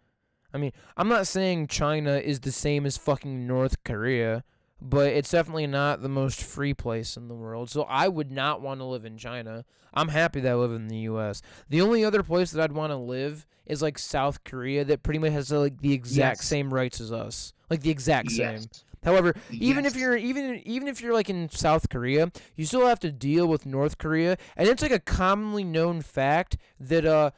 I mean, I'm not saying China is the same as fucking North Korea, but it's definitely not the most free place in the world. So I would not want to live in China. I'm happy that I live in the U.S. The only other place that I'd want to live is like South Korea, that pretty much has like the exact same rights as us, like the exact same. However, even if you're like in South Korea, you still have to deal with North Korea, and it's like a commonly known fact that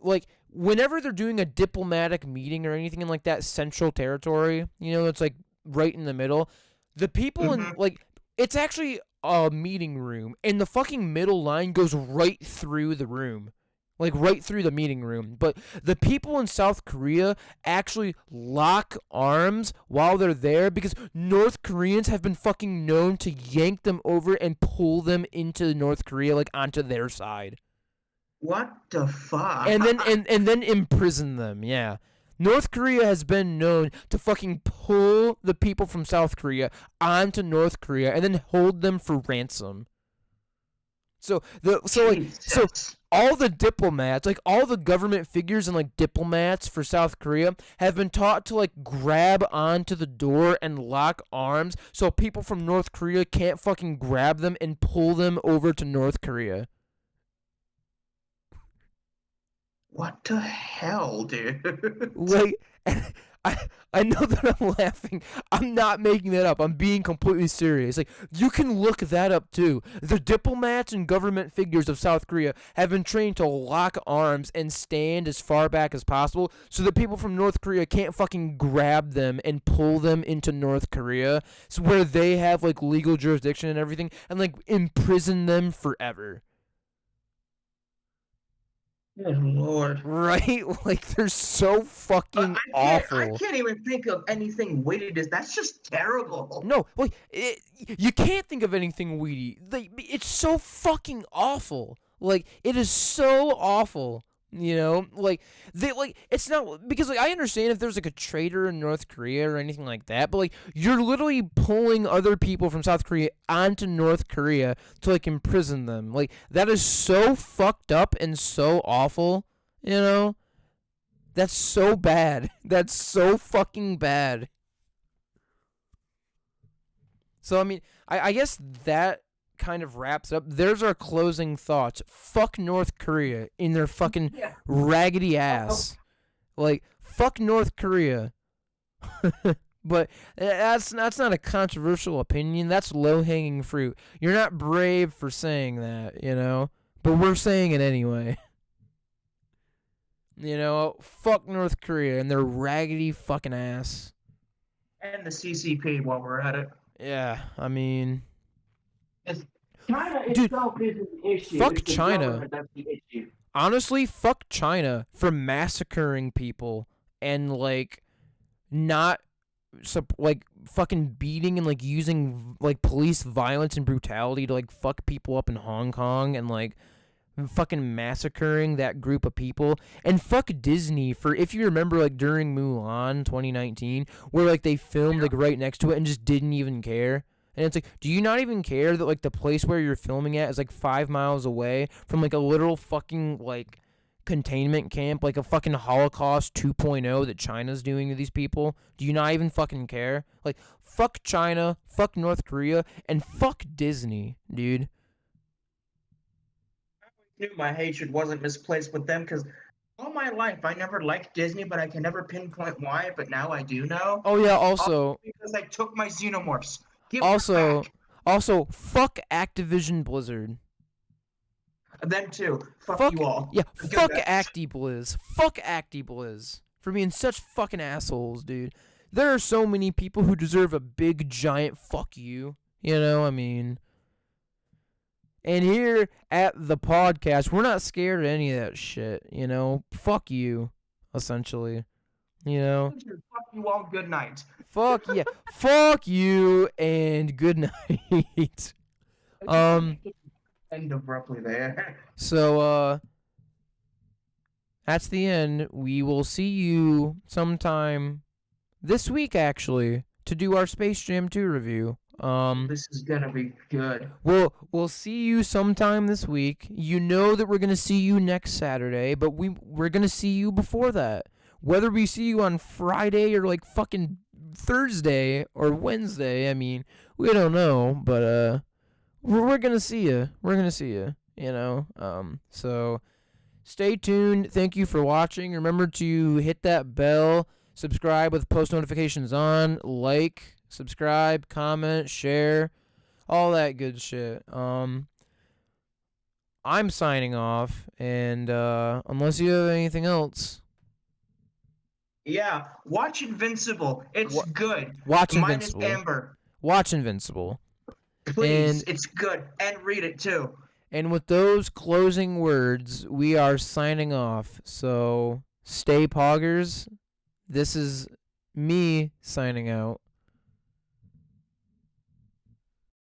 like whenever they're doing a diplomatic meeting or anything in like that central territory, it's like right in the middle, the people in like it's actually a meeting room, and the fucking middle line goes right through the room. like right through the meeting room. But the people in South Korea actually lock arms while they're there because North Koreans have been fucking known to yank them over and pull them into North Korea, like onto their side. What the fuck? And then imprison them. Yeah. North Korea has been known to fucking pull the people from South Korea onto North Korea and then hold them for ransom. So all the diplomats, like all the government figures and like diplomats for South Korea have been taught to like grab onto the door and lock arms so people from North Korea can't fucking grab them and pull them over to North Korea. What the hell, dude? Like, I know that I'm laughing. I'm not making that up. I'm being completely serious. Like, you can look that up too. The diplomats and government figures of South Korea have been trained to lock arms and stand as far back as possible so that people from North Korea can't fucking grab them and pull them into North Korea, so where they have like legal jurisdiction and everything, and like imprison them forever. Good Lord. Right? Like, they're so fucking awful. I can't even think of anything witty. That's just terrible. No, like, you can't think of anything weedy. Like, it's so fucking awful. Like, it is so awful. You know, like it's not because like I understand if there's like a traitor in North Korea or anything like that, but like you're literally pulling other people from South Korea onto North Korea to like imprison them. Like that is so fucked up and so awful. You know, that's so bad. That's so fucking bad. So I mean, I guess that kind of wraps up. There's our closing thoughts. Fuck North Korea in their fucking raggedy ass. Like, fuck North Korea. But that's not a controversial opinion. That's low-hanging fruit. You're not brave for saying that, you know? But we're saying it anyway. You know, fuck North Korea and their raggedy fucking ass. And the CCP while we're at it. Yeah, I mean... China itself isn't the issue. Fuck it's China. That's the issue. Honestly, fuck China for massacring people and like not like fucking beating and like using like police violence and brutality to like fuck people up in Hong Kong and like fucking massacring that group of people. And fuck Disney for, if you remember, like during Mulan 2019 where like they filmed like right next to it and just didn't even care. And it's like, do you not even care that, like, the place where you're filming at is, like, 5 miles away from, like, a literal fucking, like, containment camp, like a fucking Holocaust 2.0 that China's doing to these people? Do you not even fucking care? Like, fuck China, fuck North Korea, and fuck Disney, dude. I knew my hatred wasn't misplaced with them because all my life I never liked Disney, but I can never pinpoint why, but now I do know. Oh, yeah, also... because I took my xenomorphs. Also, fuck Activision Blizzard. Them too. Fuck you all. Yeah, fuck ActiBlizz. Fuck ActiBlizz for being such fucking assholes, dude. There are so many people who deserve a big, giant fuck you. You know, I mean... And here at the podcast, we're not scared of any of that shit, you know? Fuck you, essentially. You know? Fuck you all, good night. Fuck yeah. Fuck you and good night. End abruptly there. So that's the end. We will see you sometime this week actually to do our Space Jam 2 review. This is gonna be good. We'll see you sometime this week. You know that we're gonna see you next Saturday, but we're gonna see you before that. Whether we see you on Friday or like fucking Thursday or Wednesday, I mean, we don't know, but we're gonna see you. We're gonna see you. You know. So stay tuned. Thank you for watching. Remember to hit that bell, subscribe with post notifications on, like, subscribe, comment, share, all that good shit. I'm signing off, and unless you have anything else. Yeah, watch Invincible. It's good. Watch Invincible. Minus Amber. Watch Invincible. Please, it's good. And read it too. And with those closing words, we are signing off. So stay poggers. This is me signing out.